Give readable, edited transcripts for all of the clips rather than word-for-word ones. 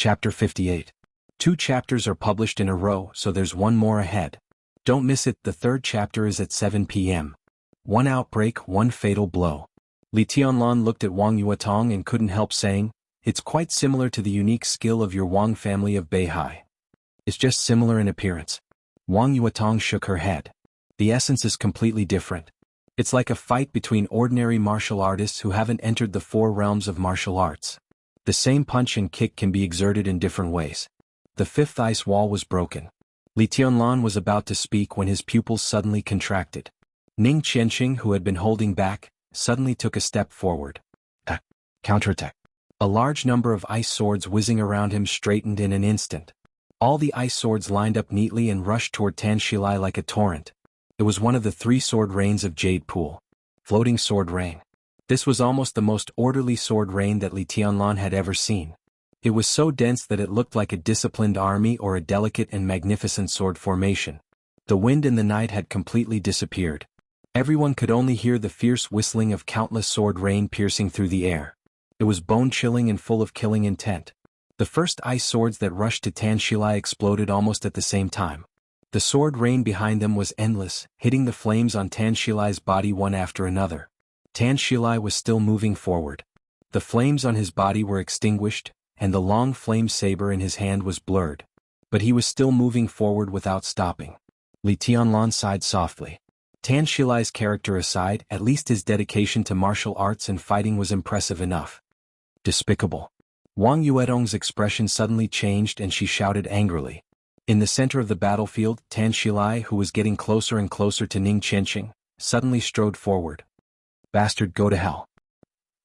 Chapter 58. 2 chapters are published in a row, so there's one more ahead. Don't miss it, the 3rd chapter is at 7 p.m. One outbreak, one fatal blow. Li Tianlan looked at Wang Yuetong and couldn't help saying, "It's quite similar to the unique skill of your Wang family of Beihai. It's just similar in appearance." Wang Yuetong shook her head. "The essence is completely different. It's like a fight between ordinary martial artists who haven't entered the 4 realms of martial arts. The same punch and kick can be exerted in different ways." The 5th ice wall was broken. Li Tianlan was about to speak when his pupils suddenly contracted. Ning Qianqing, who had been holding back, suddenly took a step forward. Counterattack. A large number of ice swords whizzing around him straightened in an instant. All the ice swords lined up neatly and rushed toward Tan Shilai like a torrent. It was one of the 3 sword rains of Jade Pool. Floating sword rain. This was almost the most orderly sword rain that Li Tianlan had ever seen. It was so dense that it looked like a disciplined army or a delicate and magnificent sword formation. The wind in the night had completely disappeared. Everyone could only hear the fierce whistling of countless sword rain piercing through the air. It was bone-chilling and full of killing intent. The first ice swords that rushed to Tan Shilai exploded almost at the same time. The sword rain behind them was endless, hitting the flames on Tan Shilai's body one after another. Tan Shilai was still moving forward. The flames on his body were extinguished, and the long flame saber in his hand was blurred. But he was still moving forward without stopping. Li Tianlan sighed softly. Tan Shilai's character aside, at least his dedication to martial arts and fighting was impressive enough. Despicable. Wang Yuetong's expression suddenly changed and she shouted angrily. In the center of the battlefield, Tan Shilai, who was getting closer and closer to Ning Qianqing, suddenly strode forward. "Bastard, go to hell."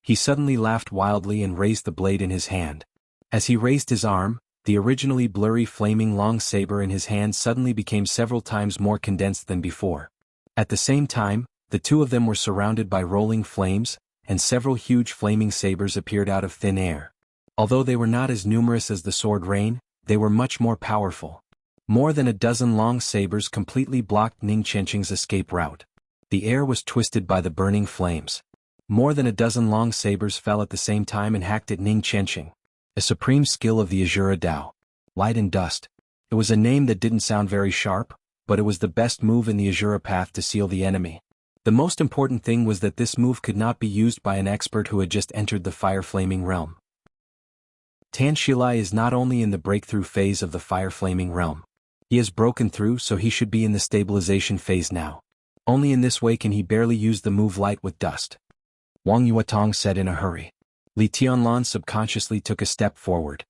He suddenly laughed wildly and raised the blade in his hand. As he raised his arm, the originally blurry flaming long saber in his hand suddenly became several times more condensed than before. At the same time, the 2 of them were surrounded by rolling flames, and several huge flaming sabers appeared out of thin air. Although they were not as numerous as the sword rain, they were much more powerful. More than a dozen long sabers completely blocked Ning Qianqing's escape route. The air was twisted by the burning flames. More than a dozen long sabers fell at the same time and hacked at Ning Qianqing. A supreme skill of the Azura Dao. Light and dust. It was a name that didn't sound very sharp, but it was the best move in the Azura path to seal the enemy. The most important thing was that this move could not be used by an expert who had just entered the fire-flaming realm. Tan Shilai is not only in the breakthrough phase of the fire-flaming realm. He has broken through, so he should be in the stabilization phase now. Only in this way can he barely use the move light with dust. Wang Yuetong said in a hurry. Li Tianlan subconsciously took a step forward.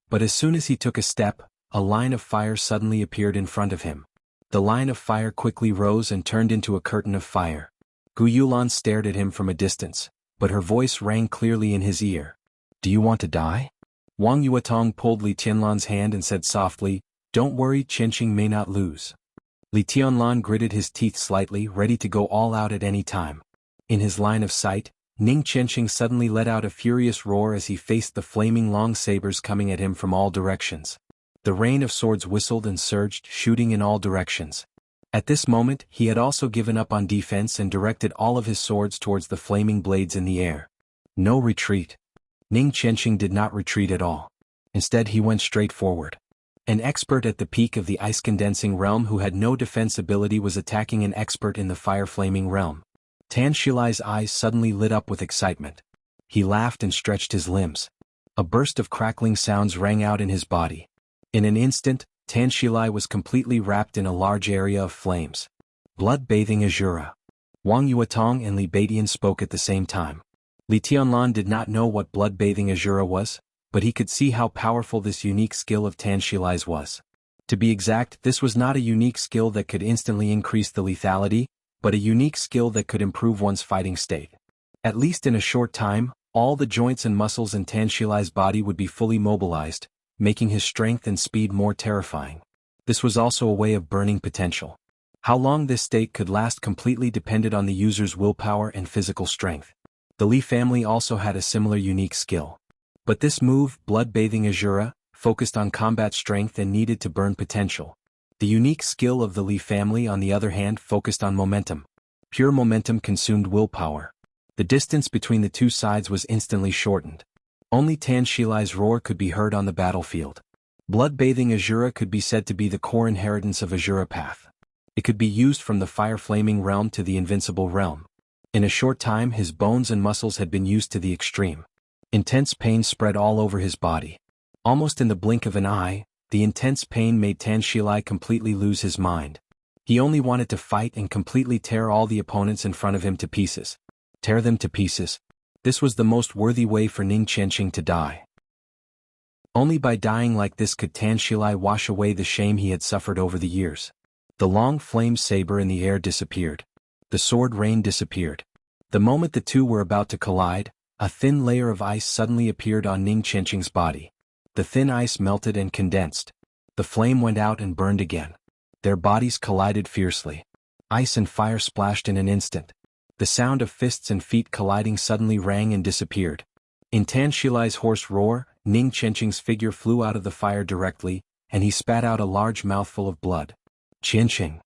But as soon as he took a step, a line of fire suddenly appeared in front of him. The line of fire quickly rose and turned into a curtain of fire. Gu Yulan stared at him from a distance, but her voice rang clearly in his ear. "Do you want to die?" Wang Yuetong pulled Li Tianlan's hand and said softly, "Don't worry, Qianqing may not lose." Li Tianlan gritted his teeth slightly, ready to go all out at any time. In his line of sight, Ning Qianqing suddenly let out a furious roar as he faced the flaming long sabers coming at him from all directions. The rain of swords whistled and surged, shooting in all directions. At this moment, he had also given up on defense and directed all of his swords towards the flaming blades in the air. No retreat. Ning Qianqing did not retreat at all. Instead, he went straight forward. An expert at the peak of the ice-condensing realm who had no defense ability was attacking an expert in the fire-flaming realm. Tan Shilai's eyes suddenly lit up with excitement. He laughed and stretched his limbs. A burst of crackling sounds rang out in his body. In an instant, Tan Shilai was completely wrapped in a large area of flames. Blood-bathing Azura. Wang Yuetong and Li Baidian spoke at the same time. Li Tianlan did not know what blood-bathing Azura was, but he could see how powerful this unique skill of Tan Shilai's was. To be exact, this was not a unique skill that could instantly increase the lethality, but a unique skill that could improve one's fighting state. At least in a short time, all the joints and muscles in Tan Shilai's body would be fully mobilized, making his strength and speed more terrifying. This was also a way of burning potential. How long this state could last completely depended on the user's willpower and physical strength. The Li family also had a similar unique skill. But this move, blood-bathing Azura, focused on combat strength and needed to burn potential. The unique skill of the Li family, on the other hand, focused on momentum. Pure momentum consumed willpower. The distance between the 2 sides was instantly shortened. Only Tan Shilai's roar could be heard on the battlefield. Blood-bathing Azura could be said to be the core inheritance of Azura Path. It could be used from the fire-flaming realm to the invincible realm. In a short time his bones and muscles had been used to the extreme. Intense pain spread all over his body. Almost in the blink of an eye, the intense pain made Tan Shilai completely lose his mind. He only wanted to fight and completely tear all the opponents in front of him to pieces. Tear them to pieces. This was the most worthy way for Ning Qianqing to die. Only by dying like this could Tan Shilai wash away the shame he had suffered over the years. The long flame saber in the air disappeared. The sword rain disappeared. The moment the two were about to collide, a thin layer of ice suddenly appeared on Ning Qianqing's body. The thin ice melted and condensed. The flame went out and burned again. Their bodies collided fiercely. Ice and fire splashed in an instant. The sound of fists and feet colliding suddenly rang and disappeared. In Tan Shilai's hoarse roar, Ning Qianqing's figure flew out of the fire directly, and he spat out a large mouthful of blood. Qianqing.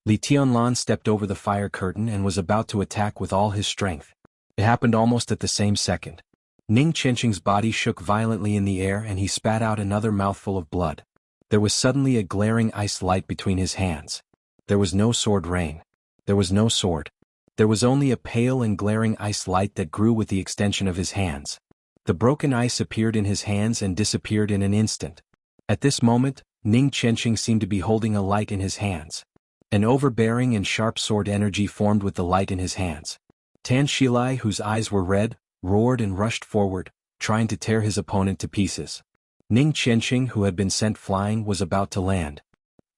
Li Tianlan stepped over the fire curtain and was about to attack with all his strength. It happened almost at the same second. Ning Qianqing's body shook violently in the air and he spat out another mouthful of blood. There was suddenly a glaring ice light between his hands. There was no sword rain. There was no sword. There was only a pale and glaring ice light that grew with the extension of his hands. The broken ice appeared in his hands and disappeared in an instant. At this moment, Ning Qianqing seemed to be holding a light in his hands. An overbearing and sharp sword energy formed with the light in his hands. Tan Shilai, whose eyes were red, roared and rushed forward, trying to tear his opponent to pieces. Ning Qianqing, who had been sent flying, was about to land.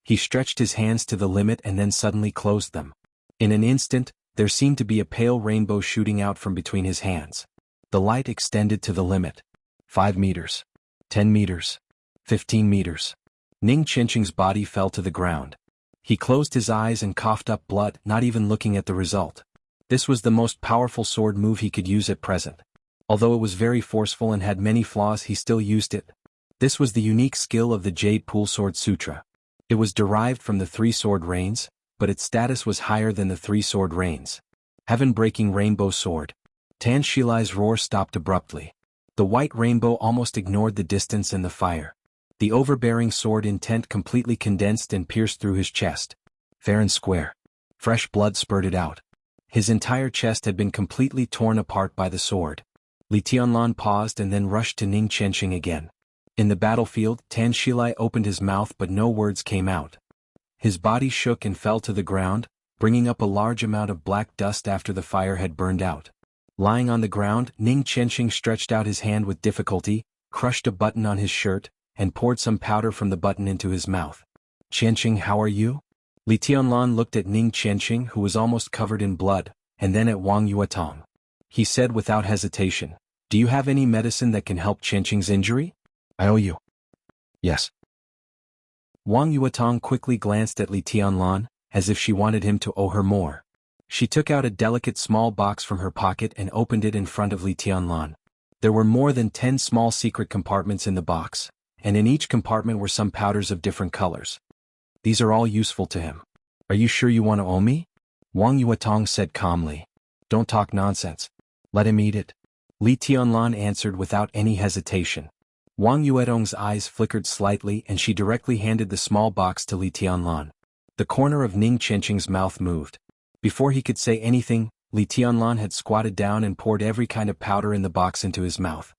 He stretched his hands to the limit and then suddenly closed them. In an instant, there seemed to be a pale rainbow shooting out from between his hands. The light extended to the limit. 5 meters. 10 meters. 15 meters. Ning Qianqing's body fell to the ground. He closed his eyes and coughed up blood, not even looking at the result. This was the most powerful sword move he could use at present. Although it was very forceful and had many flaws, he still used it. This was the unique skill of the Jade Pool Sword Sutra. It was derived from the 3 sword rains, but its status was higher than the 3 sword rains. Heaven-breaking rainbow sword. Tan Shilai's roar stopped abruptly. The white rainbow almost ignored the distance and the fire. The overbearing sword intent completely condensed and pierced through his chest. Fair and square. Fresh blood spurted out. His entire chest had been completely torn apart by the sword. Li Tianlan paused and then rushed to Ning Qianqing again. In the battlefield, Tan Shilai opened his mouth but no words came out. His body shook and fell to the ground, bringing up a large amount of black dust after the fire had burned out. Lying on the ground, Ning Qianqing stretched out his hand with difficulty, crushed a button on his shirt, and poured some powder from the button into his mouth. Qianqing, how are you? Li Tianlan looked at Ning Qianqing, who was almost covered in blood, and then at Wang Yuetong. He said without hesitation, "Do you have any medicine that can help Qianqing's injury?" "I owe you." "Yes." Wang Yuetong quickly glanced at Li Tianlan, as if she wanted him to owe her more. She took out a delicate small box from her pocket and opened it in front of Li Tianlan. There were more than 10 small secret compartments in the box, and in each compartment were some powders of different colors. These are all useful to him. "Are you sure you want to owe me?" Wang Yuetong said calmly. "Don't talk nonsense. Let him eat it." Li Tianlan answered without any hesitation. Wang Yuetong's eyes flickered slightly and she directly handed the small box to Li Tianlan. The corner of Ning Qianqing's mouth moved. Before he could say anything, Li Tianlan had squatted down and poured every kind of powder in the box into his mouth.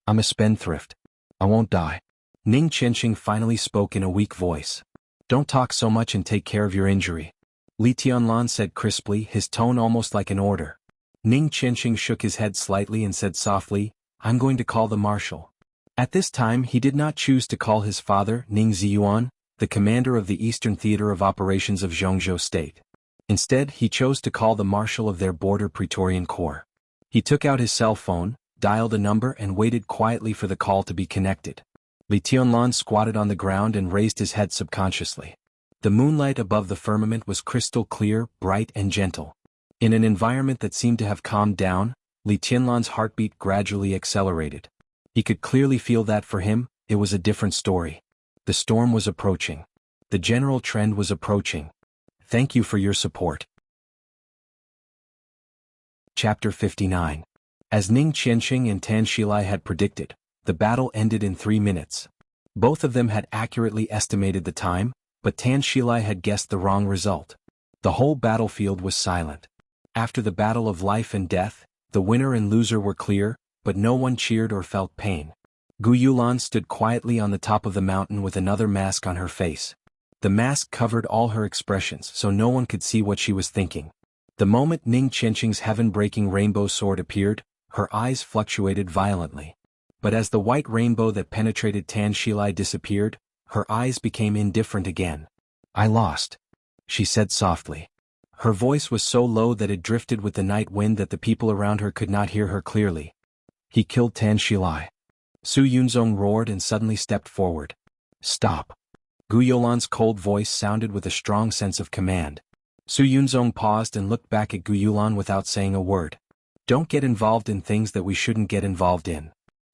"I'm a spendthrift. I won't die." Ning Qianqing finally spoke in a weak voice. "Don't talk so much and take care of your injury," Li Tianlan said crisply, his tone almost like an order. Ning Qianqing shook his head slightly and said softly, "I'm going to call the marshal." At this time he did not choose to call his father, Ning Ziyuan, the commander of the Eastern Theater of Operations of Zhongzhou State. Instead, he chose to call the marshal of their border Praetorian Corps. He took out his cell phone, dialed a number and waited quietly for the call to be connected. Li Tianlan squatted on the ground and raised his head subconsciously. The moonlight above the firmament was crystal clear, bright and gentle. In an environment that seemed to have calmed down, Li Tianlan's heartbeat gradually accelerated. He could clearly feel that for him, it was a different story. The storm was approaching. The general trend was approaching. Thank you for your support. Chapter 59. As Ning Qianqing and Tan Shilai had predicted, the battle ended in 3 minutes. Both of them had accurately estimated the time, but Tan Shilai had guessed the wrong result. The whole battlefield was silent. After the battle of life and death, the winner and loser were clear, but no one cheered or felt pain. Gu Yulan stood quietly on the top of the mountain with another mask on her face. The mask covered all her expressions so no one could see what she was thinking. The moment Ning Qianqing's heaven-breaking rainbow sword appeared, her eyes fluctuated violently. But as the white rainbow that penetrated Tan Shilai disappeared, her eyes became indifferent again. "I lost," she said softly. Her voice was so low that it drifted with the night wind that the people around her could not hear her clearly. "He killed Tan Shilai." Su Yunzong roared and suddenly stepped forward. "Stop." Gu Yulan's cold voice sounded with a strong sense of command. Su Yunzong paused and looked back at Gu Yulan without saying a word. "Don't get involved in things that we shouldn't get involved in."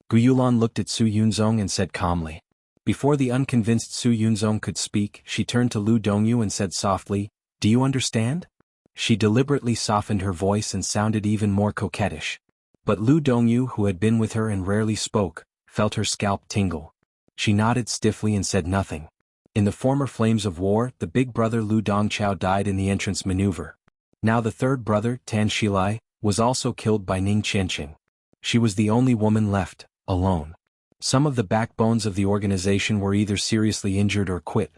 Gu Yulan looked at Su Yunzong and said calmly. Before the unconvinced Su Yunzong could speak, she turned to Lu Dongyu and said softly, "Do you understand?" She deliberately softened her voice and sounded even more coquettish. But Lu Dongyu, who had been with her and rarely spoke, felt her scalp tingle. She nodded stiffly and said nothing. In the former flames of war, the big brother Lu Dongchao died in the entrance maneuver. Now the third brother, Tan Shilai, was also killed by Ning Qianqing. She was the only woman left, alone. Some of the backbones of the organization were either seriously injured or quit.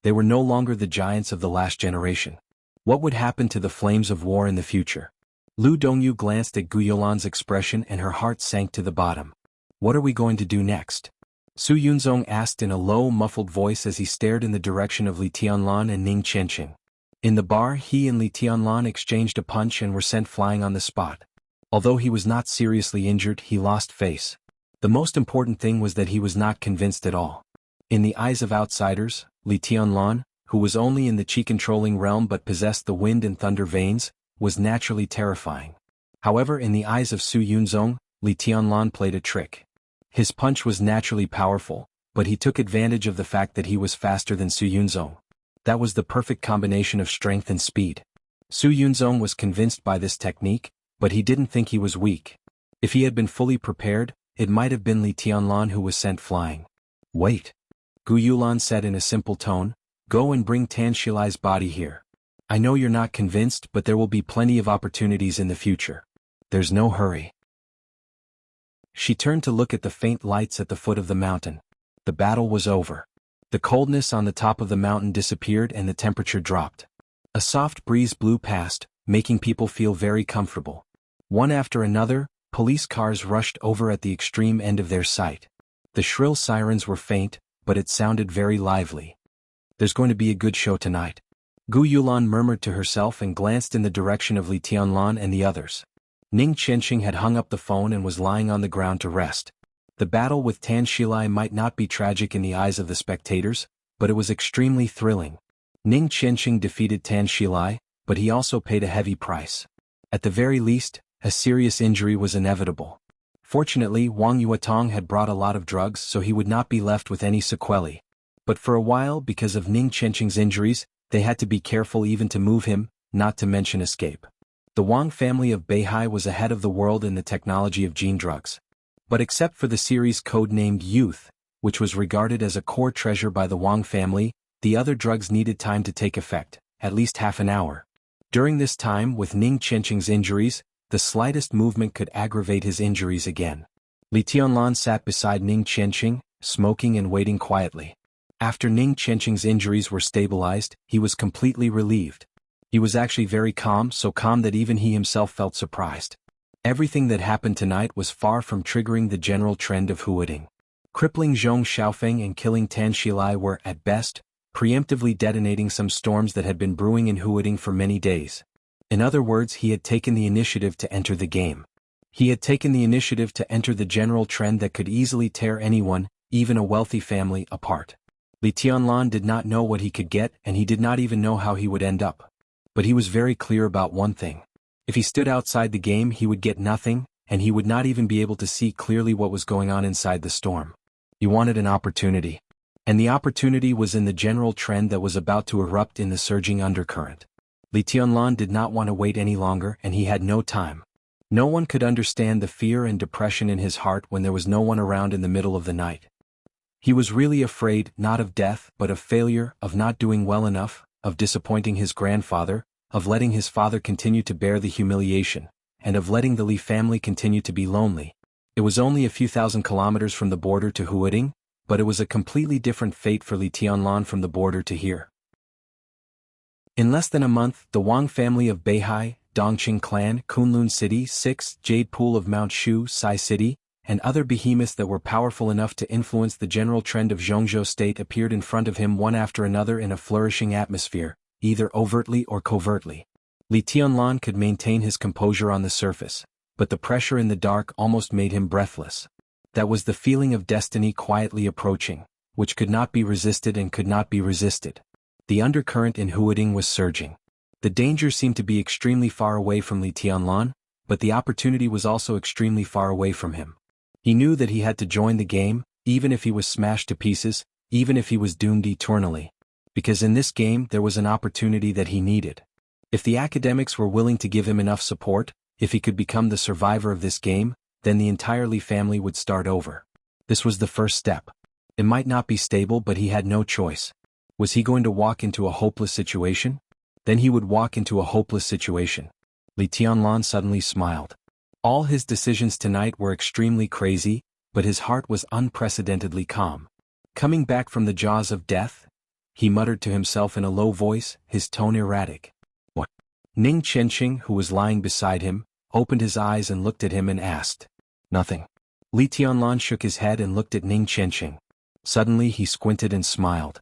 They were no longer the giants of the last generation. What would happen to the flames of war in the future? Lu Dongyu glanced at Gu Yulan's expression and her heart sank to the bottom. "What are we going to do next?" Su Yunzong asked in a low, muffled voice as he stared in the direction of Li Tianlan and Ning Qianqing. In the bar, he and Li Tianlan exchanged a punch and were sent flying on the spot. Although he was not seriously injured, he lost face. The most important thing was that he was not convinced at all. In the eyes of outsiders, Li Tianlan, who was only in the chi-controlling realm but possessed the wind and thunder veins, was naturally terrifying. However, in the eyes of Su Yunzong, Li Tianlan played a trick. His punch was naturally powerful, but he took advantage of the fact that he was faster than Su Yunzong. That was the perfect combination of strength and speed. Su Yunzong was convinced by this technique, but he didn't think he was weak. If he had been fully prepared, it might have been Li Tianlan who was sent flying. "Wait," Gu Yulan said in a simple tone, "go and bring Tan Shilai's body here. I know you're not convinced, but there will be plenty of opportunities in the future. There's no hurry." She turned to look at the faint lights at the foot of the mountain. The battle was over. The coldness on the top of the mountain disappeared and the temperature dropped. A soft breeze blew past, making people feel very comfortable. One after another, police cars rushed over at the extreme end of their sight. The shrill sirens were faint, but it sounded very lively. "There's going to be a good show tonight," Gu Yulan murmured to herself and glanced in the direction of Li Tianlan and the others. Ning Qianqing had hung up the phone and was lying on the ground to rest. The battle with Tan Shilai might not be tragic in the eyes of the spectators, but it was extremely thrilling. Ning Qianqing defeated Tan Shilai, but he also paid a heavy price. At the very least, a serious injury was inevitable. Fortunately, Wang Yuatong had brought a lot of drugs so he would not be left with any sequelae. But for a while, because of Ning Qianqing's injuries, they had to be careful even to move him, not to mention escape. The Wang family of Beihai was ahead of the world in the technology of gene drugs. But except for the series codenamed Youth, which was regarded as a core treasure by the Wang family, the other drugs needed time to take effect, at least half an hour. During this time, with Ning Qianqing's injuries, the slightest movement could aggravate his injuries again. Li Tianlan sat beside Ning Qianqing, smoking and waiting quietly. After Ning Qianqing's injuries were stabilized, he was completely relieved. He was actually very calm, so calm that even he himself felt surprised. Everything that happened tonight was far from triggering the general trend of Huading. Crippling Zhong Xiaofeng and killing Tan Shilai were, at best, preemptively detonating some storms that had been brewing in Huading for many days. In other words, he had taken the initiative to enter the game. He had taken the initiative to enter the general trend that could easily tear anyone, even a wealthy family, apart. Li Tianlan did not know what he could get, and he did not even know how he would end up. But he was very clear about one thing. If he stood outside the game, he would get nothing, and he would not even be able to see clearly what was going on inside the storm. He wanted an opportunity. And the opportunity was in the general trend that was about to erupt in the surging undercurrent. Li Tianlan did not want to wait any longer, and he had no time. No one could understand the fear and depression in his heart when there was no one around in the middle of the night. He was really afraid, not of death, but of failure, of not doing well enough, of disappointing his grandfather, of letting his father continue to bear the humiliation, and of letting the Li family continue to be lonely. It was only a few thousand kilometers from the border to Huading, but it was a completely different fate for Li Tianlan from the border to here. In less than a month, the Wang family of Beihai, Dongqing clan, Kunlun City, 6, Jade Pool of Mount Shu, Sai City, and other behemoths that were powerful enough to influence the general trend of Zhongzhou state appeared in front of him one after another in a flourishing atmosphere, either overtly or covertly. Li Tianlan could maintain his composure on the surface, but the pressure in the dark almost made him breathless. That was the feeling of destiny quietly approaching, which could not be resisted and could not be resisted. The undercurrent in Huading was surging. The danger seemed to be extremely far away from Li Tianlan, but the opportunity was also extremely far away from him. He knew that he had to join the game, even if he was smashed to pieces, even if he was doomed eternally. Because in this game there was an opportunity that he needed. If the academics were willing to give him enough support, if he could become the survivor of this game, then the entire Li family would start over. This was the first step. It might not be stable, but he had no choice. Was he going to walk into a hopeless situation? Then he would walk into a hopeless situation. Li Tianlan suddenly smiled. All his decisions tonight were extremely crazy, but his heart was unprecedentedly calm. Coming back from the jaws of death, he muttered to himself in a low voice, his tone erratic. What? Ning Chenqing, who was lying beside him, opened his eyes and looked at him and asked. Nothing. Li Tianlan shook his head and looked at Ning Chenqing. Suddenly he squinted and smiled.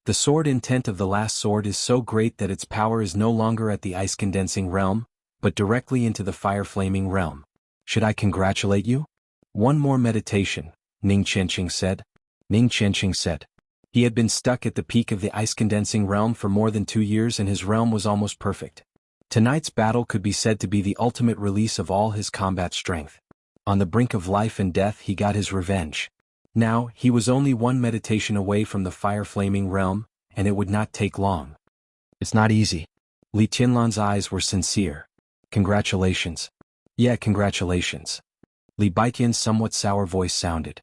The sword intent of the last sword is so great that its power is no longer at the ice-condensing realm, but directly into the fire-flaming realm. Should I congratulate you? One more meditation, Ning Chenqing said. Ning Chenqing said. He had been stuck at the peak of the ice-condensing realm for more than 2 years and his realm was almost perfect. Tonight's battle could be said to be the ultimate release of all his combat strength. On the brink of life and death he got his revenge. Now, he was only one meditation away from the fire-flaming realm, and it would not take long. It's not easy. Li Tianlan's eyes were sincere. Congratulations. Yeah, congratulations. Li Baiqian's somewhat sour voice sounded.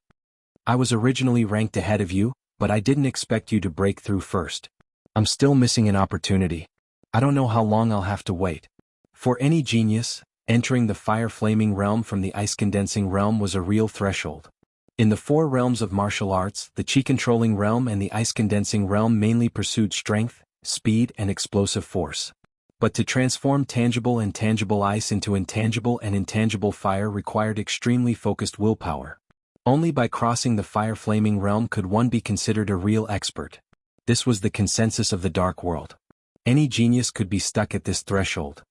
I was originally ranked ahead of you, but I didn't expect you to break through first. I'm still missing an opportunity. I don't know how long I'll have to wait. For any genius, entering the fire-flaming realm from the ice-condensing realm was a real threshold. In the 4 realms of martial arts, the chi-controlling realm and the ice-condensing realm mainly pursued strength, speed and explosive force. But to transform tangible and tangible ice into intangible and intangible fire required extremely focused willpower. Only by crossing the fire-flaming realm could one be considered a real expert. This was the consensus of the dark world. Any genius could be stuck at this threshold.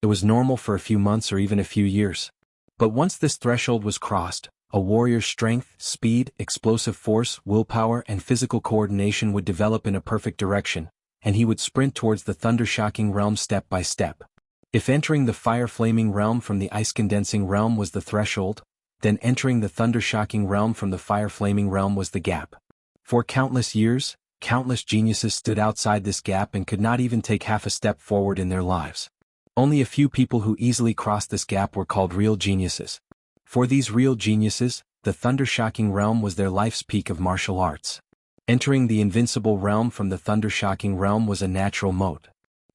It was normal for a few months or even a few years. But once this threshold was crossed, a warrior's strength, speed, explosive force, willpower and physical coordination would develop in a perfect direction, and he would sprint towards the thunder-shocking realm step by step. If entering the fire-flaming realm from the ice-condensing realm was the threshold, then entering the thunder-shocking realm from the fire-flaming realm was the gap. For countless years, countless geniuses stood outside this gap and could not even take half a step forward in their lives. Only a few people who easily crossed this gap were called real geniuses. For these real geniuses, the thunder-shocking realm was their life's peak of martial arts. Entering the invincible realm from the thunder-shocking realm was a natural moat.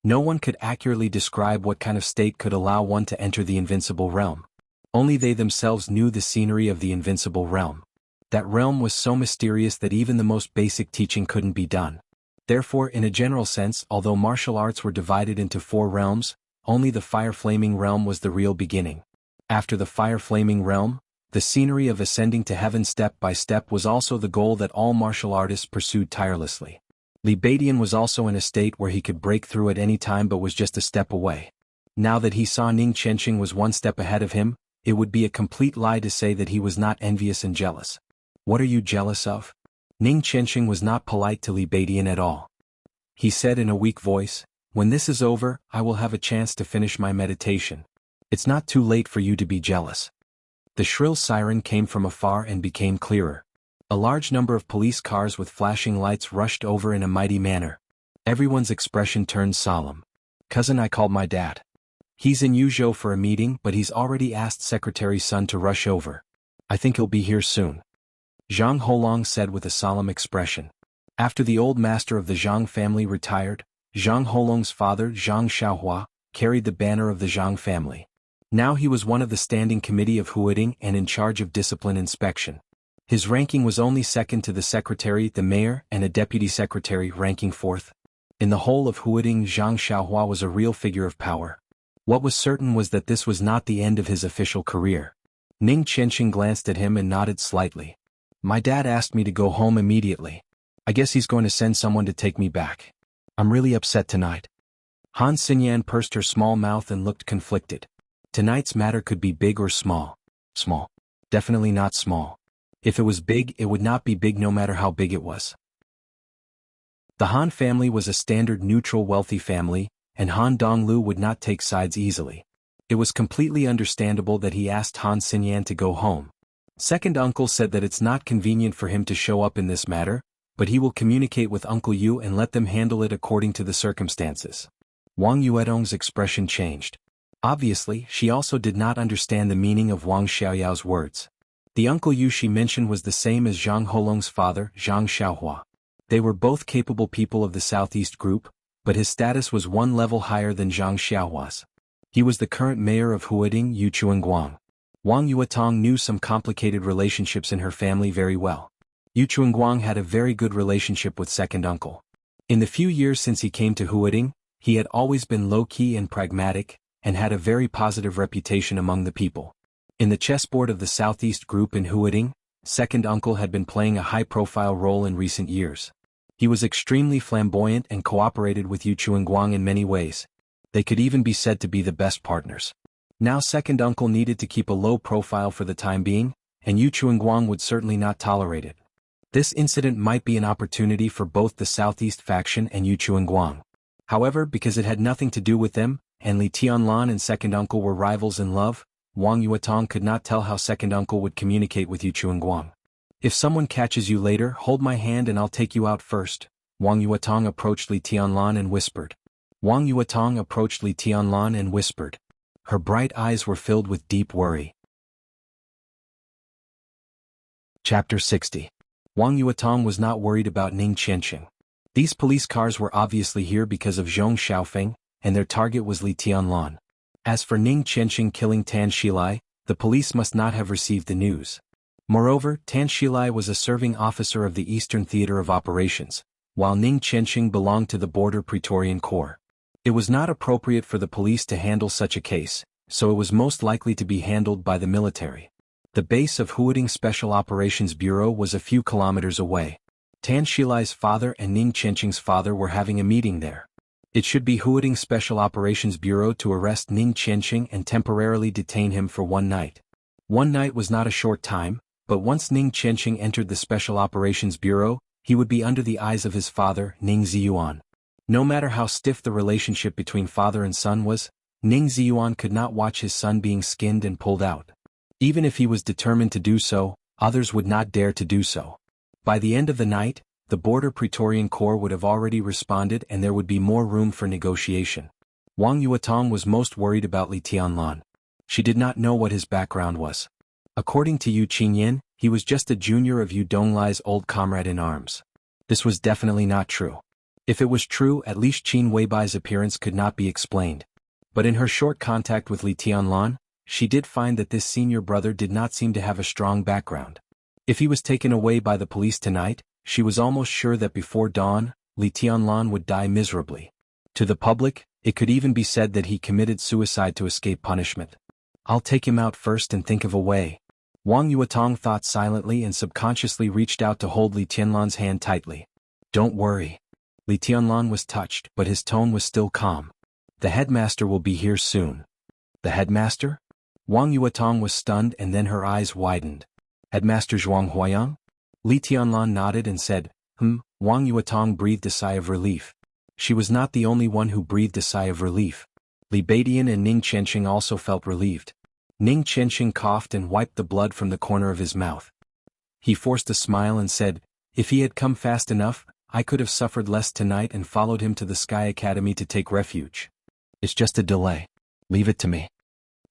No one could accurately describe what kind of state could allow one to enter the invincible realm. Only they themselves knew the scenery of the invincible realm. That realm was so mysterious that even the most basic teaching couldn't be done. Therefore, in a general sense, although martial arts were divided into 4 realms, only the fire-flaming realm was the real beginning. After the fire-flaming realm, the scenery of ascending to heaven step by step was also the goal that all martial artists pursued tirelessly. Li Baiqian was also in a state where he could break through at any time but was just a step away. Now that he saw Ning Chenqing was one step ahead of him, it would be a complete lie to say that he was not envious and jealous. What are you jealous of? Ning Chenqing was not polite to Li Baiqian at all. He said in a weak voice, when this is over, I will have a chance to finish my meditation. It's not too late for you to be jealous. The shrill siren came from afar and became clearer. A large number of police cars with flashing lights rushed over in a mighty manner. Everyone's expression turned solemn. Cousin, I called my dad. He's in Yuzhou for a meeting, but he's already asked Secretary Sun to rush over. I think he'll be here soon. Zhang Holong said with a solemn expression. After the old master of the Zhang family retired, Zhang Holong's father, Zhang Xiaohua, carried the banner of the Zhang family. Now he was one of the standing committee of Huading and in charge of discipline inspection. His ranking was only second to the secretary, the mayor, and a deputy secretary ranking fourth. In the whole of Huading, Zhang Xiaohua was a real figure of power. What was certain was that this was not the end of his official career. Ning Qianqing glanced at him and nodded slightly. My dad asked me to go home immediately. I guess he's going to send someone to take me back. I'm really upset tonight. Han Xinyan pursed her small mouth and looked conflicted. Tonight's matter could be big or small. Small. Definitely not small. If it was big, it would not be big no matter how big it was. The Han family was a standard neutral wealthy family, and Han Donglu would not take sides easily. It was completely understandable that he asked Han Xinyan to go home. Second uncle said that it's not convenient for him to show up in this matter, but he will communicate with Uncle Yu and let them handle it according to the circumstances. Wang Yuedong's expression changed. Obviously, she also did not understand the meaning of Wang Xiaoyao's words. The Uncle Yu she mentioned was the same as Zhang Holong's father, Zhang Xiaohua. They were both capable people of the Southeast Group, but his status was one level higher than Zhang Xiaohua's. He was the current mayor of Huading, Yu Chuanguang. Wang Yuetong knew some complicated relationships in her family very well. Yu Chuanguang had a very good relationship with second uncle. In the few years since he came to Huading, he had always been low-key and pragmatic, and had a very positive reputation among the people. In the chessboard of the Southeast Group in Huading, second uncle had been playing a high-profile role in recent years. He was extremely flamboyant and cooperated with Yu Chuanguang in many ways. They could even be said to be the best partners. Now second uncle needed to keep a low profile for the time being, and Yu Chuanguang would certainly not tolerate it. This incident might be an opportunity for both the Southeast faction and Yu Chuanguang. However, because it had nothing to do with them, and Li Tianlan and second uncle were rivals in love, Wang Yuetong could not tell how second uncle would communicate with Yu Chuanguang. If someone catches you later, hold my hand and I'll take you out first. Wang Yuetong approached Li Tianlan and whispered. Wang Yuetong approached Li Tianlan and whispered. Her bright eyes were filled with deep worry. Chapter 60. Wang Yuetong was not worried about Ning Qianqing. These police cars were obviously here because of Zhong Xiaofeng, and their target was Li Tianlan. As for Ning Qianqing killing Tan Shilai, the police must not have received the news. Moreover, Tan Shilai was a serving officer of the Eastern Theater of Operations, while Ning Qianqing belonged to the Border Praetorian Corps. It was not appropriate for the police to handle such a case, so it was most likely to be handled by the military. The base of Huading Special Operations Bureau was a few kilometers away. Tan Shilai's father and Ning Qianqing's father were having a meeting there. It should be Huading Special Operations Bureau to arrest Ning Qianqing and temporarily detain him for one night. One night was not a short time, but once Ning Qianqing entered the Special Operations Bureau, he would be under the eyes of his father, Ning Ziyuan. No matter how stiff the relationship between father and son was, Ning Ziyuan could not watch his son being skinned and pulled out. Even if he was determined to do so, others would not dare to do so. By the end of the night, the Border Praetorian Corps would have already responded and there would be more room for negotiation. Wang Yuetong was most worried about Li Tianlan. She did not know what his background was. According to Yu Qinyan, he was just a junior of Yu Donglai's old comrade in arms. This was definitely not true. If it was true, at least Qin Weibai's appearance could not be explained. But in her short contact with Li Tianlan, she did find that this senior brother did not seem to have a strong background. If he was taken away by the police tonight, she was almost sure that before dawn, Li Tianlan would die miserably. To the public, it could even be said that he committed suicide to escape punishment. I'll take him out first and think of a way. Wang Yuetong thought silently and subconsciously reached out to hold Li Tianlan's hand tightly. Don't worry. Li Tianlan was touched, but his tone was still calm. The headmaster will be here soon. The headmaster? Wang Yuetong was stunned and then her eyes widened. Headmaster Zhuang Huayang? Li Tianlan nodded and said, Wang Yuetong breathed a sigh of relief. She was not the only one who breathed a sigh of relief. Li Badian and Ning Qianqing also felt relieved. Ning Qianqing coughed and wiped the blood from the corner of his mouth. He forced a smile and said, if he had come fast enough, I could have suffered less tonight and followed him to the Sky Academy to take refuge. It's just a delay. Leave it to me.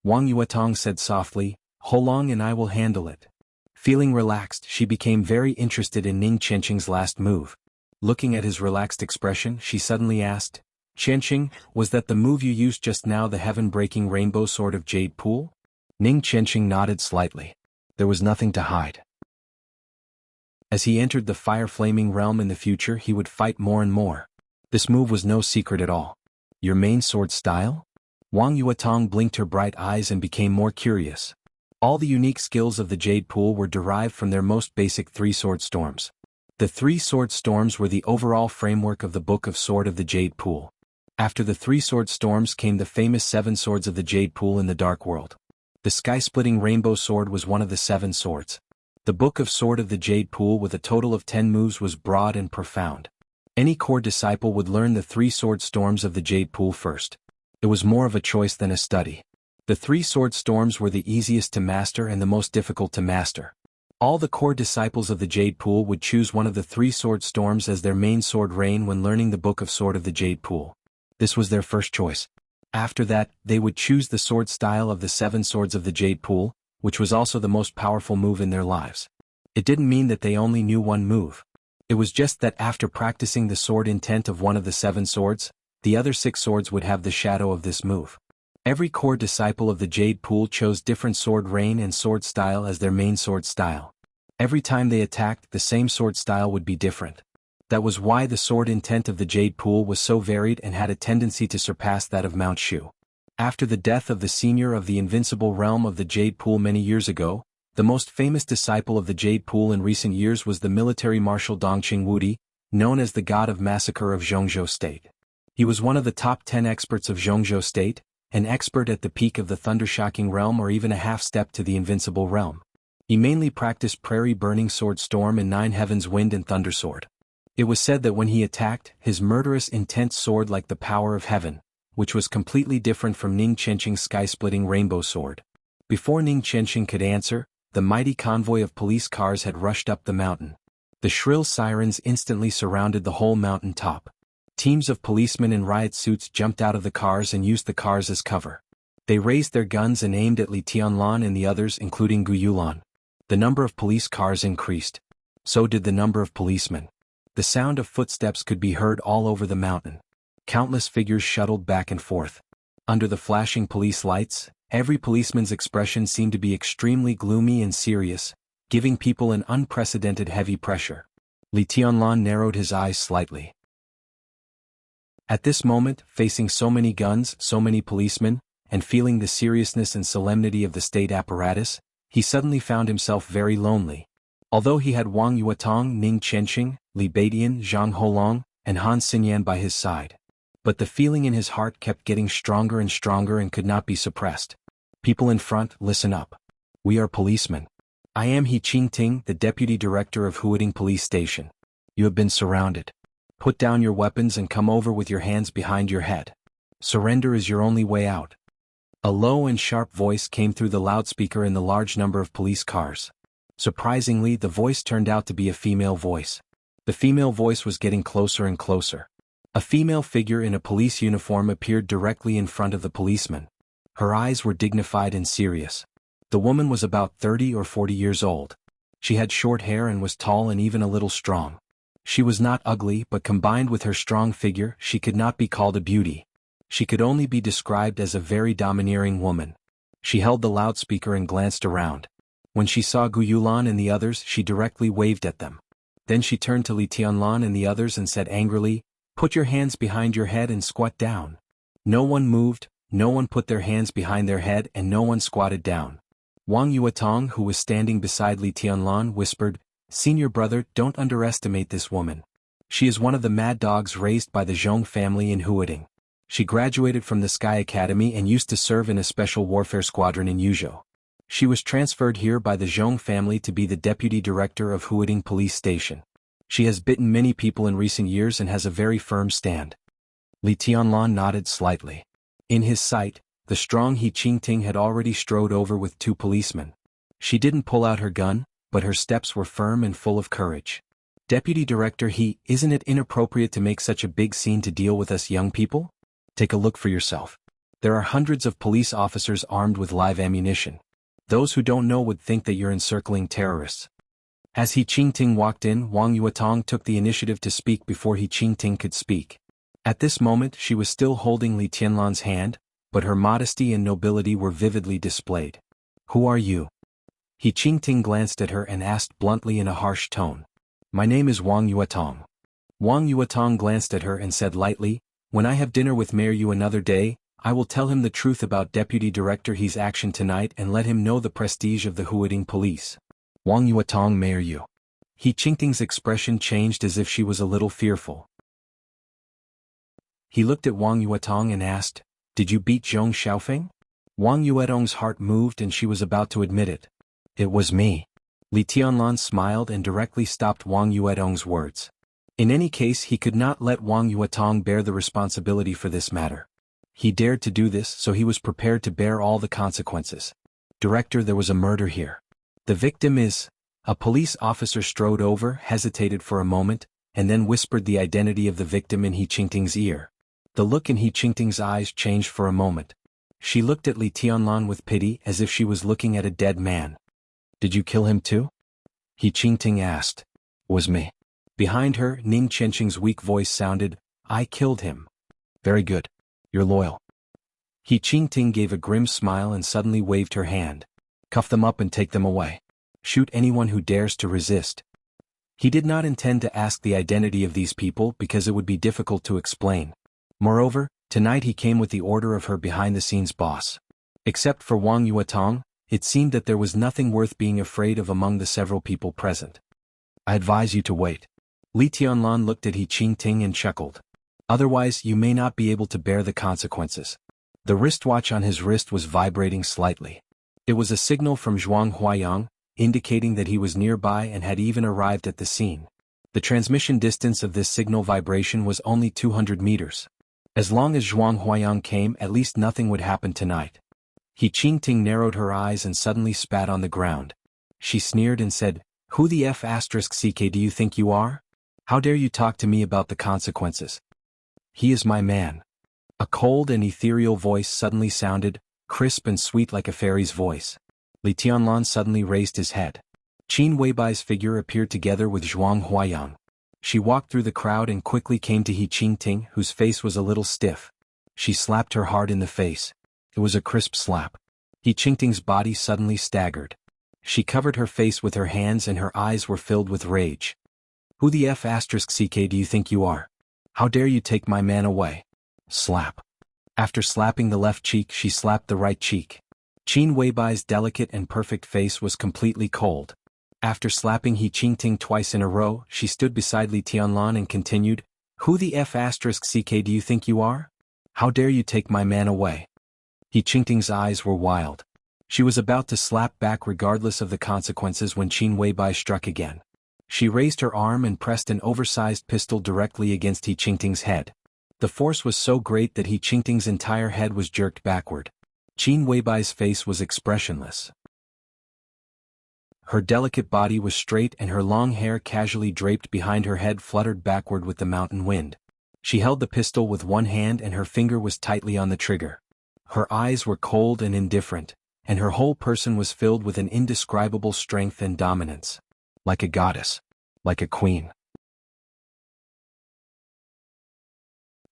Wang Yuetong said softly, Holong and I will handle it. Feeling relaxed, she became very interested in Ning Chenqing's last move. Looking at his relaxed expression, she suddenly asked, Chenqing, was that the move you used just now, the heaven-breaking rainbow sword of Jade Pool? Ning Chenqing nodded slightly. There was nothing to hide. As he entered the fire-flaming realm in the future, he would fight more and more. This move was no secret at all. Your main sword style? Wang Yuetong blinked her bright eyes and became more curious. All the unique skills of the Jade Pool were derived from their most basic 3 sword storms. The 3 sword storms were the overall framework of the Book of Sword of the Jade Pool. After the 3 sword storms came the famous 7 swords of the Jade Pool in the Dark World. The sky-splitting rainbow sword was one of the 7 swords. The Book of Sword of the Jade Pool with a total of 10 moves was broad and profound. Any core disciple would learn the 3 sword storms of the Jade Pool first. It was more of a choice than a study. The 3 sword storms were the easiest to master and the most difficult to master. All the core disciples of the Jade Pool would choose one of the 3 sword storms as their main sword rain when learning the Book of Sword of the Jade Pool. This was their first choice. After that, they would choose the sword style of the 7 swords of the Jade Pool, which was also the most powerful move in their lives. It didn't mean that they only knew one move. It was just that after practicing the sword intent of one of the 7 swords, the other 6 swords would have the shadow of this move. Every core disciple of the Jade Pool chose different sword rain and sword style as their main sword style. Every time they attacked, the same sword style would be different. That was why the sword intent of the Jade Pool was so varied and had a tendency to surpass that of Mount Shu. After the death of the senior of the invincible realm of the Jade Pool many years ago, the most famous disciple of the Jade Pool in recent years was the military marshal Dongqing Wudi, known as the God of Massacre of Zhongzhou State. He was one of the top 10 experts of Zhongzhou State, an expert at the peak of the Thundershocking realm or even a half-step to the invincible realm. He mainly practiced Prairie Burning Sword Storm and 9 Heavens Wind and Thunder Sword. It was said that when he attacked, his murderous intense sword like the power of heaven, which was completely different from Ning Chenqing's sky-splitting rainbow sword. Before Ning Chenqing could answer, the mighty convoy of police cars had rushed up the mountain. The shrill sirens instantly surrounded the whole mountain top. Teams of policemen in riot suits jumped out of the cars and used the cars as cover. They raised their guns and aimed at Li Tianlan and the others, including Gu Yulan. The number of police cars increased. So did the number of policemen. The sound of footsteps could be heard all over the mountain. Countless figures shuttled back and forth. Under the flashing police lights, every policeman's expression seemed to be extremely gloomy and serious, giving people an unprecedented heavy pressure. Li Tianlan narrowed his eyes slightly. At this moment, facing so many guns, so many policemen, and feeling the seriousness and solemnity of the state apparatus, he suddenly found himself very lonely. Although he had Wang Yuetong, Ning Chenqing, Li Beidian, Zhang Holong, and Han Xinyan by his side. But the feeling in his heart kept getting stronger and stronger and could not be suppressed. People in front, listen up. We are policemen. I am He Qingting, the deputy director of Huading Police Station. You have been surrounded. Put down your weapons and come over with your hands behind your head. Surrender is your only way out. A low and sharp voice came through the loudspeaker in the large number of police cars. Surprisingly, the voice turned out to be a female voice. The female voice was getting closer and closer. A female figure in a police uniform appeared directly in front of the policeman. Her eyes were dignified and serious. The woman was about 30 or 40 years old. She had short hair and was tall and even a little strong. She was not ugly, but combined with her strong figure, she could not be called a beauty. She could only be described as a very domineering woman. She held the loudspeaker and glanced around. When she saw Gu Yulan and the others, she directly waved at them. Then she turned to Li Tianlan and the others and said angrily, "Put your hands behind your head and squat down." No one moved, no one put their hands behind their head and no one squatted down. Wang Yuetong, who was standing beside Li Tianlan, whispered, "Senior brother, don't underestimate this woman. She is one of the mad dogs raised by the Zhong family in Huading. She graduated from the Sky Academy and used to serve in a special warfare squadron in Yuzhou. She was transferred here by the Zhong family to be the deputy director of Huading Police Station. She has bitten many people in recent years and has a very firm stand." Li Tianlan nodded slightly. In his sight, the strong He Qingting had already strode over with 2 policemen. She didn't pull out her gun, but her steps were firm and full of courage. "Deputy Director He, isn't it inappropriate to make such a big scene to deal with us young people? Take a look for yourself." There are hundreds of police officers armed with live ammunition. Those who don't know would think that you're encircling terrorists. As He Qingting walked in, Wang Yuetong took the initiative to speak before He Qingting could speak. At this moment she was still holding Li Tianlan's hand, but her modesty and nobility were vividly displayed. "Who are you?" He Qingting glanced at her and asked bluntly in a harsh tone. "My name is Wang Yuetong." Wang Yuetong glanced at her and said lightly, "When I have dinner with Mayor Yu another day, I will tell him the truth about Deputy Director He's action tonight and let him know the prestige of the Huading police." Wang Yuetong, Mayor Yu. He Qingting's expression changed as if she was a little fearful. He looked at Wang Yuetong and asked, "Did you beat Zhong Xiaofeng?" Wang Yuetong's heart moved and she was about to admit it. "It was me." Li Tianlan smiled and directly stopped Wang Yuetong's words. In any case he could not let Wang Yuetong bear the responsibility for this matter. He dared to do this, so he was prepared to bear all the consequences. "Director, there was a murder here. The victim is..." A police officer strode over, hesitated for a moment, and then whispered the identity of the victim in He Qingting's ear. The look in He Qingting's eyes changed for a moment. She looked at Li Tianlan with pity as if she was looking at a dead man. "Did you kill him too?" He Qingting asked. "Was me." Behind her, Ning Qianqing's weak voice sounded, "I killed him." "Very good. You're loyal." He Qingting gave a grim smile and suddenly waved her hand. "Cuff them up and take them away. Shoot anyone who dares to resist." He did not intend to ask the identity of these people because it would be difficult to explain. Moreover, tonight he came with the order of her behind-the-scenes boss. Except for Wang Yuetong, it seemed that there was nothing worth being afraid of among the several people present. "I advise you to wait." Li Tianlan looked at He Qingting and chuckled. "Otherwise you may not be able to bear the consequences." The wristwatch on his wrist was vibrating slightly. It was a signal from Zhuang Huayang, indicating that he was nearby and had even arrived at the scene. The transmission distance of this signal vibration was only 200 meters. As long as Zhuang Huayang came, at least nothing would happen tonight. He Qingting narrowed her eyes and suddenly spat on the ground. She sneered and said, "Who the F***ck do you think you are? How dare you talk to me about the consequences? He is my man." A cold and ethereal voice suddenly sounded, crisp and sweet like a fairy's voice. Li Tianlan suddenly raised his head. Qin Weibai's figure appeared together with Zhuang Huayang. She walked through the crowd and quickly came to He Qingting, whose face was a little stiff. She slapped her hard in the face. It was a crisp slap. He Qingting's body suddenly staggered. She covered her face with her hands and her eyes were filled with rage. "Who the F***ck do you think you are? How dare you take my man away?" Slap. After slapping the left cheek, she slapped the right cheek. Qin Weibai's delicate and perfect face was completely cold. After slapping He Qingting twice in a row, she stood beside Li Tianlan and continued, "Who the F***ck do you think you are? How dare you take my man away?" He Qingting's eyes were wild. She was about to slap back regardless of the consequences when Qin Weibai struck again. She raised her arm and pressed an oversized pistol directly against He Qingting's head. The force was so great that He Qingting's entire head was jerked backward. Qin Weibai's face was expressionless. Her delicate body was straight and her long hair casually draped behind her head fluttered backward with the mountain wind. She held the pistol with one hand and her finger was tightly on the trigger. Her eyes were cold and indifferent, and her whole person was filled with an indescribable strength and dominance. Like a goddess. Like a queen.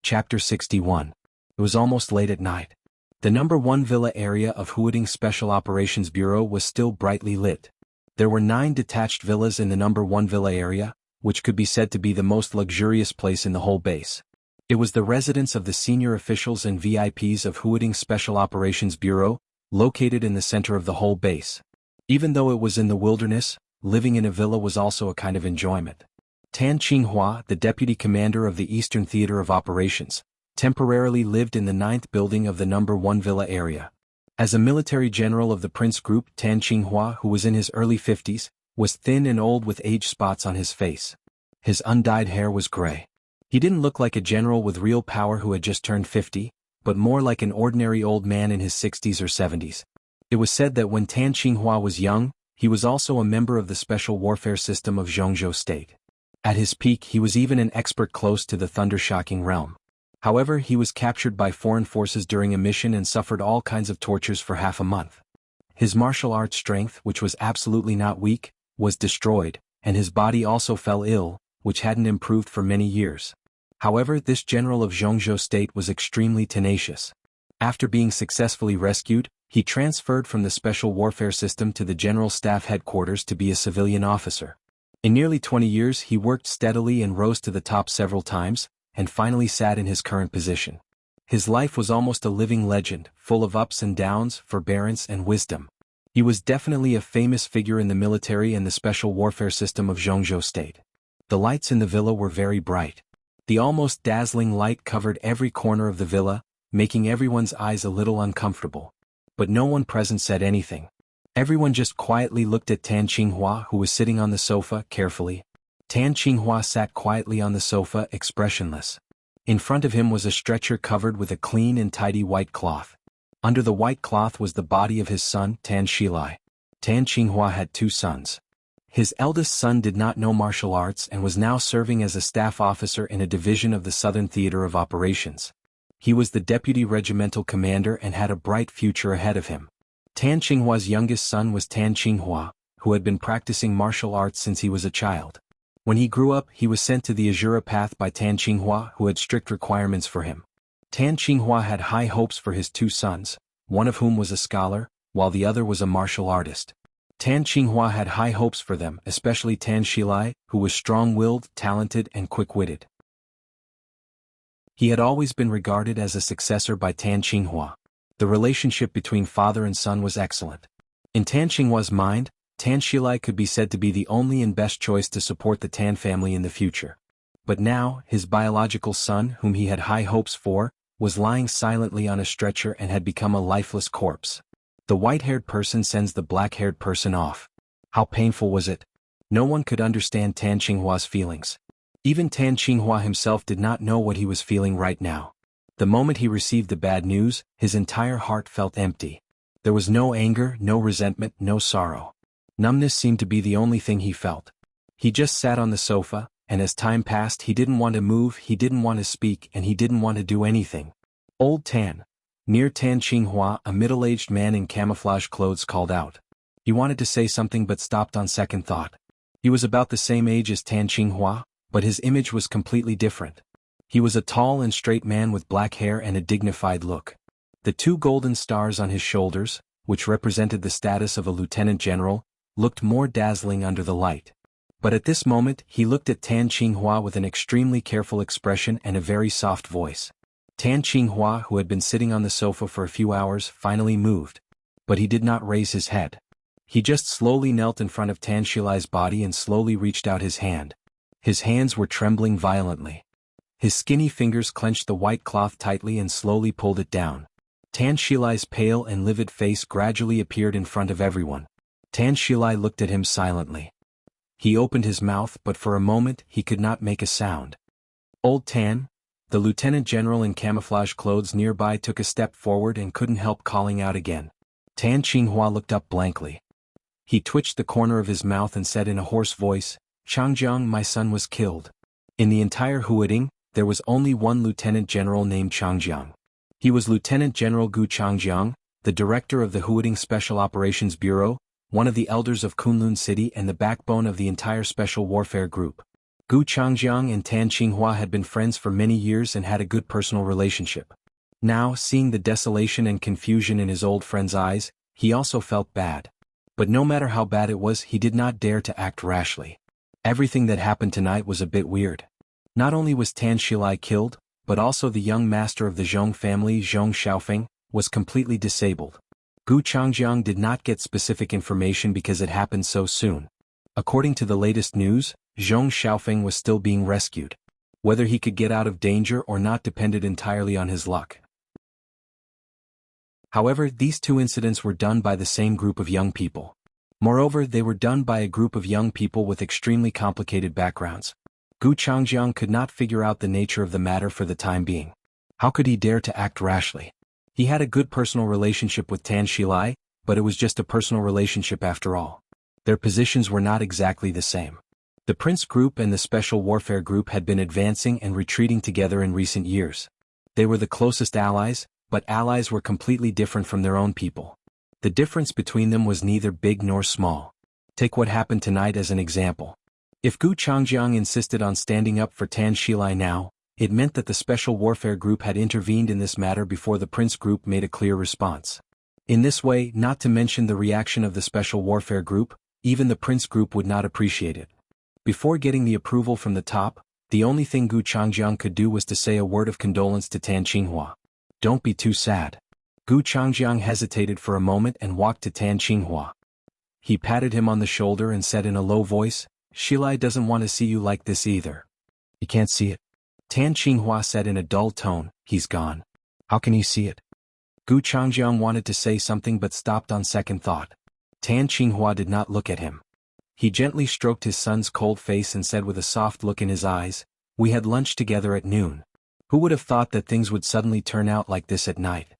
Chapter 61. It was almost late at night. The No. 1 villa area of Huading Special Operations Bureau was still brightly lit. There were 9 detached villas in the No. 1 villa area, which could be said to be the most luxurious place in the whole base. It was the residence of the senior officials and VIPs of Huading Special Operations Bureau, located in the center of the whole base. Even though it was in the wilderness, living in a villa was also a kind of enjoyment. Tan Qinghua, the deputy commander of the Eastern Theater of Operations, temporarily lived in the 9th building of the No. 1 villa area. As a military general of the Prince Group, Tan Qinghua, who was in his early 50s, was thin and old with age spots on his face. His undyed hair was gray. He didn't look like a general with real power who had just turned 50, but more like an ordinary old man in his 60s or 70s. It was said that when Tan Qinghua was young, he was also a member of the special warfare system of Zhongzhou State. At his peak he was even an expert close to the thunder-shocking realm. However, he was captured by foreign forces during a mission and suffered all kinds of tortures for half a month. His martial arts strength, which was absolutely not weak, was destroyed, and his body also fell ill, which hadn't improved for many years. However, this general of Zhongzhou state was extremely tenacious. After being successfully rescued, he transferred from the special warfare system to the General Staff headquarters to be a civilian officer. In nearly 20 years he worked steadily and rose to the top several times, and finally sat in his current position. His life was almost a living legend, full of ups and downs, forbearance and wisdom. He was definitely a famous figure in the military and the special warfare system of Zhongzhou state. The lights in the villa were very bright. The almost dazzling light covered every corner of the villa, making everyone's eyes a little uncomfortable. But no one present said anything. Everyone just quietly looked at Tan Qinghua, who was sitting on the sofa, carefully. Tan Qinghua sat quietly on the sofa, expressionless. In front of him was a stretcher covered with a clean and tidy white cloth. Under the white cloth was the body of his son, Tan Shilai. Tan Qinghua had 2 sons. His eldest son did not know martial arts and was now serving as a staff officer in a division of the Southern Theater of Operations. He was the deputy regimental commander and had a bright future ahead of him. Tan Qinghua's youngest son was Tan Qinghua, who had been practicing martial arts since he was a child. When he grew up, he was sent to the Azura path by Tan Qinghua, who had strict requirements for him. Tan Qinghua had high hopes for his 2 sons, one of whom was a scholar, while the other was a martial artist. Tan Qinghua had high hopes for them, especially Tan Shilai, who was strong-willed, talented and quick-witted. He had always been regarded as a successor by Tan Qinghua. The relationship between father and son was excellent. In Tan Qinghua's mind, Tan Shilai could be said to be the only and best choice to support the Tan family in the future. But now, his biological son, whom he had high hopes for, was lying silently on a stretcher and had become a lifeless corpse. The white-haired person sends the black-haired person off. How painful was it? No one could understand Tan Qinghua's feelings. Even Tan Qinghua himself did not know what he was feeling right now. The moment he received the bad news, his entire heart felt empty. There was no anger, no resentment, no sorrow. Numbness seemed to be the only thing he felt. He just sat on the sofa, and as time passed he didn't want to move, he didn't want to speak, and he didn't want to do anything. Old Tan. Near Tan Qinghua, a middle-aged man in camouflage clothes called out. He wanted to say something but stopped on second thought. He was about the same age as Tan Qinghua, but his image was completely different. He was a tall and straight man with black hair and a dignified look. The 2 golden stars on his shoulders, which represented the status of a lieutenant general, looked more dazzling under the light. But at this moment he looked at Tan Qinghua with an extremely careful expression and a very soft voice. Tan Qinghua, who had been sitting on the sofa for a few hours, finally moved. But he did not raise his head. He just slowly knelt in front of Tan Shilai's body and slowly reached out his hand. His hands were trembling violently. His skinny fingers clenched the white cloth tightly and slowly pulled it down. Tan Shilai's pale and livid face gradually appeared in front of everyone. Tan Shilai looked at him silently. He opened his mouth, but for a moment he could not make a sound. Old Tan, the lieutenant general in camouflage clothes nearby, took a step forward and couldn't help calling out again. Tan Qinghua looked up blankly. He twitched the corner of his mouth and said in a hoarse voice, "Changjiang, my son was killed." In the entire Huading, there was only one lieutenant general named Changjiang. He was Lieutenant General Gu Changjiang, the director of the Huading Special Operations Bureau, one of the elders of Kunlun City and the backbone of the entire Special Warfare Group. Gu Changjiang and Tan Qinghua had been friends for many years and had a good personal relationship. Now, seeing the desolation and confusion in his old friend's eyes, he also felt bad. But no matter how bad it was, he did not dare to act rashly. Everything that happened tonight was a bit weird. Not only was Tan Shilai killed, but also the young master of the Zhong family, Zhong Xiaofeng, was completely disabled. Gu Changjiang did not get specific information because it happened so soon. According to the latest news, Zhong Xiaofeng was still being rescued. Whether he could get out of danger or not depended entirely on his luck. However, these 2 incidents were done by the same group of young people. Moreover, they were done by a group of young people with extremely complicated backgrounds. Gu Changjiang could not figure out the nature of the matter for the time being. How could he dare to act rashly? He had a good personal relationship with Tan Shilai, but it was just a personal relationship after all. Their positions were not exactly the same. The Prince Group and the Special Warfare Group had been advancing and retreating together in recent years. They were the closest allies, but allies were completely different from their own people. The difference between them was neither big nor small. Take what happened tonight as an example. If Gu Changjiang insisted on standing up for Tan Shilai now, it meant that the Special Warfare Group had intervened in this matter before the Prince Group made a clear response. In this way, not to mention the reaction of the Special Warfare Group, even the Prince Group would not appreciate it. Before getting the approval from the top, the only thing Gu Changjiang could do was to say a word of condolence to Tan Qinghua. Don't be too sad. Gu Changjiang hesitated for a moment and walked to Tan Qinghua. He patted him on the shoulder and said in a low voice, Shilai doesn't want to see you like this either. You can't see it. Tan Qinghua said in a dull tone, he's gone. How can you see it? Gu Changjiang wanted to say something but stopped on second thought. Tan Qinghua did not look at him. He gently stroked his son's cold face and said with a soft look in his eyes, we had lunch together at noon. Who would have thought that things would suddenly turn out like this at night?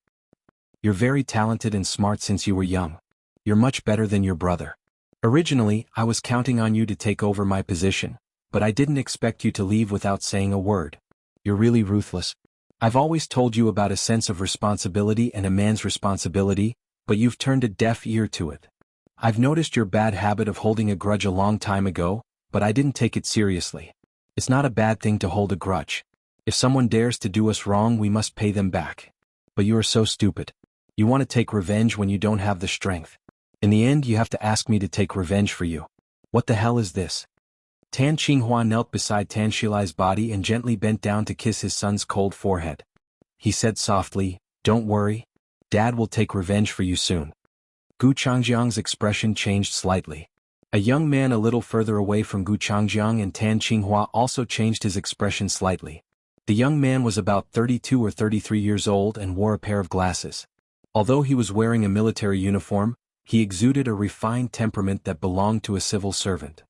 You're very talented and smart since you were young. You're much better than your brother. Originally, I was counting on you to take over my position, but I didn't expect you to leave without saying a word. You're really ruthless. I've always told you about a sense of responsibility and a man's responsibility, but you've turned a deaf ear to it. I've noticed your bad habit of holding a grudge a long time ago, but I didn't take it seriously. It's not a bad thing to hold a grudge. If someone dares to do us wrong, we must pay them back. But you are so stupid. You want to take revenge when you don't have the strength. In the end, you have to ask me to take revenge for you. What the hell is this? Tan Qinghua knelt beside Tan Shilai's body and gently bent down to kiss his son's cold forehead. He said softly, don't worry. Dad will take revenge for you soon. Gu Changjiang's expression changed slightly. A young man a little further away from Gu Changjiang and Tan Qinghua also changed his expression slightly. The young man was about 32 or 33 years old and wore a pair of glasses. Although he was wearing a military uniform, he exuded a refined temperament that belonged to a civil servant.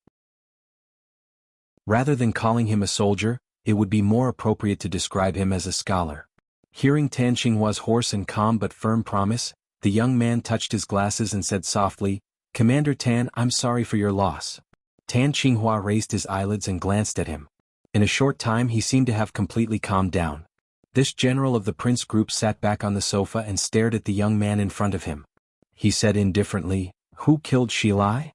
Rather than calling him a soldier, it would be more appropriate to describe him as a scholar. Hearing Tan Qinghua's hoarse and calm but firm promise, the young man touched his glasses and said softly, Commander Tan, I'm sorry for your loss. Tan Qinghua raised his eyelids and glanced at him. In a short time he seemed to have completely calmed down. This general of the Prince Group sat back on the sofa and stared at the young man in front of him. He said indifferently, Who killed Shilai?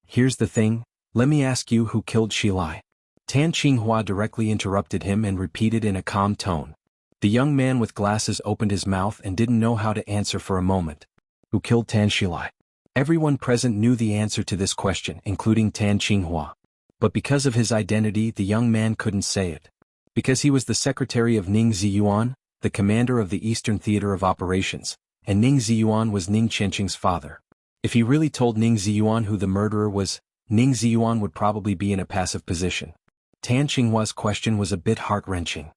Here's the thing, let me ask you who killed Shilai. Tan Qinghua directly interrupted him and repeated in a calm tone. The young man with glasses opened his mouth and didn't know how to answer for a moment. Who killed Tan Shilai? Everyone present knew the answer to this question, including Tan Qinghua. But because of his identity, the young man couldn't say it. Because he was the secretary of Ning Ziyuan, the commander of the Eastern Theater of Operations, and Ning Ziyuan was Ning Qianqing's father. If he really told Ning Ziyuan who the murderer was, Ning Ziyuan would probably be in a passive position. Tan Qinghua's question was a bit heart-wrenching.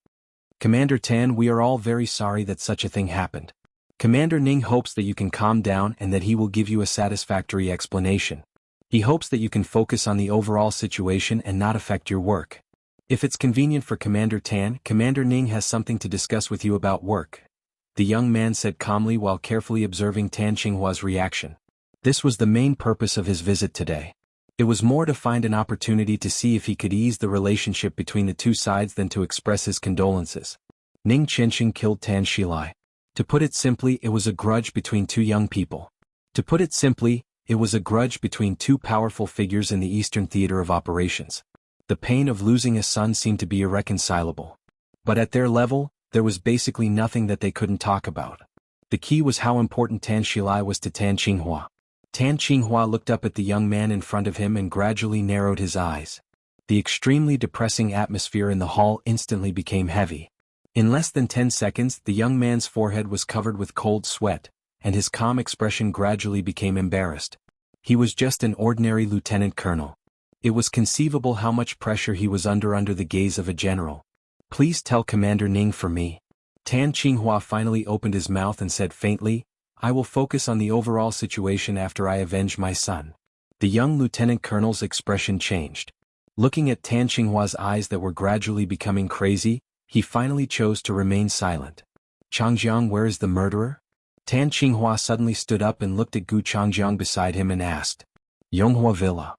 Commander Tan, we are all very sorry that such a thing happened. Commander Ning hopes that you can calm down and that he will give you a satisfactory explanation. He hopes that you can focus on the overall situation and not affect your work. If it's convenient for Commander Tan, Commander Ning has something to discuss with you about work. The young man said calmly while carefully observing Tan Qinghua's reaction. This was the main purpose of his visit today. It was more to find an opportunity to see if he could ease the relationship between the two sides than to express his condolences. Ning Qianqing killed Tan Shilai. To put it simply, it was a grudge between two young people. To put it simply, it was a grudge between two powerful figures in the Eastern Theater of Operations. The pain of losing a son seemed to be irreconcilable. But at their level, there was basically nothing that they couldn't talk about. The key was how important Tan Shilai was to Tan Qinghua. Tan Qinghua looked up at the young man in front of him and gradually narrowed his eyes. The extremely depressing atmosphere in the hall instantly became heavy. In less than 10 seconds, the young man's forehead was covered with cold sweat, and his calm expression gradually became embarrassed. He was just an ordinary lieutenant colonel. It was conceivable how much pressure he was under the gaze of a general. Please tell Commander Ning for me. Tan Qinghua finally opened his mouth and said faintly, I will focus on the overall situation after I avenge my son. The young lieutenant colonel's expression changed. Looking at Tan Qinghua's eyes that were gradually becoming crazy, he finally chose to remain silent. Changjiang, where is the murderer? Tan Qinghua suddenly stood up and looked at Gu Changjiang beside him and asked. Yonghua Villa.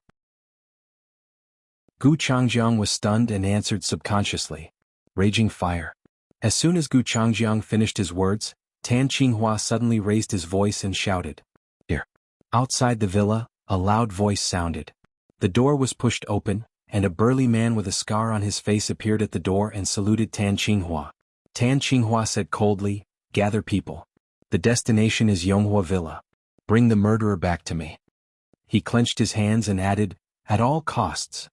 Gu Changjiang was stunned and answered subconsciously. Raging fire. As soon as Gu Changjiang finished his words, Tan Qinghua suddenly raised his voice and shouted. Here. Outside the villa, a loud voice sounded. The door was pushed open, and a burly man with a scar on his face appeared at the door and saluted Tan Qinghua. Tan Qinghua said coldly, "Gather people. The destination is Yonghua Villa. Bring the murderer back to me." He clenched his hands and added, "At all costs."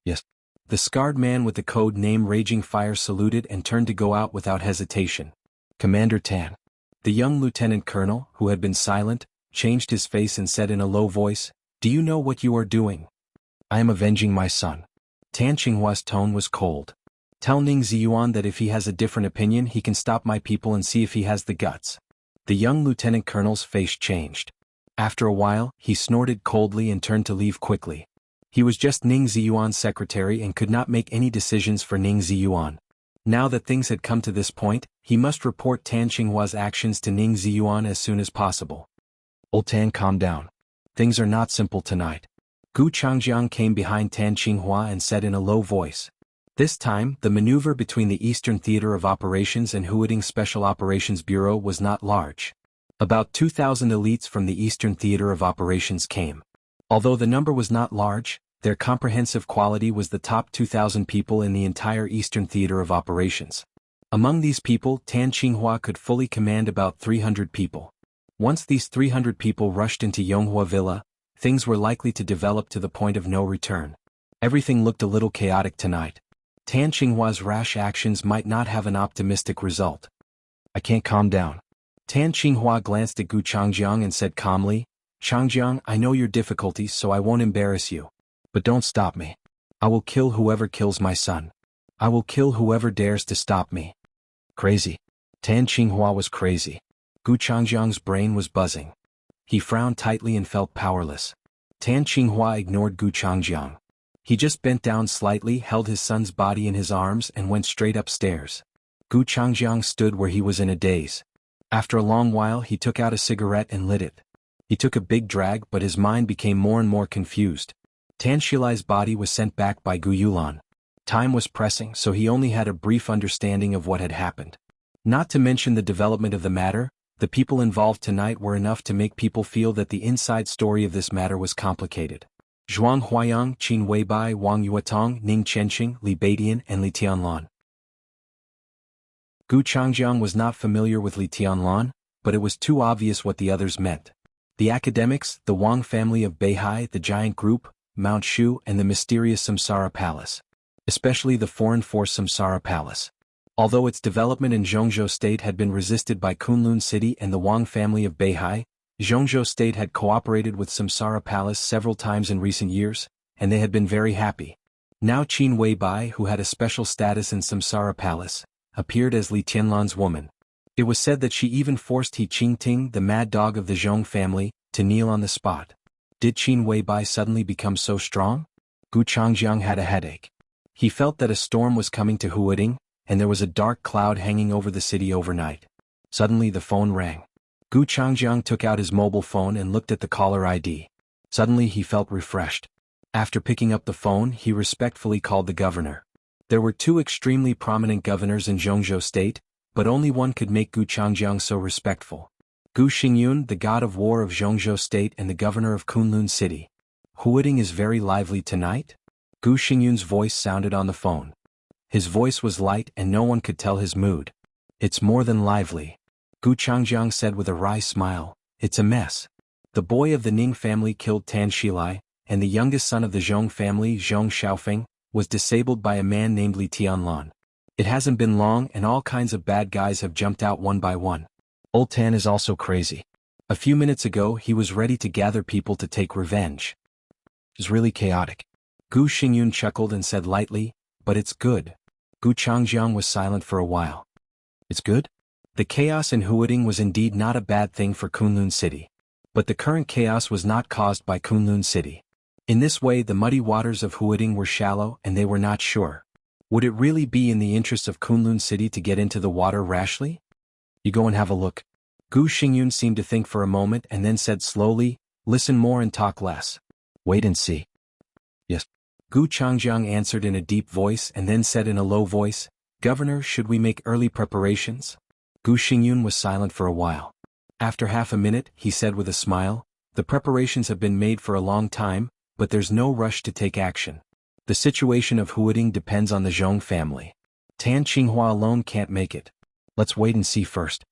Yes. The scarred man with the code name Raging Fire saluted and turned to go out without hesitation. "Commander Tan." The young lieutenant colonel, who had been silent, changed his face and said in a low voice, "Do you know what you are doing?" "I am avenging my son." Tan Qinghua's tone was cold. "Tell Ning Ziyuan that if he has a different opinion he can stop my people and see if he has the guts." The young lieutenant colonel's face changed. After a while, he snorted coldly and turned to leave quickly. He was just Ning Ziyuan's secretary and could not make any decisions for Ning Ziyuan. Now that things had come to this point, he must report Tan Qinghua's actions to Ning Ziyuan as soon as possible. "Old Tan, calm down. Things are not simple tonight." Gu Changjiang came behind Tan Qinghua and said in a low voice. This time, the maneuver between the Eastern Theater of Operations and Huading Special Operations Bureau was not large. About 2,000 elites from the Eastern Theater of Operations came. Although the number was not large, their comprehensive quality was the top 2,000 people in the entire Eastern Theater of Operations. Among these people, Tan Qinghua could fully command about 300 people. Once these 300 people rushed into Yonghua Villa, things were likely to develop to the point of no return. Everything looked a little chaotic tonight. Tan Qinghua's rash actions might not have an optimistic result. "I can't calm down." Tan Qinghua glanced at Gu Changjiang and said calmly, "Changjiang, I know your difficulties so I won't embarrass you. But don't stop me. I will kill whoever kills my son. I will kill whoever dares to stop me." Crazy. Tan Qinghua was crazy. Gu Changjiang's brain was buzzing. He frowned tightly and felt powerless. Tan Qinghua ignored Gu Changjiang. He just bent down slightly, held his son's body in his arms and went straight upstairs. Gu Changjiang stood where he was in a daze. After a long while he took out a cigarette and lit it. He took a big drag but his mind became more and more confused. Tan Shilai's body was sent back by Gu Yulan. Time was pressing so he only had a brief understanding of what had happened. Not to mention the development of the matter, the people involved tonight were enough to make people feel that the inside story of this matter was complicated. Zhuang Huayang, Qin Weibai, Wang Yuetong, Ning Chenqing, Li Beidian, and Li Tianlan. Gu Changjiang was not familiar with Li Tianlan, but it was too obvious what the others meant. The academics, the Wang family of Beihai, the giant group, Mount Shu, and the mysterious Samsara Palace. Especially the foreign force Samsara Palace. Although its development in Zhongzhou State had been resisted by Kunlun City and the Wang family of Beihai, Zhongzhou State had cooperated with Samsara Palace several times in recent years, and they had been very happy. Now Qin Weibai, who had a special status in Samsara Palace, appeared as Li Tianlan's woman. It was said that she even forced He Qingting, the mad dog of the Zhong family, to kneel on the spot. Did Qin Weibai suddenly become so strong? Gu Changjiang had a headache. He felt that a storm was coming to Huading, and there was a dark cloud hanging over the city overnight. Suddenly the phone rang. Gu Changjiang took out his mobile phone and looked at the caller ID. Suddenly he felt refreshed. After picking up the phone he respectfully called the governor. There were two extremely prominent governors in Zhongzhou State, but only one could make Gu Changjiang so respectful. Gu Xingyun, the god of war of Zhongzhou State and the governor of Kunlun City. Huading is very lively tonight? Gu Xingyun's voice sounded on the phone. His voice was light and no one could tell his mood. It's more than lively. Gu Changjiang said with a wry smile, it's a mess. The boy of the Ning family killed Tan Shilai, and the youngest son of the Zhong family, Zhong Xiaofeng, was disabled by a man named Li Tianlan. It hasn't been long and all kinds of bad guys have jumped out one by one. Old Tan is also crazy. A few minutes ago he was ready to gather people to take revenge. It's really chaotic. Gu Xingyun chuckled and said lightly, but it's good. Gu Changjiang was silent for a while. It's good? The chaos in Huading was indeed not a bad thing for Kunlun City. But the current chaos was not caused by Kunlun City. In this way the muddy waters of Huading were shallow and they were not sure. Would it really be in the interest of Kunlun City to get into the water rashly? You go and have a look. Gu Xingyun seemed to think for a moment and then said slowly, listen more and talk less. Wait and see. Yes. Gu Changjiang answered in a deep voice and then said in a low voice, "Governor, should we make early preparations?" Gu Xingyun was silent for a while. After half a minute, he said with a smile, "The preparations have been made for a long time, but there's no rush to take action. The situation of Huading depends on the Zhong family. Tan Qinghua alone can't make it. Let's wait and see first."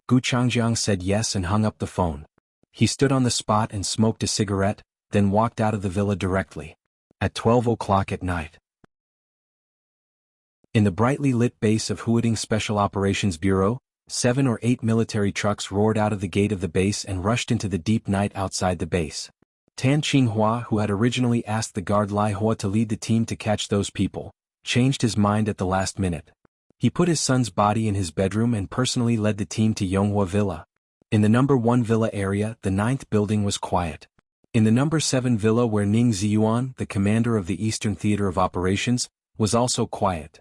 Gu Changjiang said yes and hung up the phone. He stood on the spot and smoked a cigarette, then walked out of the villa directly. At 12 o'clock at night. In the brightly lit base of Huading Special Operations Bureau, 7 or 8 military trucks roared out of the gate of the base and rushed into the deep night outside the base. Tan Qinghua, who had originally asked the guard Lai Hua to lead the team to catch those people, changed his mind at the last minute. He put his son's body in his bedroom and personally led the team to Yonghua Villa. In the number 1 villa area, the 9th building was quiet. In the number 7 villa where Ning Ziyuan, the commander of the Eastern Theater of Operations, was also quiet.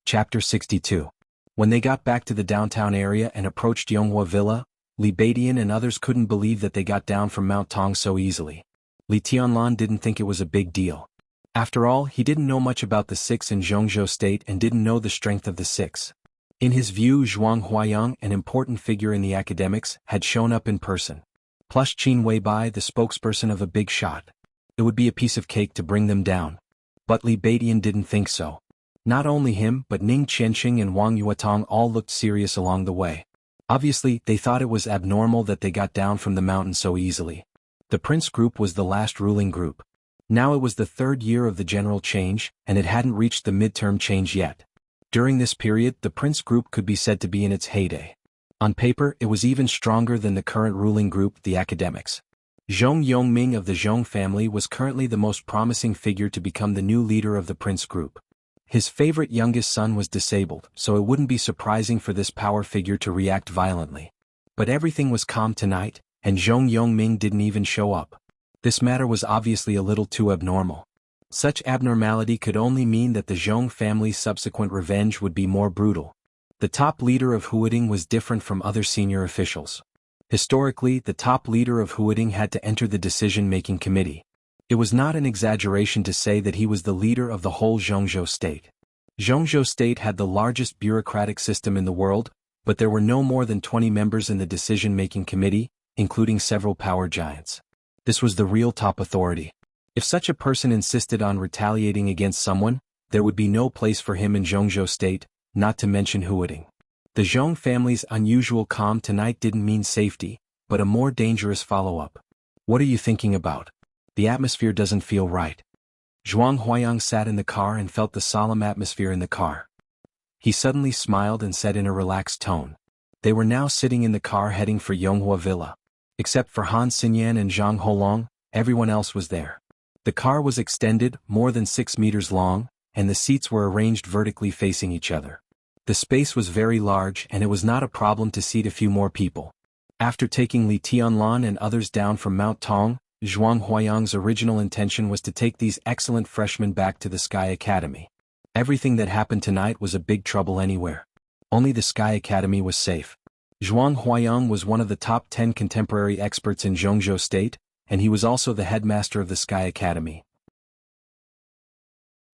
Chapter 62. When they got back to the downtown area and approached Yonghua Villa, Li Beidian and others couldn't believe that they got down from Mount Tong so easily. Li Tianlan didn't think it was a big deal. After all, he didn't know much about the Six in Zhongzhou State and didn't know the strength of the Six. In his view, Zhuang Huayang, an important figure in the academics, had shown up in person. Plus Qin Weibai, the spokesperson of a big shot. It would be a piece of cake to bring them down. But Li Beidian didn't think so. Not only him but Ning Qianqing and Wang Yuatong all looked serious along the way. Obviously, they thought it was abnormal that they got down from the mountain so easily. The Prince Group was the last ruling group. Now it was the 3rd year of the general change, and it hadn't reached the midterm change yet. During this period, the Prince Group could be said to be in its heyday. On paper, it was even stronger than the current ruling group, the academics. Zhong Yongming of the Zhong family was currently the most promising figure to become the new leader of the Prince Group. His favorite youngest son was disabled, so it wouldn't be surprising for this power figure to react violently. But everything was calm tonight, and Zhong Yongming didn't even show up. This matter was obviously a little too abnormal. Such abnormality could only mean that the Zhong family's subsequent revenge would be more brutal. The top leader of Huading was different from other senior officials. Historically, the top leader of Huading had to enter the decision-making committee. It was not an exaggeration to say that he was the leader of the whole Zhongzhou state. Zhongzhou state had the largest bureaucratic system in the world, but there were no more than 20 members in the decision-making committee, including several power giants. This was the real top authority. If such a person insisted on retaliating against someone, there would be no place for him in Zhongzhou state, not to mention Huading. The Zhong family's unusual calm tonight didn't mean safety, but a more dangerous follow-up. "What are you thinking about? The atmosphere doesn't feel right." Zhuang Huayang sat in the car and felt the solemn atmosphere in the car. He suddenly smiled and said in a relaxed tone. They were now sitting in the car heading for Yonghua Villa. Except for Han Xinyan and Zhang Holong, everyone else was there. The car was extended, more than 6 meters long, and the seats were arranged vertically facing each other. The space was very large and it was not a problem to seat a few more people. After taking Li Tianlan and others down from Mount Tong, Zhuang Huayang's original intention was to take these excellent freshmen back to the Sky Academy. Everything that happened tonight was a big trouble anywhere. Only the Sky Academy was safe. Zhuang Huayang was one of the top 10 contemporary experts in Zhongzhou State, and he was also the headmaster of the Sky Academy.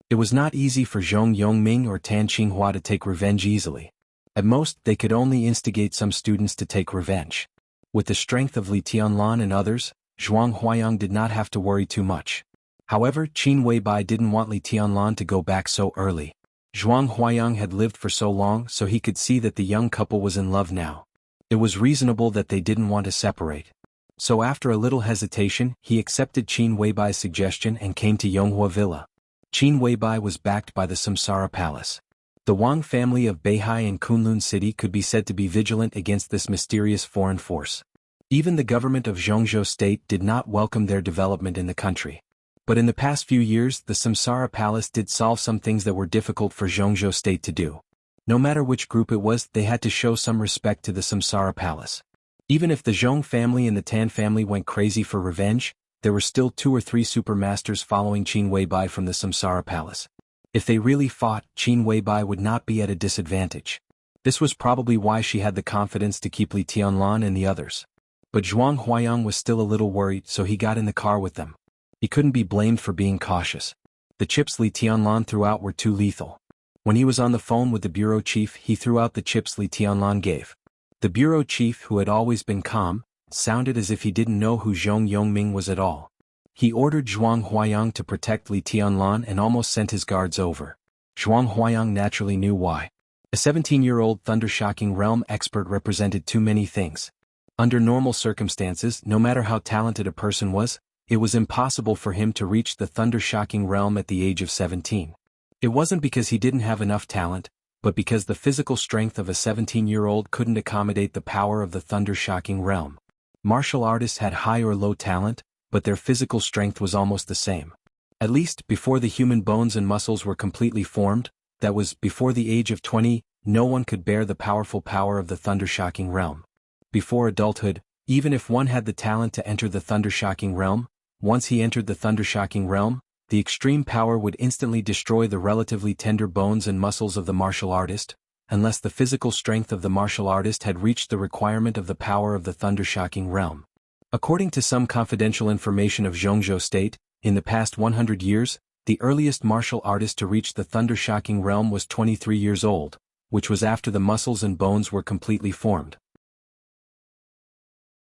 It was not easy for Zhong Yongming or Tan Qinghua to take revenge easily. At most, they could only instigate some students to take revenge. With the strength of Li Tianlan and others, Zhuang Huayang did not have to worry too much. However, Qin Weibai didn't want Li Tianlan to go back so early. Zhuang Huayang had lived for so long so he could see that the young couple was in love now. It was reasonable that they didn't want to separate. So after a little hesitation, he accepted Qin Weibai's suggestion and came to Yonghua Villa. Qin Weibai was backed by the Samsara Palace. The Wang family of Beihai and Kunlun City could be said to be vigilant against this mysterious foreign force. Even the government of Zhongzhou State did not welcome their development in the country. But in the past few years, the Samsara Palace did solve some things that were difficult for Zhongzhou State to do. No matter which group it was, they had to show some respect to the Samsara Palace. Even if the Zhong family and the Tan family went crazy for revenge, there were still 2 or 3 supermasters following Qin Weibai from the Samsara Palace. If they really fought, Qin Weibai would not be at a disadvantage. This was probably why she had the confidence to keep Li Tianlan and the others. But Zhuang Huayang was still a little worried, so he got in the car with them. He couldn't be blamed for being cautious. The chips Li Tianlan threw out were too lethal. When he was on the phone with the bureau chief, he threw out the chips Li Tianlan gave. The bureau chief, who had always been calm, sounded as if he didn't know who Zhong Yongming was at all. He ordered Zhuang Huayang to protect Li Tianlan and almost sent his guards over. Zhuang Huayang naturally knew why. A 17-year-old thunder-shocking realm expert represented too many things. Under normal circumstances, no matter how talented a person was, it was impossible for him to reach the thunder-shocking realm at the age of 17. It wasn't because he didn't have enough talent, but because the physical strength of a 17-year-old couldn't accommodate the power of the thunder-shocking realm. Martial artists had high or low talent, but their physical strength was almost the same. At least, before the human bones and muscles were completely formed, that was, before the age of 20, no one could bear the powerful power of the thunder-shocking realm. Before adulthood, even if one had the talent to enter the thunder-shocking realm, once he entered the thunder-shocking realm, the extreme power would instantly destroy the relatively tender bones and muscles of the martial artist, unless the physical strength of the martial artist had reached the requirement of the power of the thunder-shocking realm. According to some confidential information of Zhongzhou State, in the past 100 years, the earliest martial artist to reach the thunder-shocking realm was 23 years old, which was after the muscles and bones were completely formed.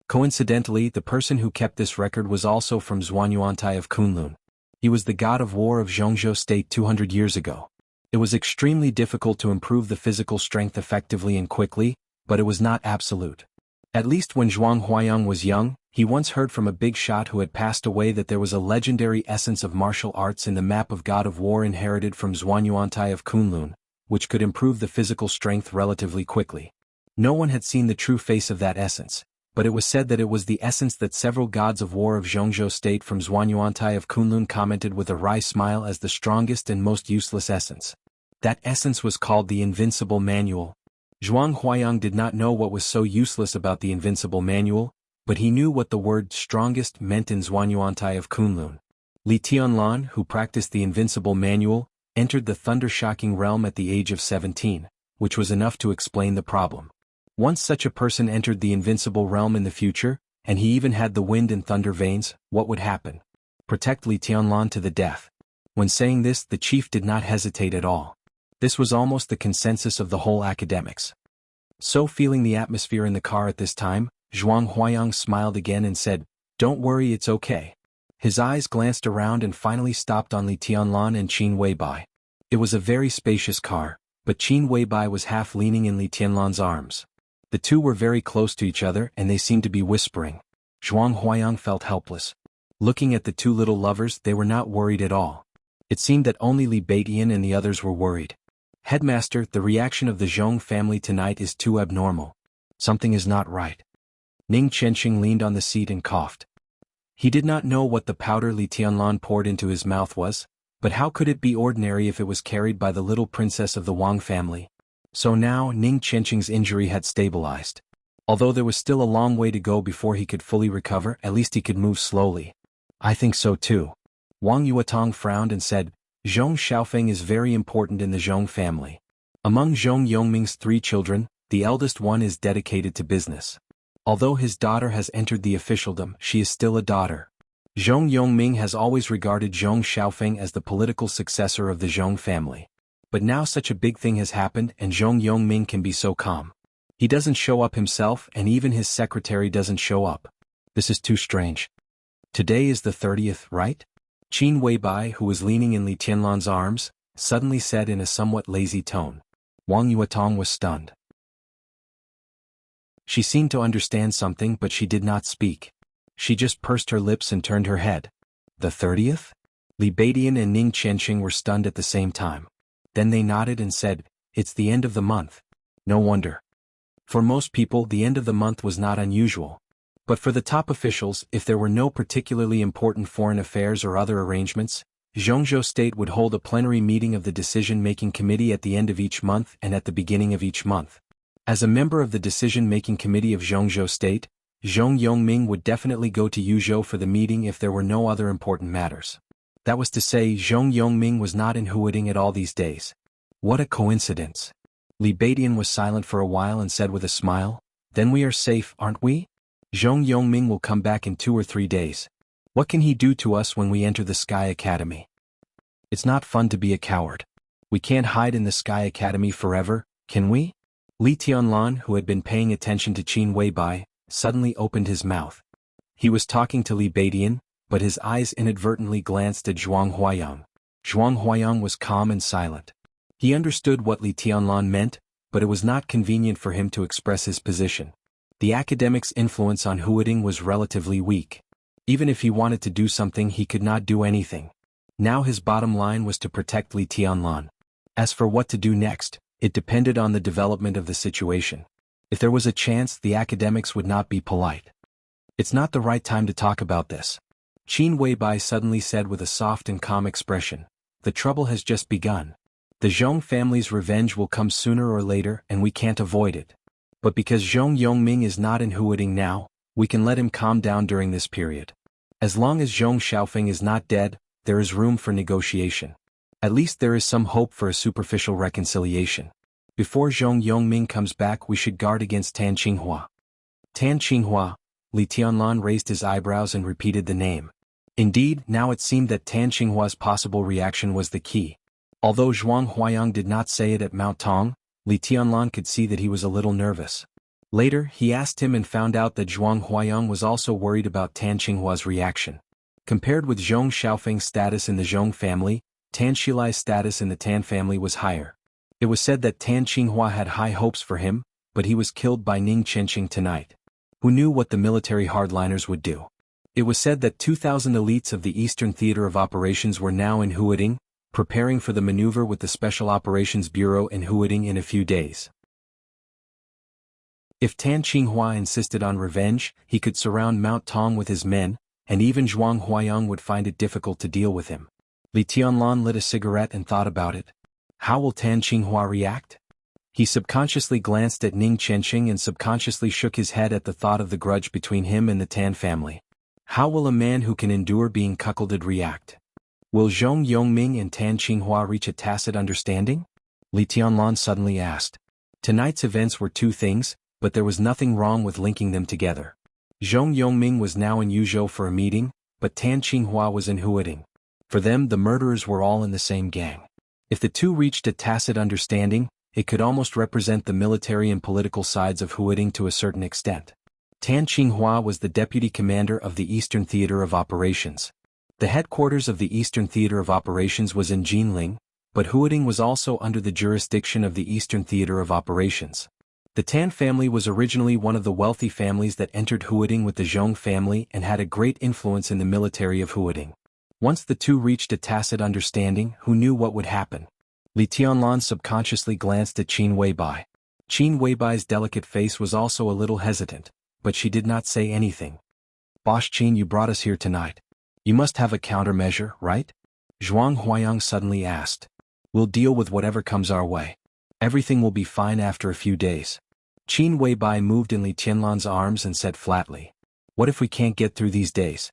Coincidentally, the person who kept this record was also from Zhuanyuantai of Kunlun. He was the god of war of Zhongzhou State 200 years ago. It was extremely difficult to improve the physical strength effectively and quickly, but it was not absolute. At least when Zhuang Huayang was young, he once heard from a big shot who had passed away that there was a legendary essence of martial arts in the map of God of War inherited from Zhuanyuantai of Kunlun, which could improve the physical strength relatively quickly. No one had seen the true face of that essence, but it was said that it was the essence that several gods of war of Zhongzhou State from Zhuanyuantai of Kunlun commented with a wry smile as the strongest and most useless essence. That essence was called the Invincible Manual. Zhuang Huayang did not know what was so useless about the Invincible Manual, but he knew what the word strongest meant in Zhuanyuantai of Kunlun. Li Tianlan, who practiced the Invincible Manual, entered the thunder-shocking realm at the age of 17, which was enough to explain the problem. Once such a person entered the invincible realm in the future, and he even had the wind and thunder veins, what would happen? Protect Li Tianlan to the death. When saying this, the chief did not hesitate at all. This was almost the consensus of the whole academics. So feeling the atmosphere in the car at this time, Zhuang Huayang smiled again and said, "Don't worry, it's okay." His eyes glanced around and finally stopped on Li Tianlan and Qin Weibai. It was a very spacious car, but Qin Weibai was half leaning in Li Tianlan's arms. The two were very close to each other and they seemed to be whispering. Zhuang Huayang felt helpless. Looking at the two little lovers, they were not worried at all. It seemed that only Li Baidian and the others were worried. "Headmaster, the reaction of the Zhong family tonight is too abnormal. Something is not right." Ning Chenxing leaned on the seat and coughed. He did not know what the powder Li Tianlan poured into his mouth was, but how could it be ordinary if it was carried by the little princess of the Wang family? So now Ning Chenxing's injury had stabilized. Although there was still a long way to go before he could fully recover, at least he could move slowly. "I think so too." Wang Yuatong frowned and said, "Zhong Xiaofeng is very important in the Zhong family. Among Zhong Yongming's 3 children, the eldest one is dedicated to business. Although his daughter has entered the officialdom, she is still a daughter. Zhong Yongming has always regarded Zhong Xiaofeng as the political successor of the Zhong family. But now such a big thing has happened and Zhong Yongming can be so calm. He doesn't show up himself and even his secretary doesn't show up. This is too strange. Today is the 30th, right?" Qin Weibai, who was leaning in Li Tianlan's arms, suddenly said in a somewhat lazy tone. Wang Yuatong was stunned. She seemed to understand something but she did not speak. She just pursed her lips and turned her head. "The 30th? Li Baidian and Ning Chenxing were stunned at the same time. Then they nodded and said, "It's the end of the month." No wonder. For most people, the end of the month was not unusual. But for the top officials, if there were no particularly important foreign affairs or other arrangements, Zhongzhou State would hold a plenary meeting of the decision-making committee at the end of each month and at the beginning of each month. As a member of the decision-making committee of Zhongzhou State, Zhong Yongming would definitely go to Yuzhou for the meeting if there were no other important matters. That was to say, Zhong Yongming was not in Huading at all these days. What a coincidence. Li Baidian was silent for a while and said with a smile, "Then we are safe, aren't we? Zhong Yongming will come back in 2 or 3 days. What can he do to us when we enter the Sky Academy?" It's not fun to be a coward. We can't hide in the Sky Academy forever, can we? Li Tianlan, who had been paying attention to Qin Weibai, suddenly opened his mouth. He was talking to Li Baidian, but his eyes inadvertently glanced at Zhuang Huayang. Zhuang Huayang was calm and silent. He understood what Li Tianlan meant, but it was not convenient for him to express his position. The academic's influence on Huading was relatively weak. Even if he wanted to do something, he could not do anything. Now his bottom line was to protect Li Tianlan. As for what to do next, it depended on the development of the situation. If there was a chance, the academics would not be polite. It's not the right time to talk about this. Qin Weibai suddenly said with a soft and calm expression. The trouble has just begun. The Zhong family's revenge will come sooner or later, and we can't avoid it. But because Zhong Yongming is not in Huading now, we can let him calm down during this period. As long as Zhong Xiaofeng is not dead, there is room for negotiation. At least there is some hope for a superficial reconciliation. Before Zhong Yongming comes back, we should guard against Tan Qinghua. Tan Qinghua. Li Tianlan raised his eyebrows and repeated the name. Indeed, now it seemed that Tan Qinghua's possible reaction was the key. Although Zhuang Huayang did not say it at Mount Tong, Li Tianlan could see that he was a little nervous. Later, he asked him and found out that Zhuang Huayang was also worried about Tan Qinghua's reaction. Compared with Zhong Xiaofeng's status in the Zhong family, Tan Xilai's status in the Tan family was higher. It was said that Tan Qinghua had high hopes for him, but he was killed by Ning Chenqing tonight. Who knew what the military hardliners would do? It was said that 2,000 elites of the Eastern Theater of Operations were now in Huading, preparing for the maneuver with the Special Operations Bureau in Huading in a few days. If Tan Qinghua insisted on revenge, he could surround Mount Tong with his men, and even Zhuang Huayang would find it difficult to deal with him. Li Tianlan lit a cigarette and thought about it. How will Tan Qinghua react? He subconsciously glanced at Ning Chenqing and subconsciously shook his head at the thought of the grudge between him and the Tan family. How will a man who can endure being cuckolded react? Will Zhong Yongming and Tan Qinghua reach a tacit understanding? Li Tianlan suddenly asked. Tonight's events were two things, but there was nothing wrong with linking them together. Zhong Yongming was now in Yuzhou for a meeting, but Tan Qinghua was in Huading. For them, the murderers were all in the same gang. If the two reached a tacit understanding, it could almost represent the military and political sides of Huading to a certain extent. Tan Qinghua was the deputy commander of the Eastern Theater of Operations. The headquarters of the Eastern Theater of Operations was in Jinling, but Huading was also under the jurisdiction of the Eastern Theater of Operations. The Tan family was originally one of the wealthy families that entered Huading with the Zhong family and had a great influence in the military of Huading. Once the two reached a tacit understanding, who knew what would happen? Li Tianlan subconsciously glanced at Qin Weibai. Qin Weibai's delicate face was also a little hesitant, but she did not say anything. Boss Qin, you brought us here tonight. You must have a countermeasure, right? Zhuang Huayang suddenly asked. We'll deal with whatever comes our way. Everything will be fine after a few days. Qin Weibai moved in Li Tianlan's arms and said flatly. What if we can't get through these days?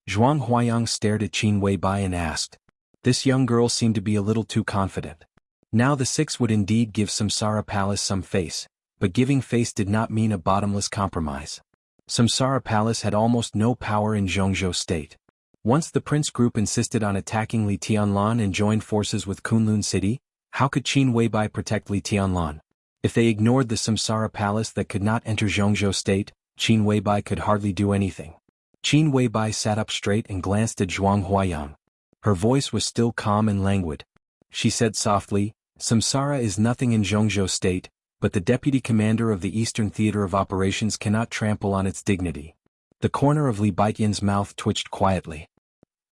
Zhuang Huayang stared at Qin Weibai and asked. This young girl seemed to be a little too confident. Now the six would indeed give Samsara Palace some face, but giving face did not mean a bottomless compromise. Samsara Palace had almost no power in Zhongzhou state. Once the prince group insisted on attacking Li Tianlan and joined forces with Kunlun City, how could Qin Weibai protect Li Tianlan? If they ignored the Samsara Palace that could not enter Zhongzhou state, Qin Weibai could hardly do anything. Qin Weibai sat up straight and glanced at Zhuang Huayang. Her voice was still calm and languid. She said softly, Samsara is nothing in Zhongzhou state, but the deputy commander of the Eastern Theater of Operations cannot trample on its dignity. The corner of Li Baitian's mouth twitched quietly.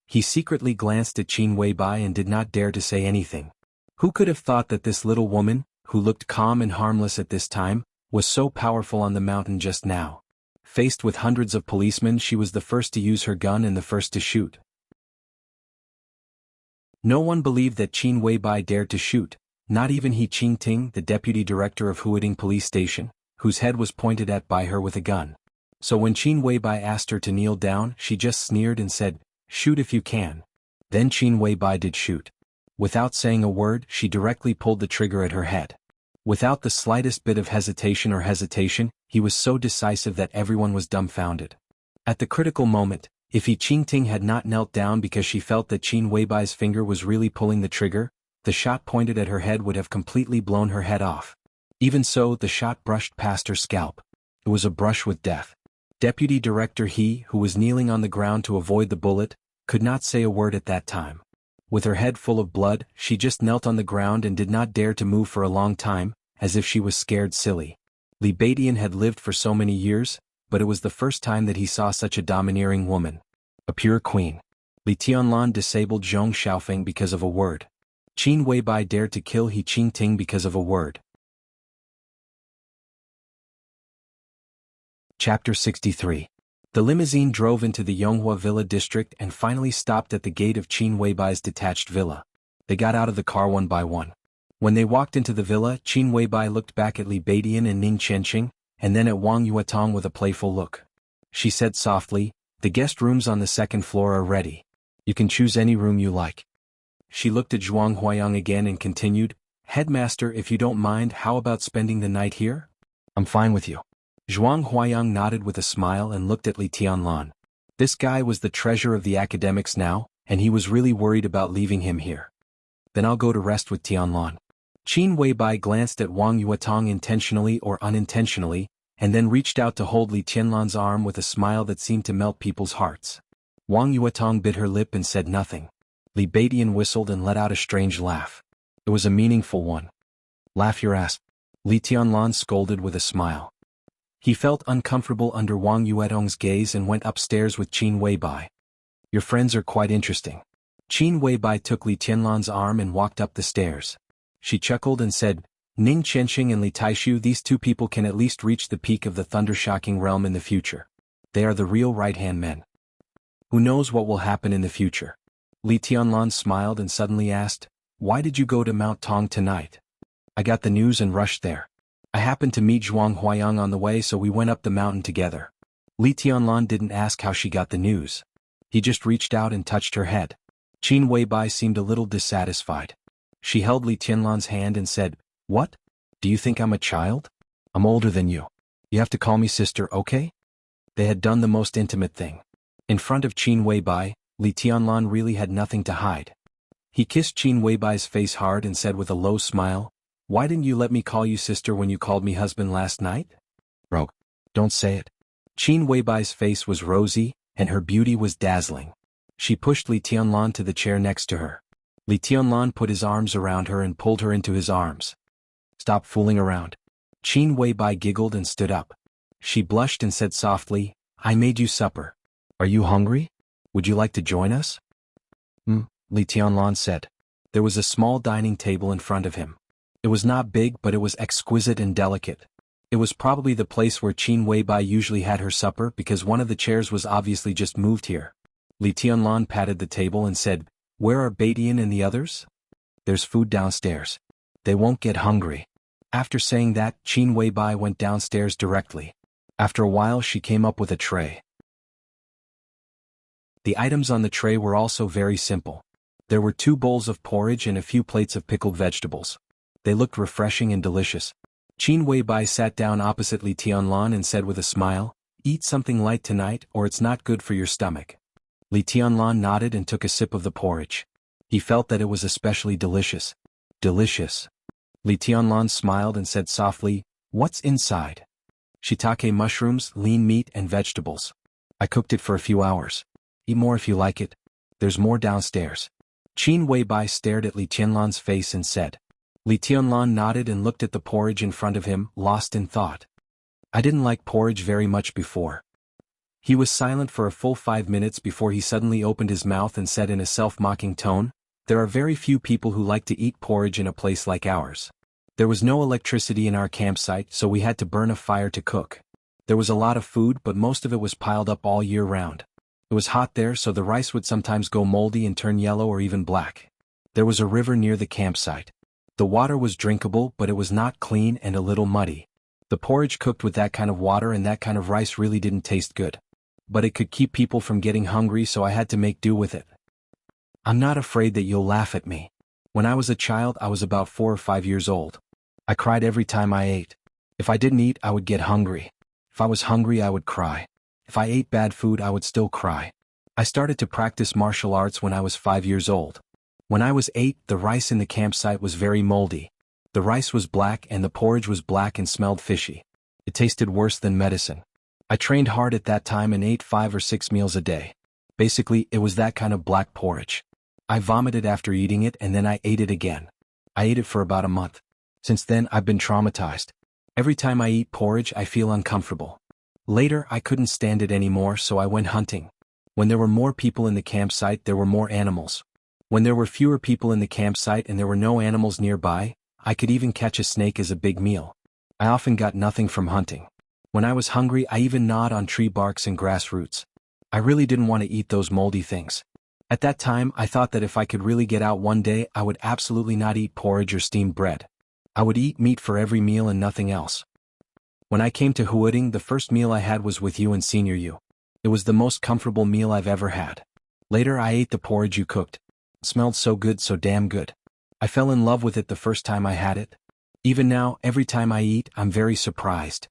He secretly glanced at Qin Weibai and did not dare to say anything. Who could have thought that this little woman, who looked calm and harmless at this time, was so powerful on the mountain just now? Faced with hundreds of policemen, she was the first to use her gun and the first to shoot. No one believed that Qin Weibai dared to shoot, not even He Qingting, the deputy director of Huading Police Station, whose head was pointed at by her with a gun. So when Qin Weibai asked her to kneel down, she just sneered and said, shoot if you can. Then Qin Weibai did shoot. Without saying a word, she directly pulled the trigger at her head. Without the slightest bit of hesitation, he was so decisive that everyone was dumbfounded. At the critical moment, If Yi Qingting had not knelt down because she felt that Qin Weibai's finger was really pulling the trigger, the shot pointed at her head would have completely blown her head off. Even so, the shot brushed past her scalp. It was a brush with death. Deputy Director He, who was kneeling on the ground to avoid the bullet, could not say a word at that time. With her head full of blood, she just knelt on the ground and did not dare to move for a long time, as if she was scared silly. Li Beidian had lived for so many years, but it was the first time that he saw such a domineering woman. A pure queen. Li Tianlan disabled Zhong Xiaofeng because of a word. Qin Weibai dared to kill He Qingting because of a word. Chapter 63. The limousine drove into the Yonghua Villa district and finally stopped at the gate of Qin Weibai's detached villa. They got out of the car one by one. When they walked into the villa, Qin Weibai looked back at Li Beidian and Ning Chenqing, and then at Wang Yuetong with a playful look. She said softly, "The guest rooms on the second floor are ready. You can choose any room you like." She looked at Zhuang Huayang again and continued, "Headmaster, if you don't mind, how about spending the night here?" "I'm fine with you." Zhuang Huayang nodded with a smile and looked at Li Tianlan. This guy was the treasure of the academics now, and he was really worried about leaving him here. "Then I'll go to rest with Tianlan." Qin Weibai glanced at Wang Yuetong intentionally or unintentionally, and then reached out to hold Li Tianlan's arm with a smile that seemed to melt people's hearts. Wang Yuetong bit her lip and said nothing. Li Beidian whistled and let out a strange laugh. It was a meaningful one. "Laugh your ass," Li Tianlan scolded with a smile. He felt uncomfortable under Wang Yuetong's gaze and went upstairs with Qin Weibai. "Your friends are quite interesting." Qin Weibai took Li Tianlan's arm and walked up the stairs. She chuckled and said, "Ning Chenqing and Li Taishu, these two people can at least reach the peak of the thunder-shocking realm in the future. They are the real right-hand men. Who knows what will happen in the future?" Li Tianlan smiled and suddenly asked, "Why did you go to Mount Tong tonight?" "I got the news and rushed there. I happened to meet Zhuang Huayang on the way, so we went up the mountain together." Li Tianlan didn't ask how she got the news. He just reached out and touched her head. Qin Weibai seemed a little dissatisfied. She held Li Tianlan's hand and said, "What? Do you think I'm a child? I'm older than you. You have to call me sister, okay?" They had done the most intimate thing. In front of Qin Weibai, Li Tianlan really had nothing to hide. He kissed Qin Weibai's face hard and said with a low smile, "Why didn't you let me call you sister when you called me husband last night?" "Rogue. Don't say it." Qin Weibai's face was rosy, and her beauty was dazzling. She pushed Li Tianlan to the chair next to her. Li Tianlan put his arms around her and pulled her into his arms. "Stop fooling around." Qin Weibai giggled and stood up. She blushed and said softly, "I made you supper. Are you hungry? Would you like to join us?" Li Tianlan said. There was a small dining table in front of him. It was not big, but it was exquisite and delicate. It was probably the place where Qin Weibai usually had her supper because one of the chairs was obviously just moved here. Li Tianlan patted the table and said, "Where are Beidian and the others?" "There's food downstairs. They won't get hungry." After saying that, Qin Weibai went downstairs directly. After a while she came up with a tray. The items on the tray were also very simple. There were 2 bowls of porridge and a few plates of pickled vegetables. They looked refreshing and delicious. Qin Weibai sat down opposite Li Tianlan and said with a smile, "Eat something light tonight or it's not good for your stomach." Li Tianlan nodded and took a sip of the porridge. He felt that it was especially delicious. Delicious. Li Tianlan smiled and said softly, "What's inside?" "Shiitake mushrooms, lean meat and vegetables. I cooked it for a few hours. Eat more if you like it. There's more downstairs." Qin Weibai stared at Li Tianlan's face and said. Li Tianlan nodded and looked at the porridge in front of him, lost in thought. "I didn't like porridge very much before." He was silent for a full 5 minutes before he suddenly opened his mouth and said in a self-mocking tone, "There are very few people who like to eat porridge in a place like ours. There was no electricity in our campsite, so we had to burn a fire to cook. There was a lot of food, but most of it was piled up all year round. It was hot there, so the rice would sometimes go moldy and turn yellow or even black. There was a river near the campsite. The water was drinkable, but it was not clean and a little muddy. The porridge cooked with that kind of water and that kind of rice really didn't taste good. But it could keep people from getting hungry, so I had to make do with it. I'm not afraid that you'll laugh at me. When I was a child, I was about 4 or 5 years old. I cried every time I ate. If I didn't eat, I would get hungry. If I was hungry, I would cry. If I ate bad food, I would still cry. I started to practice martial arts when I was 5 years old. When I was 8, the rice in the campsite was very moldy. The rice was black and the porridge was black and smelled fishy. It tasted worse than medicine. I trained hard at that time and ate 5 or 6 meals a day. Basically, it was that kind of black porridge. I vomited after eating it and then I ate it again. I ate it for about a month. Since then, I've been traumatized. Every time I eat porridge, I feel uncomfortable. Later, I couldn't stand it anymore, so I went hunting. When there were more people in the campsite, there were more animals. When there were fewer people in the campsite and there were no animals nearby, I could even catch a snake as a big meal. I often got nothing from hunting. When I was hungry, I even gnawed on tree barks and grass roots. I really didn't want to eat those moldy things. At that time, I thought that if I could really get out one day, I would absolutely not eat porridge or steamed bread. I would eat meat for every meal and nothing else. When I came to Huading, the first meal I had was with you and Senior You. It was the most comfortable meal I've ever had. Later, I ate the porridge you cooked. It smelled so good, so damn good. I fell in love with it the first time I had it. Even now, every time I eat, I'm very surprised.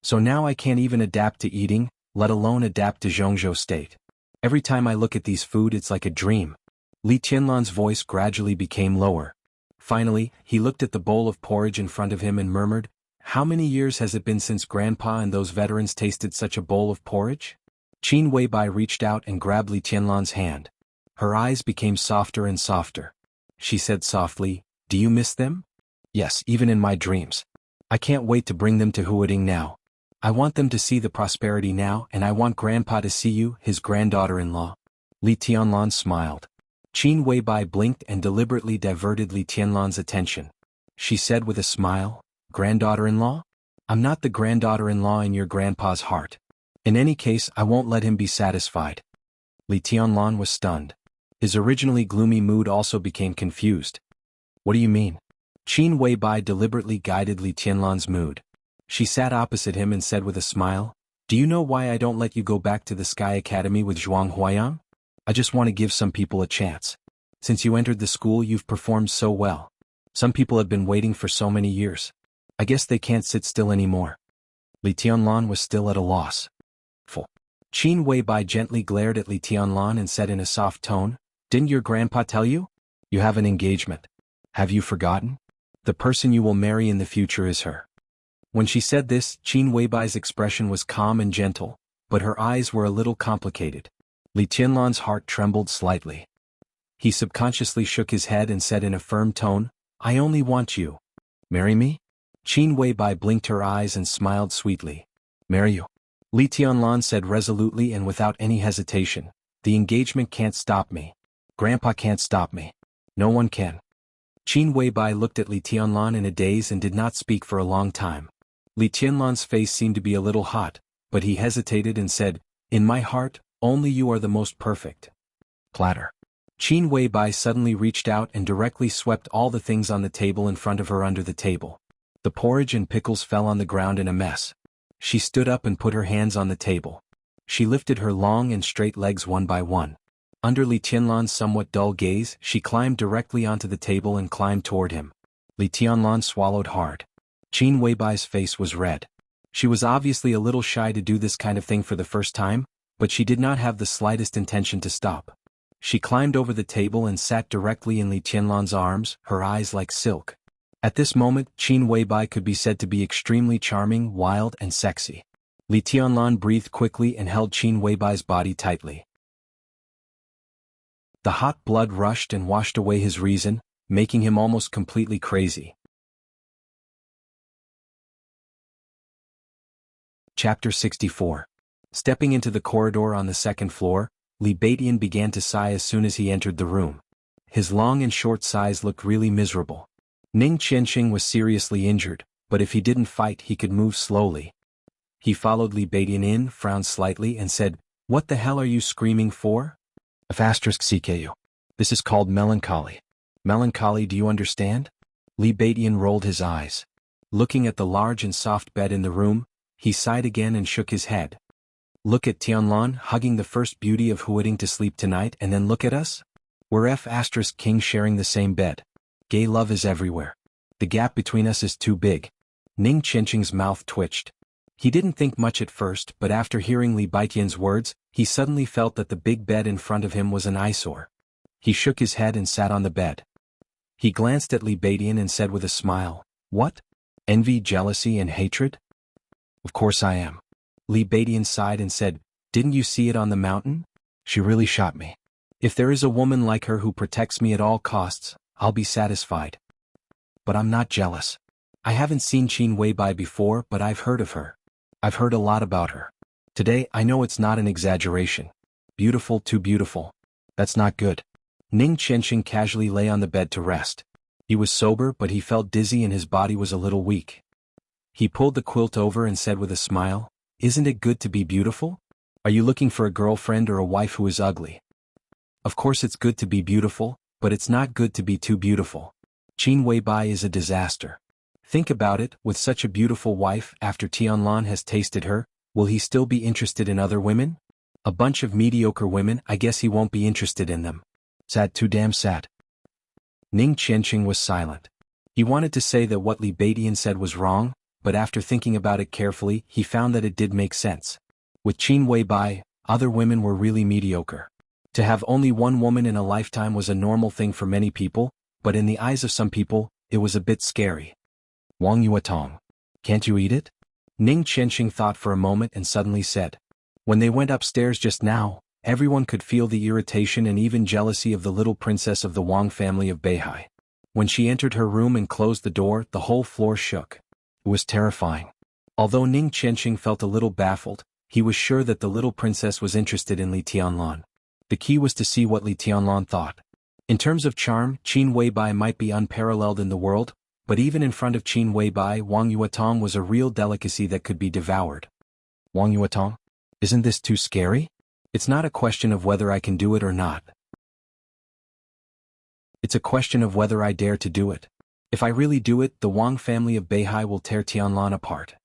So now I can't even adapt to eating, let alone adapt to Zhongzhou state. Every time I look at these food, it's like a dream. Li Tianlan's voice gradually became lower. Finally, he looked at the bowl of porridge in front of him and murmured, "How many years has it been since Grandpa and those veterans tasted such a bowl of porridge?" Qin Weibai reached out and grabbed Li Tianlan's hand. Her eyes became softer and softer. She said softly, "Do you miss them?" "Yes, even in my dreams. I can't wait to bring them to Huading now. I want them to see the prosperity now, and I want Grandpa to see you, his granddaughter-in-law." Li Tianlan smiled. Qin Weibai blinked and deliberately diverted Li Tianlan's attention. She said with a smile, "Granddaughter-in-law? I'm not the granddaughter-in-law in your grandpa's heart. In any case, I won't let him be satisfied." Li Tianlan was stunned. His originally gloomy mood also became confused. "What do you mean?" Qin Weibai deliberately guided Li Tianlan's mood. She sat opposite him and said with a smile, "Do you know why I don't let you go back to the Sky Academy with Zhuang Huayang? I just want to give some people a chance. Since you entered the school, you've performed so well. Some people have been waiting for so many years. I guess they can't sit still anymore." Li Tianlan was still at a loss. Full. Qin Weibai gently glared at Li Tianlan and said in a soft tone, "Didn't your grandpa tell you? You have an engagement. Have you forgotten? The person you will marry in the future is her." When she said this, Qin Weibai's expression was calm and gentle, but her eyes were a little complicated. Li Tianlan's heart trembled slightly. He subconsciously shook his head and said in a firm tone, "I only want you. Marry me?" Qin Weibai blinked her eyes and smiled sweetly. "Marry you?" Li Tianlan said resolutely and without any hesitation, "The engagement can't stop me. Grandpa can't stop me. No one can." Qin Weibai looked at Li Tianlan in a daze and did not speak for a long time. Li Tianlan's face seemed to be a little hot, but he hesitated and said, "In my heart, only you are the most perfect." Platter. Qin Weibai suddenly reached out and directly swept all the things on the table in front of her under the table. The porridge and pickles fell on the ground in a mess. She stood up and put her hands on the table. She lifted her long and straight legs one by one. Under Li Tianlan's somewhat dull gaze, she climbed directly onto the table and climbed toward him. Li Tianlan swallowed hard. Qin Weibai's face was red. She was obviously a little shy to do this kind of thing for the first time, but she did not have the slightest intention to stop. She climbed over the table and sat directly in Li Tianlan's arms, her eyes like silk. At this moment, Qin Weibai could be said to be extremely charming, wild, and sexy. Li Tianlan breathed quickly and held Qin Weibai's body tightly. The hot blood rushed and washed away his reason, making him almost completely crazy. Chapter 64. Stepping into the corridor on the second floor, Li Baidian began to sigh as soon as he entered the room. His long and short sighs looked really miserable. Ning Qianxing was seriously injured, but if he didn't fight he could move slowly. He followed Li Baidian in, frowned slightly and said, "What the hell are you screaming for?" CKU. This is called melancholy. Melancholy, do you understand? Li Baidian rolled his eyes. Looking at the large and soft bed in the room, he sighed again and shook his head. Look at Tianlan hugging the first beauty of Huading to sleep tonight, and then look at us? We're King sharing the same bed. Gay love is everywhere. The gap between us is too big. Ning Qianxing's mouth twitched. He didn't think much at first, but after hearing Li Baidian's words, he suddenly felt that the big bed in front of him was an eyesore. He shook his head and sat on the bed. He glanced at Li Badian and said with a smile, "What? Envy, jealousy, and hatred?" "Of course I am." Li Badian sighed and said, "Didn't you see it on the mountain? She really shot me. If there is a woman like her who protects me at all costs, I'll be satisfied. But I'm not jealous. I haven't seen Qin Weibai before, but I've heard of her. I've heard a lot about her. Today I know it's not an exaggeration. Beautiful, too beautiful. That's not good." Ning Qianqing casually lay on the bed to rest. He was sober, but he felt dizzy and his body was a little weak. He pulled the quilt over and said with a smile, "Isn't it good to be beautiful? Are you looking for a girlfriend or a wife who is ugly?" "Of course it's good to be beautiful, but it's not good to be too beautiful. Qin Weibai is a disaster. Think about it, with such a beautiful wife, after Tianlan has tasted her, will he still be interested in other women? A bunch of mediocre women, I guess he won't be interested in them. Sad, too damn sad." Ning Qianqing was silent. He wanted to say that what Li Badian said was wrong, but after thinking about it carefully, he found that it did make sense. With Qin Weibai, other women were really mediocre. To have only one woman in a lifetime was a normal thing for many people, but in the eyes of some people, it was a bit scary. "Wang Yuatong. Can't you eat it?" Ning Qianqing thought for a moment and suddenly said. When they went upstairs just now, everyone could feel the irritation and even jealousy of the little princess of the Wang family of Beihai. When she entered her room and closed the door, the whole floor shook. It was terrifying. Although Ning Qianqing felt a little baffled, he was sure that the little princess was interested in Li Tianlan. The key was to see what Li Tianlan thought. In terms of charm, Qin Weibai might be unparalleled in the world, but even in front of Qin Weibai, Wang Yuatong was a real delicacy that could be devoured. "Wang Yuatong? Isn't this too scary? It's not a question of whether I can do it or not. It's a question of whether I dare to do it. If I really do it, the Wang family of Beihai will tear Tianlan apart."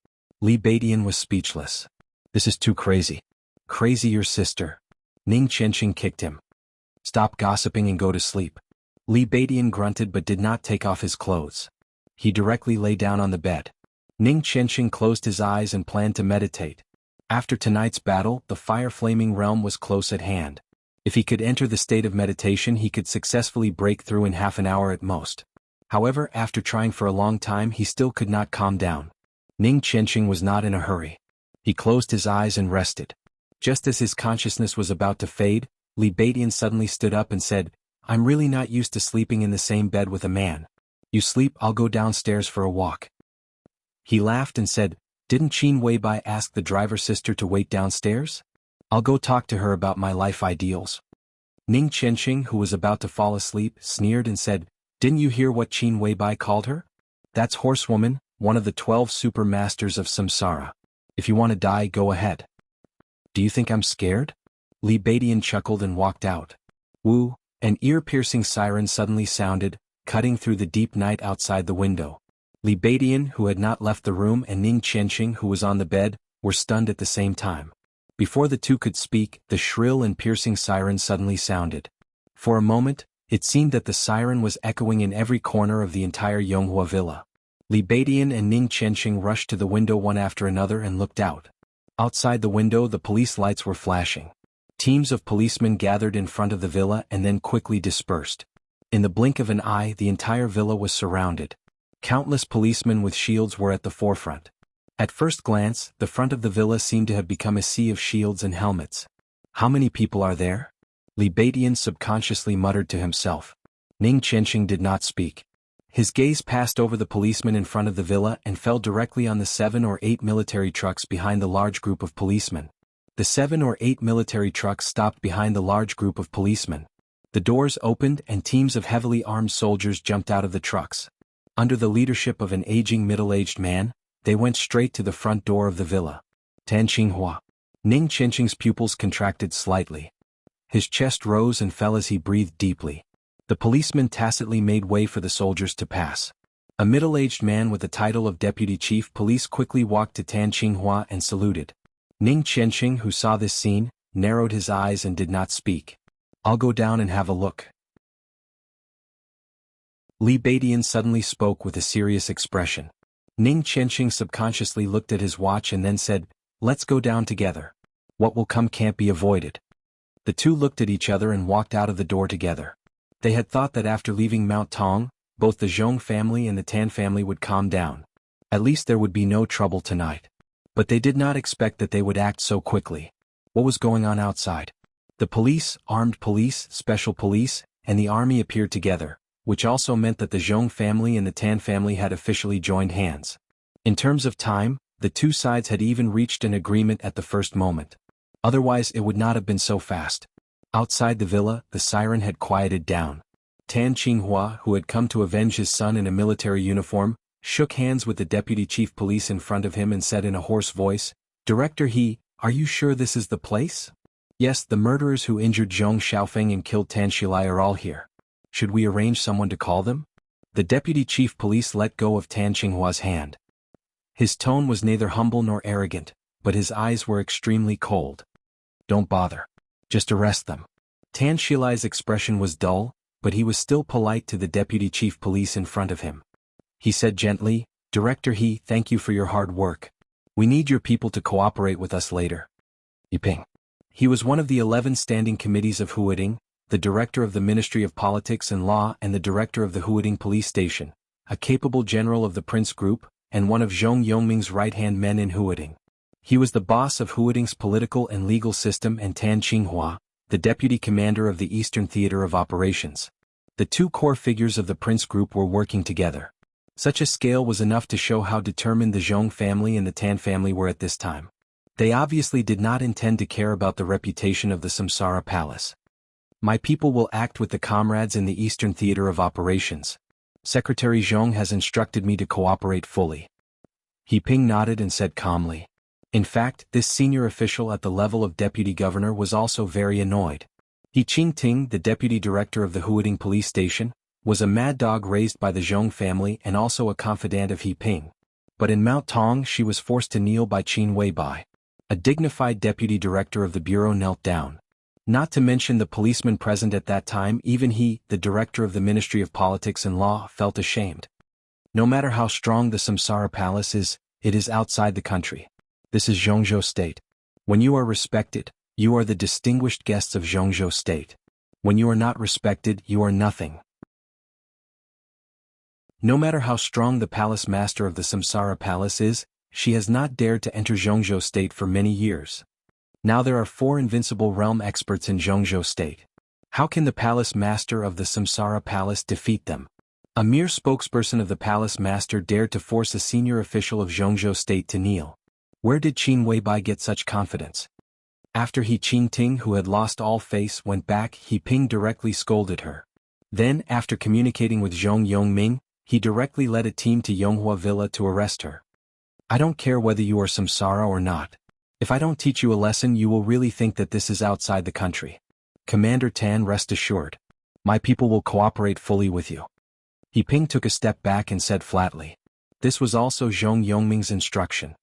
Li Badian was speechless. "This is too crazy." "Crazy your sister." Ning Qianqing kicked him. "Stop gossiping and go to sleep." Li Badian grunted but did not take off his clothes. He directly lay down on the bed. Ning Qianqing closed his eyes and planned to meditate. After tonight's battle, the fire-flaming realm was close at hand. If he could enter the state of meditation, he could successfully break through in half an hour at most. However, after trying for a long time, he still could not calm down. Ning Qianqing was not in a hurry. He closed his eyes and rested. Just as his consciousness was about to fade, Li Badian suddenly stood up and said, "I'm really not used to sleeping in the same bed with a man. You sleep, I'll go downstairs for a walk." He laughed and said, "Didn't Qin Weibai ask the driver's sister to wait downstairs? I'll go talk to her about my life ideals." Ning Qianqing, who was about to fall asleep, sneered and said, "Didn't you hear what Qin Weibai called her? That's horsewoman, one of the 12 super masters of samsara. If you want to die, go ahead." "Do you think I'm scared?" Li Badian chuckled and walked out. Woo! An ear-piercing siren suddenly sounded, cutting through the deep night outside the window. Li Badian, who had not left the room, and Ning Qianqing, who was on the bed, were stunned at the same time. Before the two could speak, the shrill and piercing siren suddenly sounded. For a moment, it seemed that the siren was echoing in every corner of the entire Yonghua villa. Li Badian and Ning Qianqing rushed to the window one after another and looked out. Outside the window, the police lights were flashing. Teams of policemen gathered in front of the villa and then quickly dispersed. In the blink of an eye, the entire villa was surrounded. Countless policemen with shields were at the forefront. At first glance, the front of the villa seemed to have become a sea of shields and helmets. "How many people are there?" Li Badian subconsciously muttered to himself. Ning Qianqing did not speak. His gaze passed over the policemen in front of the villa and fell directly on the 7 or 8 military trucks behind the large group of policemen. The 7 or 8 military trucks stopped behind the large group of policemen. The doors opened and teams of heavily armed soldiers jumped out of the trucks. Under the leadership of an aging middle-aged man, they went straight to the front door of the villa. Tan Qinghua. Ning Qianqing's pupils contracted slightly. His chest rose and fell as he breathed deeply. The policemen tacitly made way for the soldiers to pass. A middle-aged man with the title of Deputy Chief Police quickly walked to Tan Qinghua and saluted. Ning Qianqing, who saw this scene, narrowed his eyes and did not speak. "I'll go down and have a look." Li Badian suddenly spoke with a serious expression. Ning Qianqing subconsciously looked at his watch and then said, "Let's go down together." What will come can't be avoided. The two looked at each other and walked out of the door together. They had thought that after leaving Mount Tong, both the Zhong family and the Tan family would calm down. At least there would be no trouble tonight. But they did not expect that they would act so quickly. What was going on outside? The police, armed police, special police, and the army appeared together, which also meant that the Zhong family and the Tan family had officially joined hands. In terms of time, the two sides had even reached an agreement at the first moment. Otherwise it would not have been so fast. Outside the villa, the siren had quieted down. Tan Qinghua, who had come to avenge his son in a military uniform, shook hands with the deputy chief police in front of him and said in a hoarse voice, "Director He, are you sure this is the place?" "Yes, the murderers who injured Zhong Xiaofeng and killed Tan Xilai are all here. Should we arrange someone to call them?" The deputy chief police let go of Tan Qinghua's hand. His tone was neither humble nor arrogant, but his eyes were extremely cold. "Don't bother. Just arrest them." Tan Xilai's expression was dull, but he was still polite to the deputy chief police in front of him. He said gently, "Director He, thank you for your hard work. We need your people to cooperate with us later." Yiping. He was one of the 11 standing committees of Huading, the director of the Ministry of Politics and Law and the director of the Huading Police Station, a capable general of the Prince Group, and one of Zhong Yongming's right-hand men in Huading. He was the boss of Huading's political and legal system, and Tan Qinghua, the deputy commander of the Eastern Theater of Operations. The two core figures of the Prince Group were working together. Such a scale was enough to show how determined the Zhong family and the Tan family were at this time. They obviously did not intend to care about the reputation of the Samsara Palace. "My people will act with the comrades in the Eastern Theater of Operations. Secretary Zhong has instructed me to cooperate fully." He Ping nodded and said calmly. In fact, this senior official at the level of deputy governor was also very annoyed. He Qingting, the deputy director of the Huading police station, was a mad dog raised by the Zhong family and also a confidant of He Ping. But in Mount Tong she was forced to kneel by Qin Weibai. A dignified deputy director of the bureau knelt down. Not to mention the policeman present at that time, even he, the director of the Ministry of Politics and Law, felt ashamed. No matter how strong the Samsara Palace is, it is outside the country. This is Zhongzhou State. When you are respected, you are the distinguished guests of Zhongzhou State. When you are not respected, you are nothing. No matter how strong the palace master of the Samsara Palace is, she has not dared to enter Zhongzhou State for many years. Now there are 4 invincible realm experts in Zhongzhou State. How can the palace master of the Samsara Palace defeat them? A mere spokesperson of the palace master dared to force a senior official of Zhongzhou State to kneel. Where did Qin Weibai get such confidence? After He Qingting, who had lost all face, went back, He Ping directly scolded her. Then, after communicating with Zhong Yongming, he directly led a team to Yonghua Villa to arrest her. "I don't care whether you are Samsara or not. If I don't teach you a lesson, you will really think that this is outside the country. Commander Tan, rest assured. My people will cooperate fully with you." He Ping took a step back and said flatly. This was also Zhong Yongming's instruction.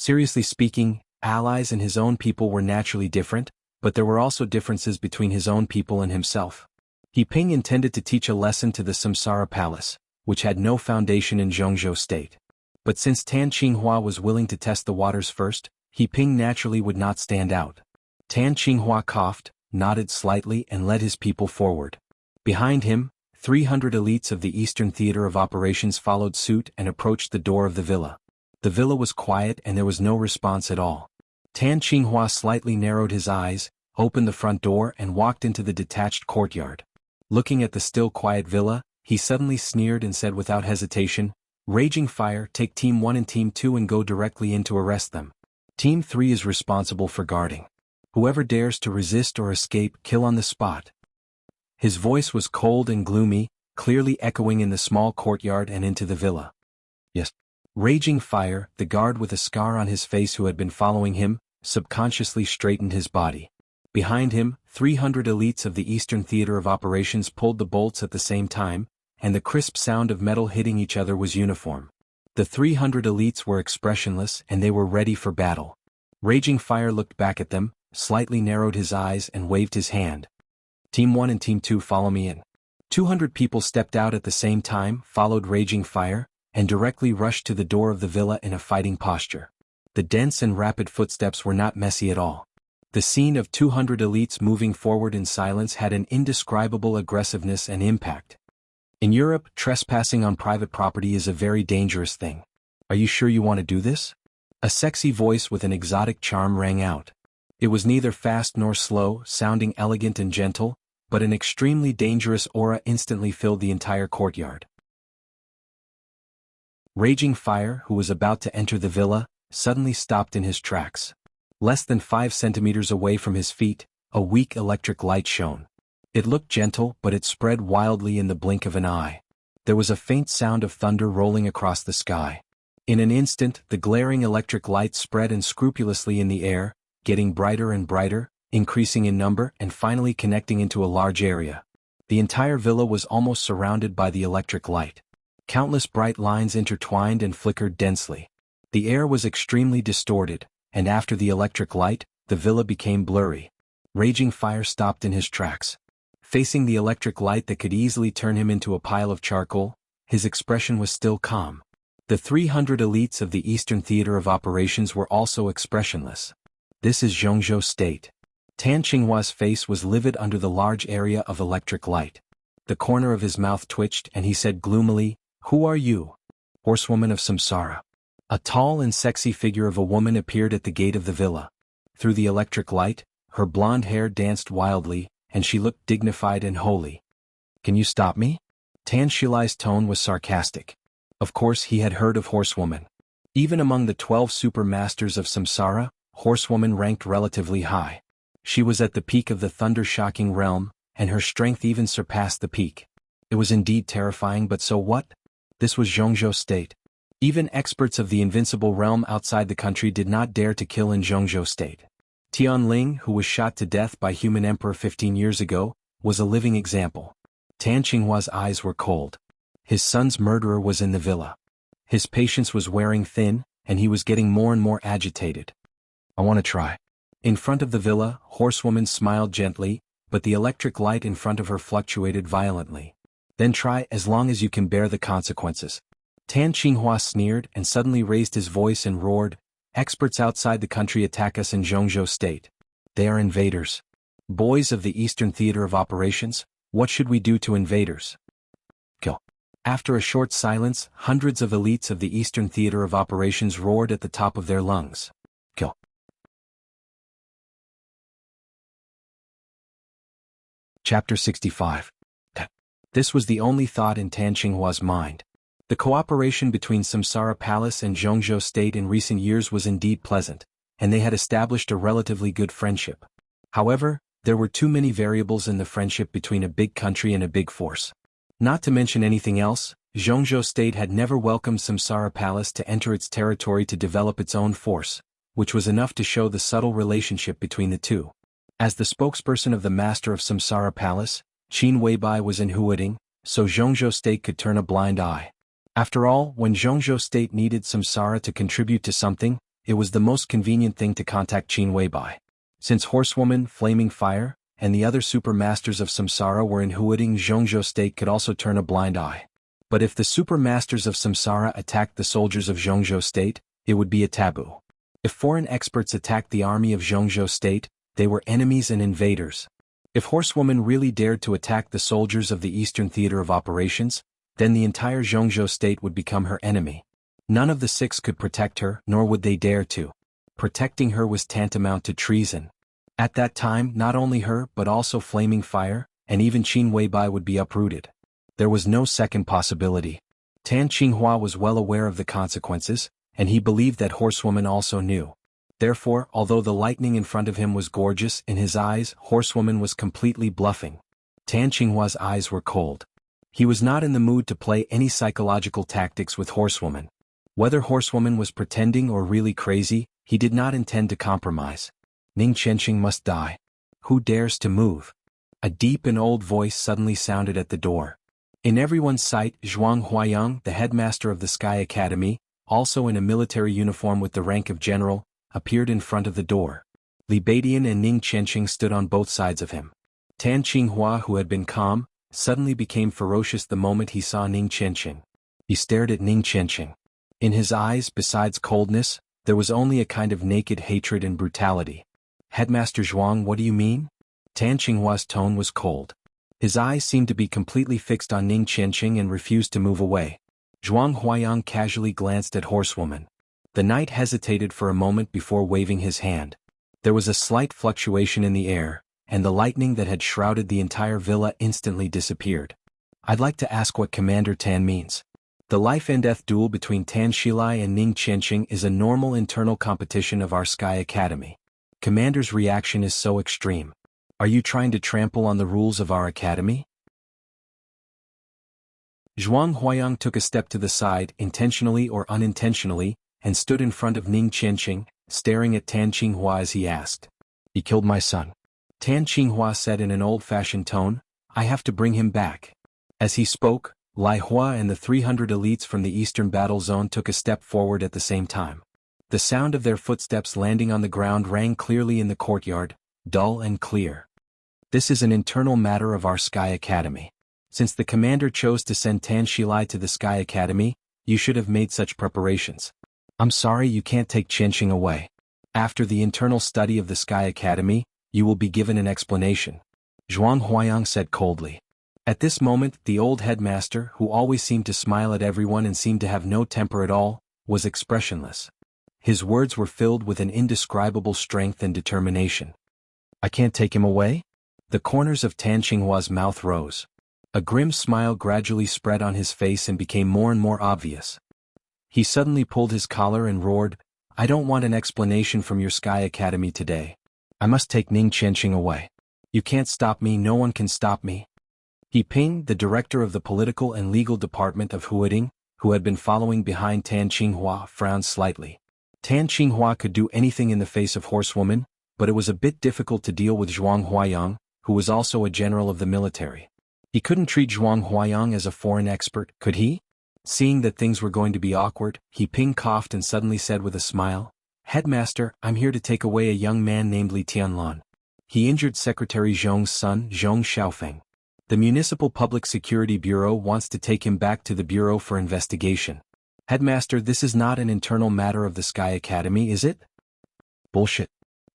Seriously speaking, allies and his own people were naturally different, but there were also differences between his own people and himself. He Ping intended to teach a lesson to the Samsara Palace, which had no foundation in Zhongzhou State. But since Tan Qinghua was willing to test the waters first, He Ping naturally would not stand out. Tan Qinghua coughed, nodded slightly and led his people forward. Behind him, 300 elites of the Eastern Theater of Operations followed suit and approached the door of the villa. The villa was quiet and there was no response at all. Tan Qinghua slightly narrowed his eyes, opened the front door and walked into the detached courtyard. Looking at the still quiet villa, he suddenly sneered and said without hesitation, "Raging Fire, take Team 1 and Team 2 and go directly in to arrest them. Team 3 is responsible for guarding. Whoever dares to resist or escape, kill on the spot." His voice was cold and gloomy, clearly echoing in the small courtyard and into the villa. "Yes." Raging Fire, the guard with a scar on his face who had been following him, subconsciously straightened his body. Behind him, 300 elites of the Eastern Theater of Operations pulled the bolts at the same time, and the crisp sound of metal hitting each other was uniform. The 300 elites were expressionless and they were ready for battle. Raging Fire looked back at them, slightly narrowed his eyes and waved his hand. "Team 1 and Team 2 follow me in." 200 people stepped out at the same time, followed Raging Fire, and directly rushed to the door of the villa in a fighting posture. The dense and rapid footsteps were not messy at all. The scene of 200 elites moving forward in silence had an indescribable aggressiveness and impact. In Europe, trespassing on private property is a very dangerous thing. Are you sure you want to do this? A sexy voice with an exotic charm rang out. It was neither fast nor slow, sounding elegant and gentle, but an extremely dangerous aura instantly filled the entire courtyard. Raging Fire, who was about to enter the villa, suddenly stopped in his tracks. Less than 5 centimeters away from his feet, a weak electric light shone. It looked gentle, but it spread wildly in the blink of an eye. There was a faint sound of thunder rolling across the sky. In an instant, the glaring electric light spread unscrupulously in the air, getting brighter and brighter, increasing in number and finally connecting into a large area. The entire villa was almost surrounded by the electric light. Countless bright lines intertwined and flickered densely. The air was extremely distorted, and after the electric light, the villa became blurry. Raging Fire stopped in his tracks. Facing the electric light that could easily turn him into a pile of charcoal, his expression was still calm. The 300 elites of the Eastern Theater of Operations were also expressionless. This is Zhongzhou State. Tan Qinghua's face was livid under the large area of electric light. The corner of his mouth twitched and he said gloomily, "Who are you? Horsewoman of Samsara." A tall and sexy figure of a woman appeared at the gate of the villa. Through the electric light, her blonde hair danced wildly, and she looked dignified and holy. "Can you stop me?" Tan Shilai's tone was sarcastic. Of course he had heard of Horsewoman. Even among the 12 super masters of Samsara, Horsewoman ranked relatively high. She was at the peak of the thunder-shocking realm, and her strength even surpassed the peak. It was indeed terrifying, but so what? This was Zhongzhou State. Even experts of the invincible realm outside the country did not dare to kill in Zhongzhou State. Tian Ling, who was shot to death by human emperor 15 years ago, was a living example. Tan Qinghua's eyes were cold. His son's murderer was in the villa. His patience was wearing thin, and he was getting more and more agitated. "I want to try." In front of the villa, Horsewoman smiled gently, but the electric light in front of her fluctuated violently. "Then try as long as you can bear the consequences." Tan Qinghua sneered and suddenly raised his voice and roared, "Experts outside the country attack us in Zhongzhou State. They are invaders. Boys of the Eastern Theater of Operations, what should we do to invaders?" Kill. After a short silence, hundreds of elites of the Eastern Theater of Operations roared at the top of their lungs. Kill. Chapter 65. This was the only thought in Tan Qinghua's mind. The cooperation between Samsara Palace and Zhongzhou State in recent years was indeed pleasant, and they had established a relatively good friendship. However, there were too many variables in the friendship between a big country and a big force. Not to mention anything else, Zhongzhou State had never welcomed Samsara Palace to enter its territory to develop its own force, which was enough to show the subtle relationship between the two. As the spokesperson of the master of Samsara Palace, Qin Weibai was in Huading, so Zhongzhou State could turn a blind eye. After all, when Zhongzhou State needed Samsara to contribute to something, it was the most convenient thing to contact Qin Weibai. Since Horsewoman, Flaming Fire, and the other super masters of Samsara were in Huading, Zhongzhou State could also turn a blind eye. But if the super masters of Samsara attacked the soldiers of Zhongzhou State, it would be a taboo. If foreign experts attacked the army of Zhongzhou State, they were enemies and invaders. If Horsewoman really dared to attack the soldiers of the Eastern Theater of Operations, then the entire Zhongzhou State would become her enemy. None of the 6 could protect her, nor would they dare to. Protecting her was tantamount to treason. At that time, not only her but also Flaming Fire, and even Qin Weibai would be uprooted. There was no second possibility. Tan Qinghua was well aware of the consequences, and he believed that Horsewoman also knew. Therefore, although the lightning in front of him was gorgeous, in his eyes, Horsewoman was completely bluffing. Tan Qinghua's eyes were cold. He was not in the mood to play any psychological tactics with Horsewoman. Whether Horsewoman was pretending or really crazy, he did not intend to compromise. Ning Qianqing must die. Who dares to move? A deep and old voice suddenly sounded at the door. In everyone's sight, Zhuang Huayang, the headmaster of the Sky Academy, also in a military uniform with the rank of general, appeared in front of the door. Li Beidian and Ning Qianqing stood on both sides of him. Tan Qinghua, who had been calm, suddenly became ferocious the moment he saw Ning Qianqing. He stared at Ning Qianqing. In his eyes, besides coldness, there was only a kind of naked hatred and brutality. Headmaster Zhuang, what do you mean? Tan Qinghua's tone was cold. His eyes seemed to be completely fixed on Ning Qianqing and refused to move away. Zhuang Huayang casually glanced at Horsewoman. The knight hesitated for a moment before waving his hand. There was a slight fluctuation in the air, and the lightning that had shrouded the entire villa instantly disappeared. I'd like to ask what Commander Tan means. The life-and-death duel between Tan Shilai and Ning Qianqing is a normal internal competition of our Sky Academy. Commander's reaction is so extreme. Are you trying to trample on the rules of our academy? Zhuang Huayang took a step to the side, intentionally or unintentionally, and stood in front of Ning Qianqing, staring at Tan Qinghua as he asked. He killed my son. Tan Qinghua said in an old-fashioned tone, I have to bring him back. As he spoke, Lai Hua and the 300 elites from the eastern battle zone took a step forward at the same time. The sound of their footsteps landing on the ground rang clearly in the courtyard, dull and clear. This is an internal matter of our Sky Academy. Since the commander chose to send Tan Shilai to the Sky Academy, you should have made such preparations. I'm sorry you can't take Qianqing away. After the internal study of the Sky Academy, you will be given an explanation. Zhuang Huayang said coldly. At this moment, the old headmaster, who always seemed to smile at everyone and seemed to have no temper at all, was expressionless. His words were filled with an indescribable strength and determination. I can't take him away? The corners of Tan Qinghua's mouth rose. A grim smile gradually spread on his face and became more and more obvious. He suddenly pulled his collar and roared, I don't want an explanation from your Sky Academy today. I must take Ning Qianqing away. You can't stop me, no one can stop me. He Ping, the director of the political and legal department of Huading, who had been following behind Tan Qinghua, frowned slightly. Tan Qinghua could do anything in the face of Horsewoman, but it was a bit difficult to deal with Zhuang Huayang, who was also a general of the military. He couldn't treat Zhuang Huayang as a foreign expert, could he? Seeing that things were going to be awkward, He Ping coughed and suddenly said with a smile, Headmaster, I'm here to take away a young man named Li Tianlan. He injured Secretary Zhong's son, Zhong Xiaofeng. The Municipal Public Security Bureau wants to take him back to the Bureau for investigation. Headmaster, this is not an internal matter of the Sky Academy, is it? Bullshit.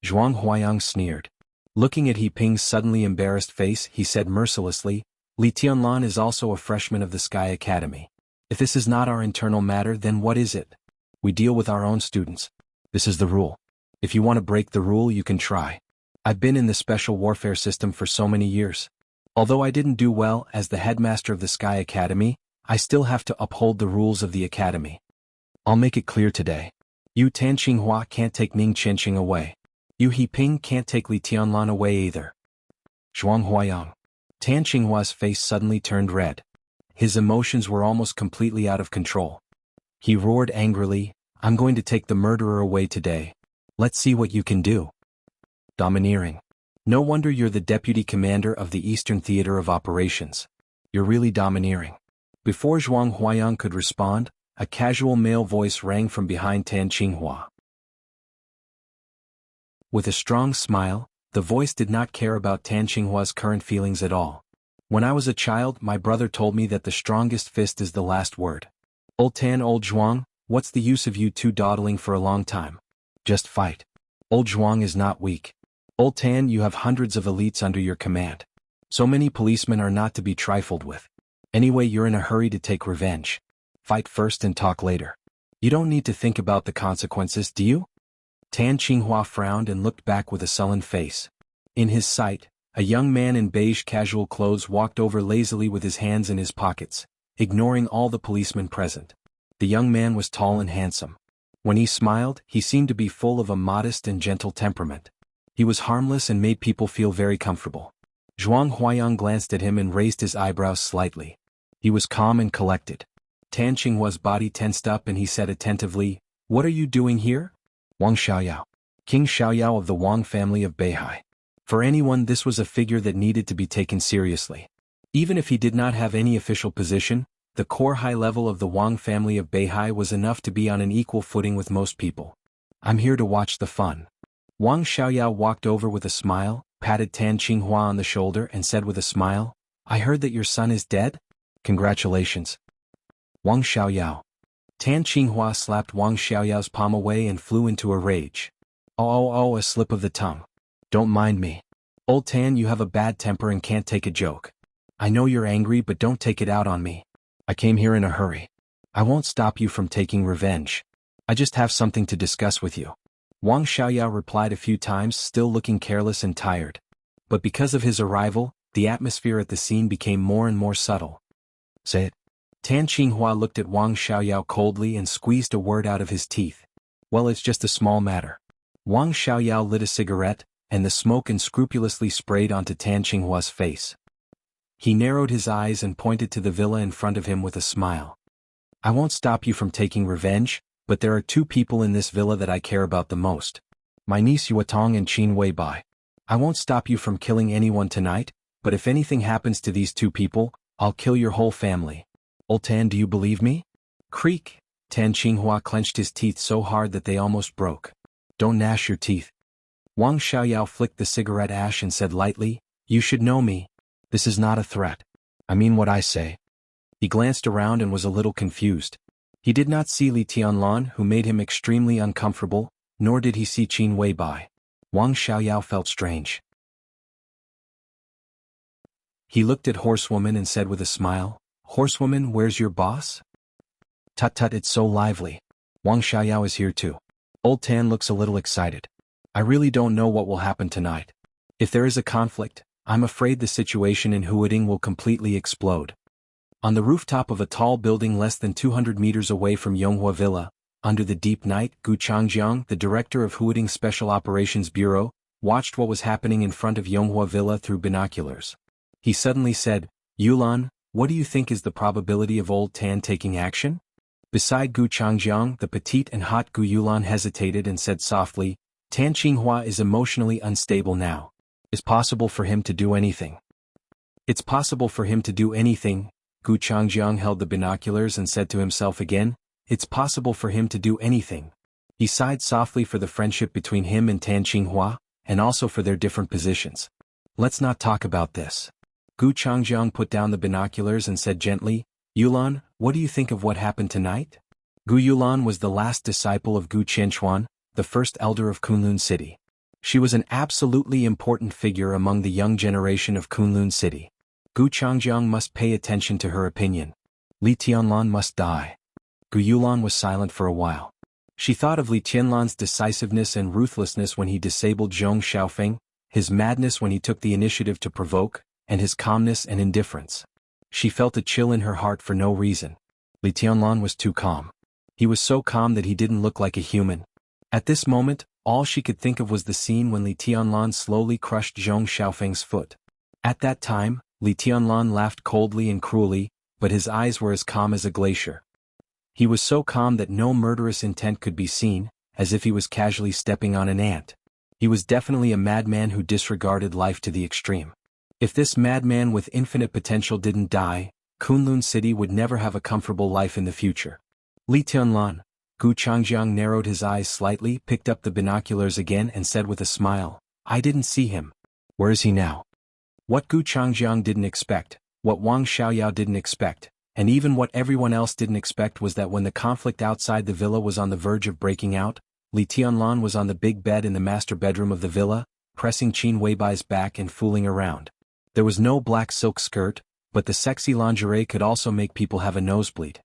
Zhuang Huayang sneered. Looking at He Ping's suddenly embarrassed face, he said mercilessly, Li Tianlan is also a freshman of the Sky Academy. If this is not our internal matter, then what is it? We deal with our own students. This is the rule. If you want to break the rule, you can try. I've been in the special warfare system for so many years. Although I didn't do well as the headmaster of the Sky Academy, I still have to uphold the rules of the academy. I'll make it clear today. You Tan Qinghua can't take Ning Qianqing away. You He Ping can't take Li Tianlan away either. Zhuang Huayang. Tan Qinghua's face suddenly turned red. His emotions were almost completely out of control. He roared angrily, I'm going to take the murderer away today. Let's see what you can do. Domineering. No wonder you're the deputy commander of the Eastern Theater of Operations. You're really domineering. Before Zhuang Huayang could respond, a casual male voice rang from behind Tan Qinghua. With a strong smile, the voice did not care about Tan Qinghua's current feelings at all. When I was a child, my brother told me that the strongest fist is the last word. Old Tan, old Zhuang, what's the use of you two dawdling for a long time? Just fight. Old Zhuang is not weak. Old Tan, you have hundreds of elites under your command. So many policemen are not to be trifled with. Anyway, you're in a hurry to take revenge. Fight first and talk later. You don't need to think about the consequences, do you? Tan Qinghua frowned and looked back with a sullen face. In his sight, a young man in beige casual clothes walked over lazily with his hands in his pockets, ignoring all the policemen present. The young man was tall and handsome. When he smiled, he seemed to be full of a modest and gentle temperament. He was harmless and made people feel very comfortable. Zhuang Huayang glanced at him and raised his eyebrows slightly. He was calm and collected. Tan Qinghua's body tensed up and he said attentively, What are you doing here? Wang Xiaoyao. King Xiaoyao of the Wang family of Beihai. For anyone, this was a figure that needed to be taken seriously. Even if he did not have any official position, the core high level of the Wang family of Beihai was enough to be on an equal footing with most people. I'm here to watch the fun. Wang Xiaoyao walked over with a smile, patted Tan Qinghua on the shoulder and said with a smile, I heard that your son is dead? Congratulations. Wang Xiaoyao. Tan Qinghua slapped Wang Xiaoyao's palm away and flew into a rage. Oh, a slip of the tongue. Don't mind me. Old Tan, you have a bad temper and can't take a joke. I know you're angry, but don't take it out on me. I came here in a hurry. I won't stop you from taking revenge. I just have something to discuss with you. Wang Xiaoyao replied a few times, still looking careless and tired. But because of his arrival, the atmosphere at the scene became more and more subtle. Say it. Tan Qinghua looked at Wang Xiaoyao coldly and squeezed a word out of his teeth. Well, it's just a small matter. Wang Xiaoyao lit a cigarette, and the smoke unscrupulously sprayed onto Tan Qinghua's face. He narrowed his eyes and pointed to the villa in front of him with a smile. I won't stop you from taking revenge, but there are two people in this villa that I care about the most. My niece Yuatong and Qin Weibai. I won't stop you from killing anyone tonight, but if anything happens to these two people, I'll kill your whole family. Old Tan, do you believe me? Creak. Tan Qinghua clenched his teeth so hard that they almost broke. Don't gnash your teeth. Wang Xiaoyao flicked the cigarette ash and said lightly, You should know me. This is not a threat. I mean what I say. He glanced around and was a little confused. He did not see Li Tianlan, who made him extremely uncomfortable, nor did he see Qin Weibai. Wang Xiaoyao felt strange. He looked at Horsewoman and said with a smile, Horsewoman, where's your boss? Tut tut, it's so lively. Wang Xiaoyao is here too. Old Tan looks a little excited. I really don't know what will happen tonight. If there is a conflict, I'm afraid the situation in Huading will completely explode. On the rooftop of a tall building less than 200 meters away from Yonghua Villa, under the deep night, Gu Changjiang, the director of Huading Special Operations Bureau, watched what was happening in front of Yonghua Villa through binoculars. He suddenly said, Yulan, what do you think is the probability of Old Tan taking action? Beside Gu Changjiang, the petite and hot Gu Yulan hesitated and said softly, Tan Qinghua is emotionally unstable now. It's possible for him to do anything. It's possible for him to do anything. Gu Changjiang held the binoculars and said to himself again, It's possible for him to do anything. He sighed softly for the friendship between him and Tan Qinghua, and also for their different positions. Let's not talk about this. Gu Changjiang put down the binoculars and said gently, Yulan, what do you think of what happened tonight? Gu Yulan was the last disciple of Gu Qianchuan, the first elder of Kunlun City. She was an absolutely important figure among the young generation of Kunlun City. Gu Changjiang must pay attention to her opinion. Li Tianlan must die. Gu Yulan was silent for a while. She thought of Li Tianlan's decisiveness and ruthlessness when he disabled Zhong Xiaofeng, his madness when he took the initiative to provoke, and his calmness and indifference. She felt a chill in her heart for no reason. Li Tianlan was too calm. He was so calm that he didn't look like a human. At this moment, all she could think of was the scene when Li Tianlan slowly crushed Zhong Xiaofeng's foot. At that time, Li Tianlan laughed coldly and cruelly, but his eyes were as calm as a glacier. He was so calm that no murderous intent could be seen, as if he was casually stepping on an ant. He was definitely a madman who disregarded life to the extreme. If this madman with infinite potential didn't die, Kunlun City would never have a comfortable life in the future. Li Tianlan. Gu Changjiang narrowed his eyes slightly, picked up the binoculars again and said with a smile, I didn't see him. Where is he now? What Gu Changjiang didn't expect, what Wang Xiaoyao didn't expect, and even what everyone else didn't expect was that when the conflict outside the villa was on the verge of breaking out, Li Tianlan was on the big bed in the master bedroom of the villa, pressing Qin Weibai's back and fooling around. There was no black silk skirt, but the sexy lingerie could also make people have a nosebleed.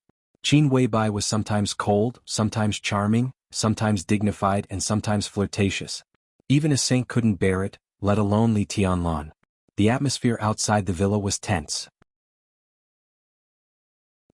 Qin Weibai was sometimes cold, sometimes charming, sometimes dignified and sometimes flirtatious. Even a saint couldn't bear it, let alone Li Tianlan. The atmosphere outside the villa was tense.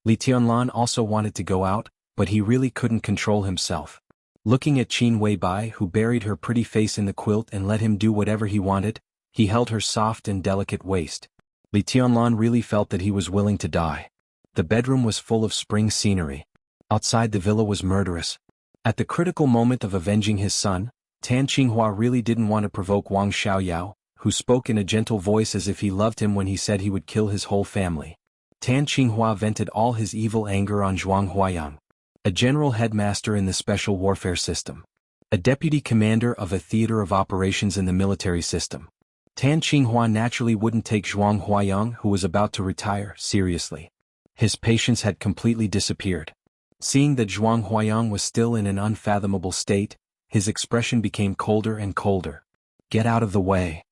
Li Tianlan also wanted to go out, but he really couldn't control himself. Looking at Qin Weibai, who buried her pretty face in the quilt and let him do whatever he wanted, he held her soft and delicate waist. Li Tianlan really felt that he was willing to die. The bedroom was full of spring scenery. Outside the villa was murderous. At the critical moment of avenging his son, Tan Qinghua really didn't want to provoke Wang Xiaoyao, who spoke in a gentle voice as if he loved him when he said he would kill his whole family. Tan Qinghua vented all his evil anger on Zhuang Huayang, a general headmaster in the special warfare system, a deputy commander of a theater of operations in the military system. Tan Qinghua naturally wouldn't take Zhuang Huayang, who was about to retire, seriously. His patience had completely disappeared. Seeing that Zhuang Huayang was still in an unfathomable state, his expression became colder and colder. Get out of the way.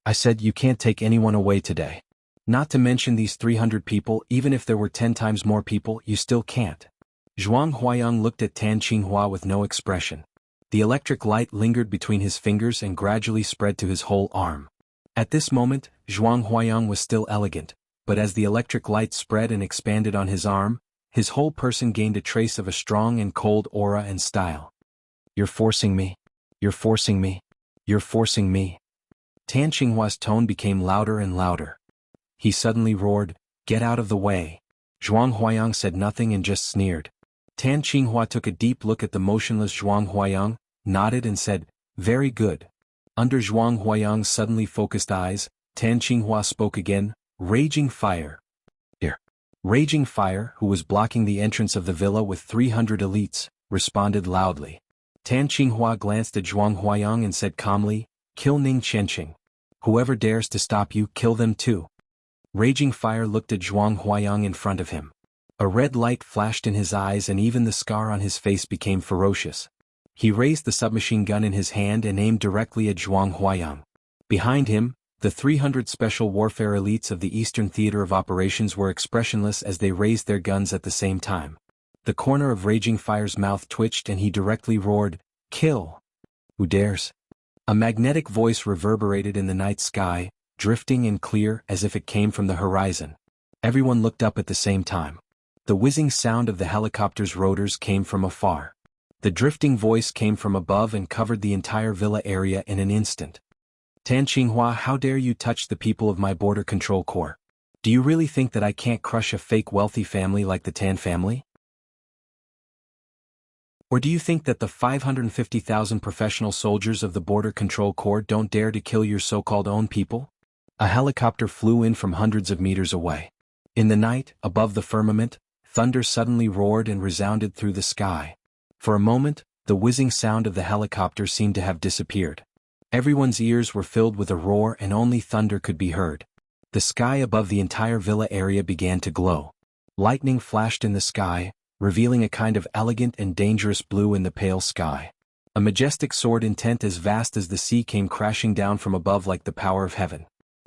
I said you can't take anyone away today. Not to mention these 300 people, even if there were 10 times more people, you still can't. Zhuang Huayang looked at Tan Qinghua with no expression. The electric light lingered between his fingers and gradually spread to his whole arm. At this moment, Zhuang Huayang was still elegant, but as the electric light spread and expanded on his arm, his whole person gained a trace of a strong and cold aura and style. You're forcing me. You're forcing me. You're forcing me. Tan Qinghua's tone became louder and louder. He suddenly roared, "Get out of the way." Zhuang Huayang said nothing and just sneered. Tan Qinghua took a deep look at the motionless Zhuang Huayang, nodded and said, "Very good." Under Zhuang Huayang's suddenly focused eyes, Tan Qinghua spoke again, "Raging Fire." Raging Fire, who was blocking the entrance of the villa with 300 elites, responded loudly. Tan Qinghua glanced at Zhuang Huayang and said calmly, "Kill Ning Qianqing. Whoever dares to stop you, kill them too." Raging Fire looked at Zhuang Huayang in front of him. A red light flashed in his eyes and even the scar on his face became ferocious. He raised the submachine gun in his hand and aimed directly at Zhuang Huayang. Behind him, the 300 special warfare elites of the Eastern Theater of Operations were expressionless as they raised their guns at the same time. The corner of Raging Fire's mouth twitched and he directly roared, "Kill! Who dares?" A magnetic voice reverberated in the night sky, drifting and clear as if it came from the horizon. Everyone looked up at the same time. The whizzing sound of the helicopter's rotors came from afar. The drifting voice came from above and covered the entire villa area in an instant. "Tan Qinghua, how dare you touch the people of my border control corps? Do you really think that I can't crush a fake wealthy family like the Tan family? Or do you think that the 550,000 professional soldiers of the Border Control Corps don't dare to kill your so-called own people?" A helicopter flew in from hundreds of meters away. In the night, above the firmament, thunder suddenly roared and resounded through the sky. For a moment, the whizzing sound of the helicopter seemed to have disappeared. Everyone's ears were filled with a roar and only thunder could be heard. The sky above the entire villa area began to glow. Lightning flashed in the sky, revealing a kind of elegant and dangerous blue in the pale sky. A majestic sword intent as vast as the sea came crashing down from above like the power of heaven.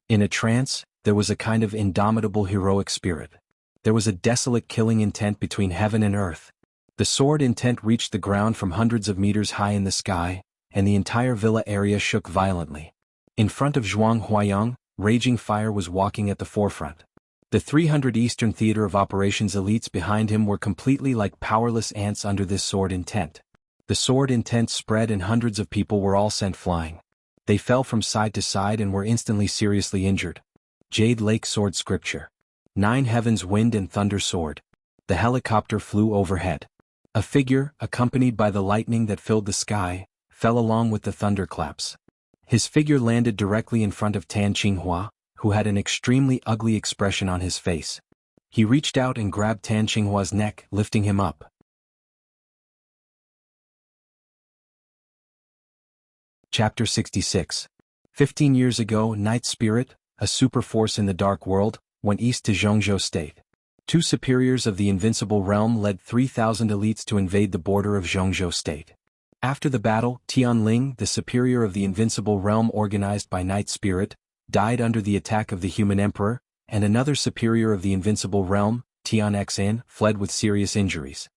In a trance, there was a kind of indomitable heroic spirit. There was a desolate killing intent between heaven and earth. The sword intent reached the ground from hundreds of meters high in the sky, and the entire villa area shook violently. In front of Zhuang Huayang, Raging Fire was walking at the forefront. The 300 Eastern Theater of Operations elites behind him were completely like powerless ants under this sword intent. The sword intent spread and hundreds of people were all sent flying. They fell from side to side and were instantly seriously injured. Jade Lake Sword Scripture. 9 Heavens Wind and Thunder Sword. The helicopter flew overhead. A figure, accompanied by the lightning that filled the sky, fell along with the thunderclaps. His figure landed directly in front of Tan Qinghua, who had an extremely ugly expression on his face. He reached out and grabbed Tan Qinghua's neck, lifting him up. Chapter 66. 15 years ago, Night Spirit, a super force in the Dark World, went east to Zhongzhou State. 2 superiors of the Invincible Realm led 3,000 elites to invade the border of Zhongzhou State. After the battle, Tianling, the superior of the Invincible Realm organized by Night Spirit, died under the attack of the Human Emperor, and another superior of the Invincible Realm, Tianxin, fled with serious injuries.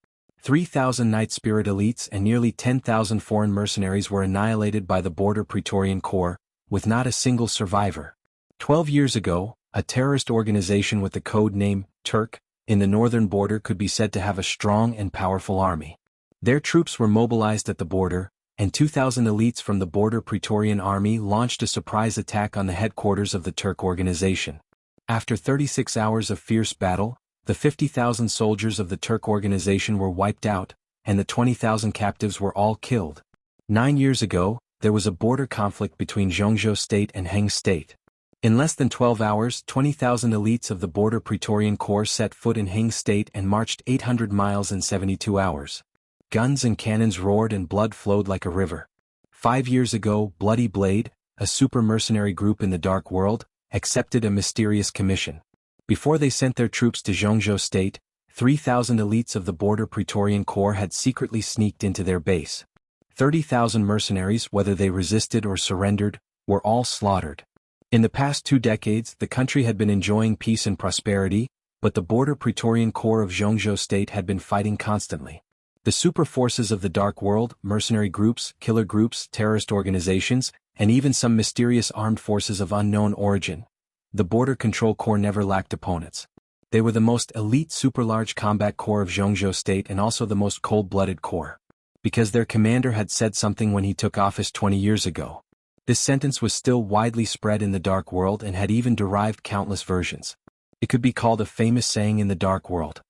3,000 Night Spirit elites and nearly 10,000 foreign mercenaries were annihilated by the Border Praetorian Corps, with not a single survivor. 12 years ago, a terrorist organization with the code name Turk, in the northern border could be said to have a strong and powerful army. Their troops were mobilized at the border, and 2,000 elites from the Border Praetorian Army launched a surprise attack on the headquarters of the Turk organization. After 36 hours of fierce battle, the 50,000 soldiers of the Turk organization were wiped out, and the 20,000 captives were all killed. 9 years ago, there was a border conflict between Zhongzhou State and Heng State. In less than 12 hours, 20,000 elites of the Border Praetorian Corps set foot in Heng State and marched 800 miles in 72 hours. Guns and cannons roared and blood flowed like a river. 5 years ago, Bloody Blade, a super mercenary group in the Dark World, accepted a mysterious commission. Before they sent their troops to Zhongzhou State, 3,000 elites of the Border Praetorian Corps had secretly sneaked into their base. 30,000 mercenaries, whether they resisted or surrendered, were all slaughtered. In the past 2 decades, the country had been enjoying peace and prosperity, but the border Praetorian Corps of Zhongzhou State had been fighting constantly. The super forces of the Dark World, mercenary groups, killer groups, terrorist organizations, and even some mysterious armed forces of unknown origin. The Border Control Corps never lacked opponents. They were the most elite super-large combat corps of Zhongzhou State and also the most cold-blooded corps. Because their commander had said something when he took office 20 years ago. This sentence was still widely spread in the Dark World and had even derived countless versions. It could be called a famous saying in the Dark World.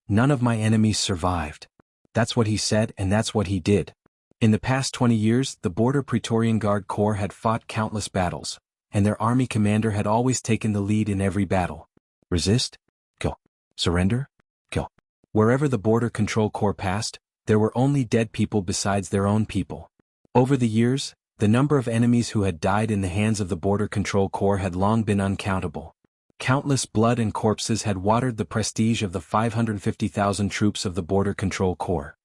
None of my enemies survived. That's what he said and that's what he did. In the past 20 years, the Border Praetorian Guard Corps had fought countless battles, and their army commander had always taken the lead in every battle. Resist? Kill. Surrender? Kill. Wherever the Border Control Corps passed, there were only dead people besides their own people. Over the years, the number of enemies who had died in the hands of the Border Control Corps had long been uncountable. Countless blood and corpses had watered the prestige of the 550,000 troops of the Border Control Corps.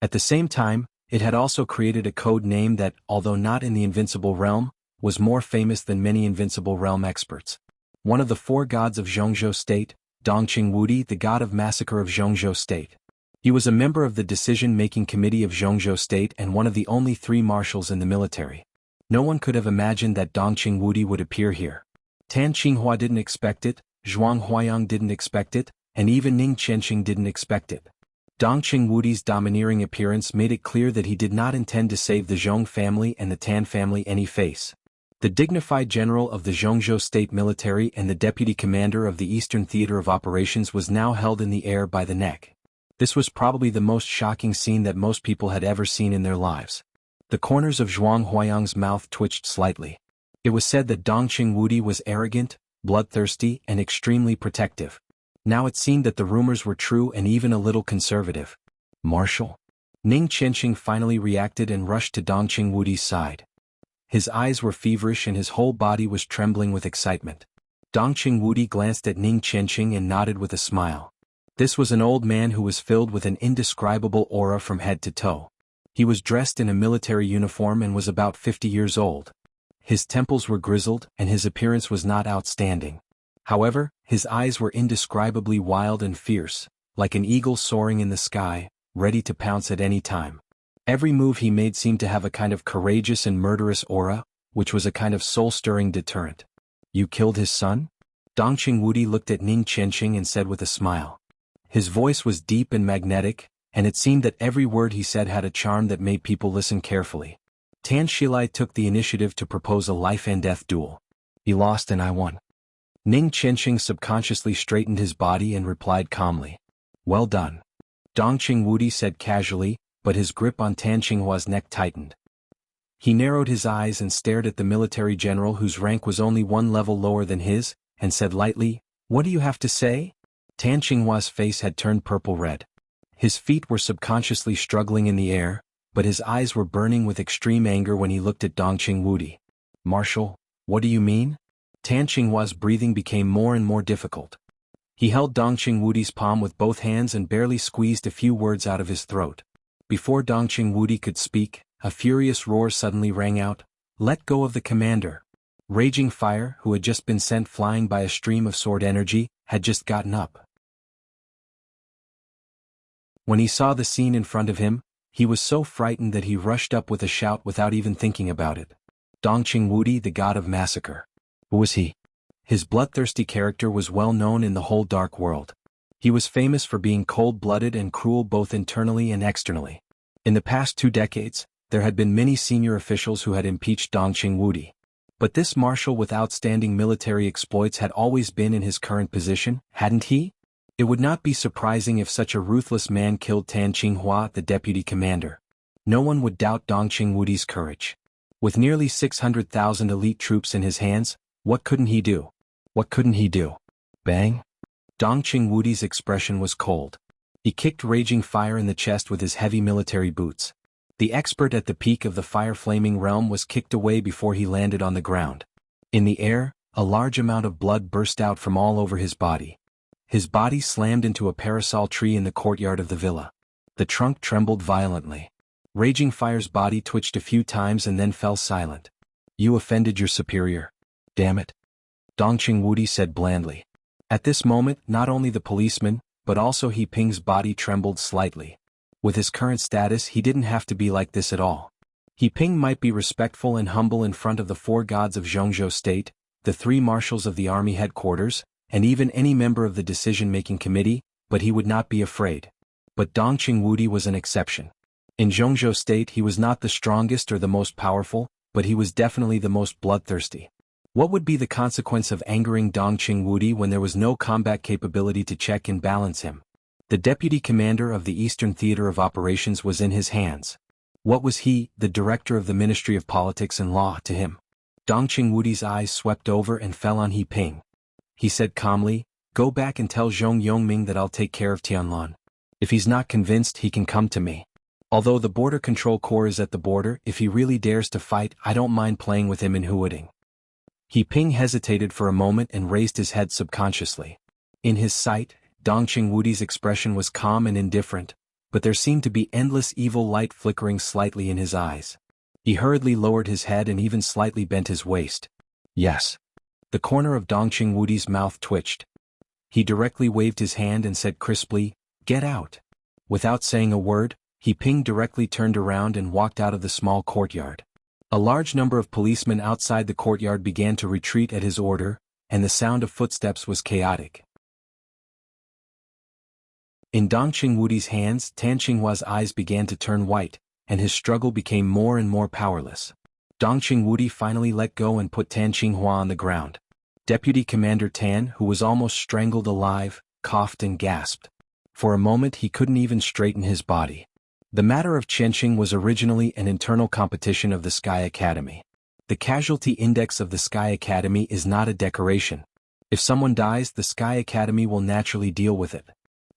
At the same time, it had also created a code name that, although not in the Invincible Realm, was more famous than many Invincible Realm experts. One of the 4 gods of Zhongzhou State, Dongqing Wudi, the god of massacre of Zhongzhou State. He was a member of the decision-making committee of Zhongzhou State and one of the only 3 marshals in the military. No one could have imagined that Dongqing Wudi would appear here. Tan Qinghua didn't expect it, Zhuang Huayang didn't expect it, and even Ning Qianqing didn't expect it. Dongqing Wudi's domineering appearance made it clear that he did not intend to save the Zhong family and the Tan family any face. The dignified general of the Zhongzhou State military and the deputy commander of the Eastern Theater of Operations was now held in the air by the neck. This was probably the most shocking scene that most people had ever seen in their lives. The corners of Zhuang Huayang's mouth twitched slightly. It was said that Dongqing Wudi was arrogant, bloodthirsty, and extremely protective. Now it seemed that the rumors were true and even a little conservative. Marshal? Ning Qianqing finally reacted and rushed to Dongqing Wudi's side. His eyes were feverish and his whole body was trembling with excitement. Dongqing Wudi glanced at Ning Qianqing and nodded with a smile. This was an old man who was filled with an indescribable aura from head to toe. He was dressed in a military uniform and was about 50 years old. His temples were grizzled and his appearance was not outstanding. However, his eyes were indescribably wild and fierce, like an eagle soaring in the sky, ready to pounce at any time. Every move he made seemed to have a kind of courageous and murderous aura, which was a kind of soul-stirring deterrent. You killed his son? Dongqing Wudi looked at Ning Qianqing and said with a smile. His voice was deep and magnetic, and it seemed that every word he said had a charm that made people listen carefully. Tan Shilai took the initiative to propose a life-and-death duel. He lost and I won. Ning Qianqing subconsciously straightened his body and replied calmly. Well done. Dongqing Wudi said casually, but his grip on Tan Qinghua's neck tightened. He narrowed his eyes and stared at the military general whose rank was only 1 level lower than his, and said lightly, What do you have to say? Tan Qinghua's face had turned purple-red. His feet were subconsciously struggling in the air, but his eyes were burning with extreme anger when he looked at Dongqing Wudi. Marshal, what do you mean? Tan Qinghua's breathing became more and more difficult. He held Dongqing Wudi's palm with both hands and barely squeezed a few words out of his throat. Before Dongqing Wudi could speak, a furious roar suddenly rang out, Let go of the commander. Raging Fire, who had just been sent flying by a stream of sword energy, had just gotten up. When he saw the scene in front of him, he was so frightened that he rushed up with a shout without even thinking about it. Dongqing Wudi, the god of massacre. Who was he? His bloodthirsty character was well known in the whole Dark World. He was famous for being cold-blooded and cruel both internally and externally. In the past 2 decades, there had been many senior officials who had impeached Dongqing Wudi. But this marshal with outstanding military exploits had always been in his current position, hadn't he? It would not be surprising if such a ruthless man killed Tan Qinghua, the deputy commander. No one would doubt Dongqing Wudi's courage. With nearly 600,000 elite troops in his hands, what couldn't he do? What couldn't he do? Bang! Dongqing Wudi's expression was cold. He kicked Raging Fire in the chest with his heavy military boots. The expert at the peak of the fire-flaming realm was kicked away before he landed on the ground. In the air, a large amount of blood burst out from all over his body. His body slammed into a parasol tree in the courtyard of the villa. The trunk trembled violently. Raging Fire's body twitched a few times and then fell silent. You offended your superior. Damn it. Dongqing Wudi said blandly. At this moment, not only the policeman, but also He Ping's body trembled slightly. With his current status, he didn't have to be like this at all. He Ping might be respectful and humble in front of the 4 gods of Zhongzhou State, the 3 marshals of the army headquarters, and even any member of the decision-making committee, but he would not be afraid. But Dongqing Wudi was an exception. In Zhongzhou State he was not the strongest or the most powerful, but he was definitely the most bloodthirsty. What would be the consequence of angering Dongqing Wudi when there was no combat capability to check and balance him? The deputy commander of the Eastern Theater of Operations was in his hands. What was he, the director of the Ministry of Politics and Law, to him? Dongqing Wudi's eyes swept over and fell on He Ping. He said calmly, "Go back and tell Zhong Yongming that I'll take care of Tianlan. If he's not convinced, he can come to me. Although the Border Control Corps is at the border, if he really dares to fight, I don't mind playing with him in Huading." He Ping hesitated for a moment and raised his head subconsciously. In his sight, Dongqing Wudi's expression was calm and indifferent, but there seemed to be endless evil light flickering slightly in his eyes. He hurriedly lowered his head and even slightly bent his waist. Yes. The corner of Dongqing Wudi's mouth twitched. He directly waved his hand and said crisply, "Get out." Without saying a word, He Ping directly turned around and walked out of the small courtyard. A large number of policemen outside the courtyard began to retreat at his order, and the sound of footsteps was chaotic. In Dongqing Wudi's hands, Tan Qinghua's eyes began to turn white, and his struggle became more and more powerless. Dongqing Wudi finally let go and put Tan Qinghua on the ground. Deputy Commander Tan, who was almost strangled alive, coughed and gasped. For a moment he couldn't even straighten his body. The matter of Qianqing was originally an internal competition of the Sky Academy. The casualty index of the Sky Academy is not a decoration. If someone dies, the Sky Academy will naturally deal with it.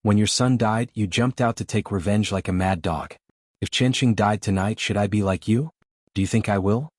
When your son died, you jumped out to take revenge like a mad dog. If Qianqing died tonight, should I be like you? Do you think I will?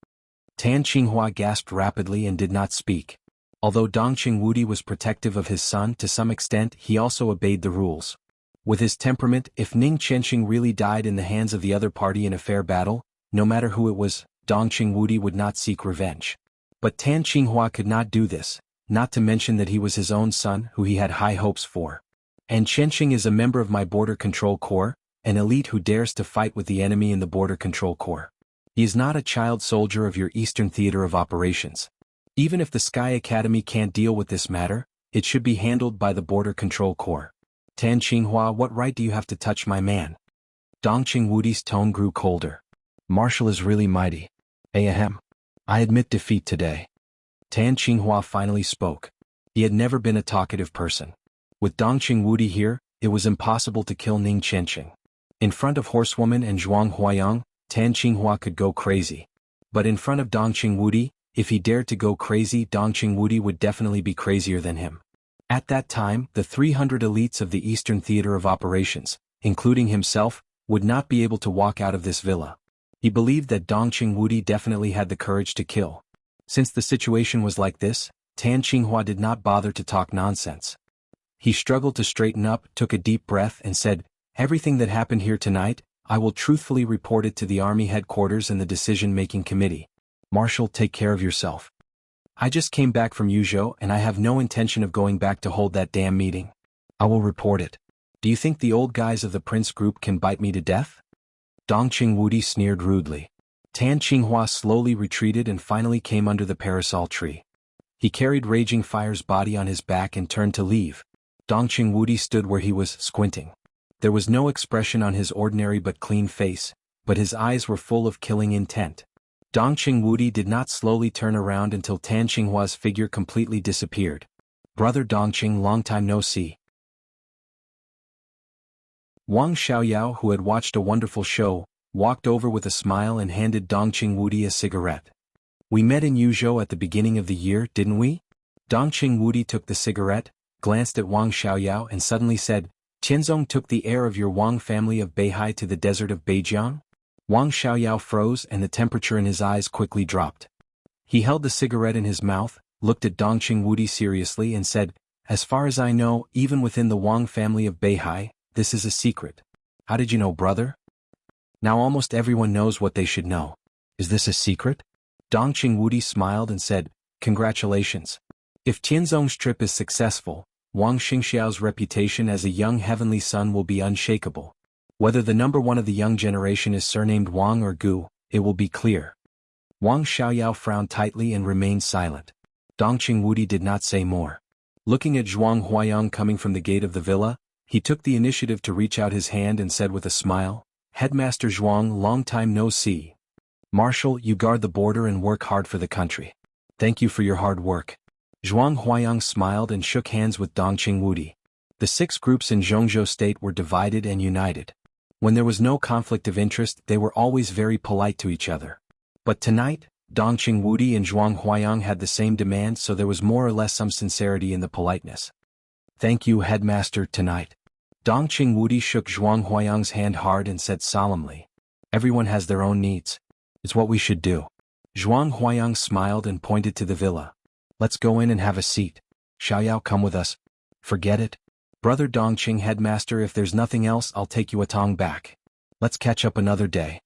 Tan Qinghua gasped rapidly and did not speak. Although Dongqing Wudi was protective of his son to some extent, he also obeyed the rules. With his temperament, if Ning Qianqing really died in the hands of the other party in a fair battle, no matter who it was, Dongqing Wudi would not seek revenge. But Tan Qinghua could not do this, not to mention that he was his own son who he had high hopes for. And Qianqing is a member of my Border Control Corps, an elite who dares to fight with the enemy in the Border Control Corps. He is not a child soldier of your Eastern Theater of Operations. Even if the Sky Academy can't deal with this matter, it should be handled by the Border Control Corps. Tan Qinghua, what right do you have to touch my man? Dongqing Wudi's tone grew colder. Marshal is really mighty. Ahem. I admit defeat today. Tan Qinghua finally spoke. He had never been a talkative person. With Dongqing Wudi here, it was impossible to kill Ning Qianqing. In front of Horsewoman and Zhuang Huayang, Tan Qinghua could go crazy. But in front of Dongqing Wudi, if he dared to go crazy, Dongqing Wudi would definitely be crazier than him. At that time, the 300 elites of the Eastern Theater of Operations, including himself, would not be able to walk out of this villa. He believed that Dongqing Wudi definitely had the courage to kill. Since the situation was like this, Tan Qinghua did not bother to talk nonsense. He struggled to straighten up, took a deep breath and said, "Everything that happened here tonight, I will truthfully report it to the Army headquarters and the decision-making committee. Marshal, take care of yourself. I just came back from Yuzhou and I have no intention of going back to hold that damn meeting. I will report it. Do you think the old guys of the Prince Group can bite me to death?" Dongqing Wudi sneered rudely. Tan Qinghua slowly retreated and finally came under the parasol tree. He carried Raging Fire's body on his back and turned to leave. Dongqing Wudi stood where he was, squinting. There was no expression on his ordinary but clean face, but his eyes were full of killing intent. Dongqing Wudi did not slowly turn around until Tan Qinghua's figure completely disappeared. "Brother Dongqing, long time no see." Wang Xiaoyao, who had watched a wonderful show, walked over with a smile and handed Dongqing Wudi a cigarette. "We met in Yuzhou at the beginning of the year, didn't we?" Dongqing Wudi took the cigarette, glanced at Wang Xiaoyao and suddenly said, "Qianzong took the heir of your Wang family of Beihai to the desert of Beijiang?" Wang Xiaoyao froze and the temperature in his eyes quickly dropped. He held the cigarette in his mouth, looked at Dongqing Wudi seriously and said, "As far as I know, even within the Wang family of Beihai, this is a secret. How did you know, brother?" Now almost everyone knows what they should know. Is this a secret? Dongqing Wudi smiled and said, "Congratulations. If Tianzong's trip is successful, Wang Xingxiao's reputation as a young heavenly son will be unshakable. Whether the number one of the young generation is surnamed Wang or Gu, it will be clear." Wang Xiaoyao frowned tightly and remained silent. Dongqing Wudi did not say more. Looking at Zhuang Huayang coming from the gate of the villa, he took the initiative to reach out his hand and said with a smile, "Headmaster Zhuang, long time no see. Marshal, you guard the border and work hard for the country. Thank you for your hard work." Zhuang Huayang smiled and shook hands with Dongqing Wudi. The 6 groups in Zhongzhou State were divided and united. When there was no conflict of interest, they were always very polite to each other. But tonight, Dongqing Wudi and Zhuang Huayang had the same demand, so there was more or less some sincerity in the politeness. "Thank you, Headmaster, tonight." Dongqing Wudi shook Zhuang Huayang's hand hard and said solemnly, "Everyone has their own needs. It's what we should do." Zhuang Huayang smiled and pointed to the villa. "Let's go in and have a seat. Xiaoyao, come with us." "Forget it. Brother Dongqing, Headmaster, if there's nothing else, I'll take Yuatong back. Let's catch up another day."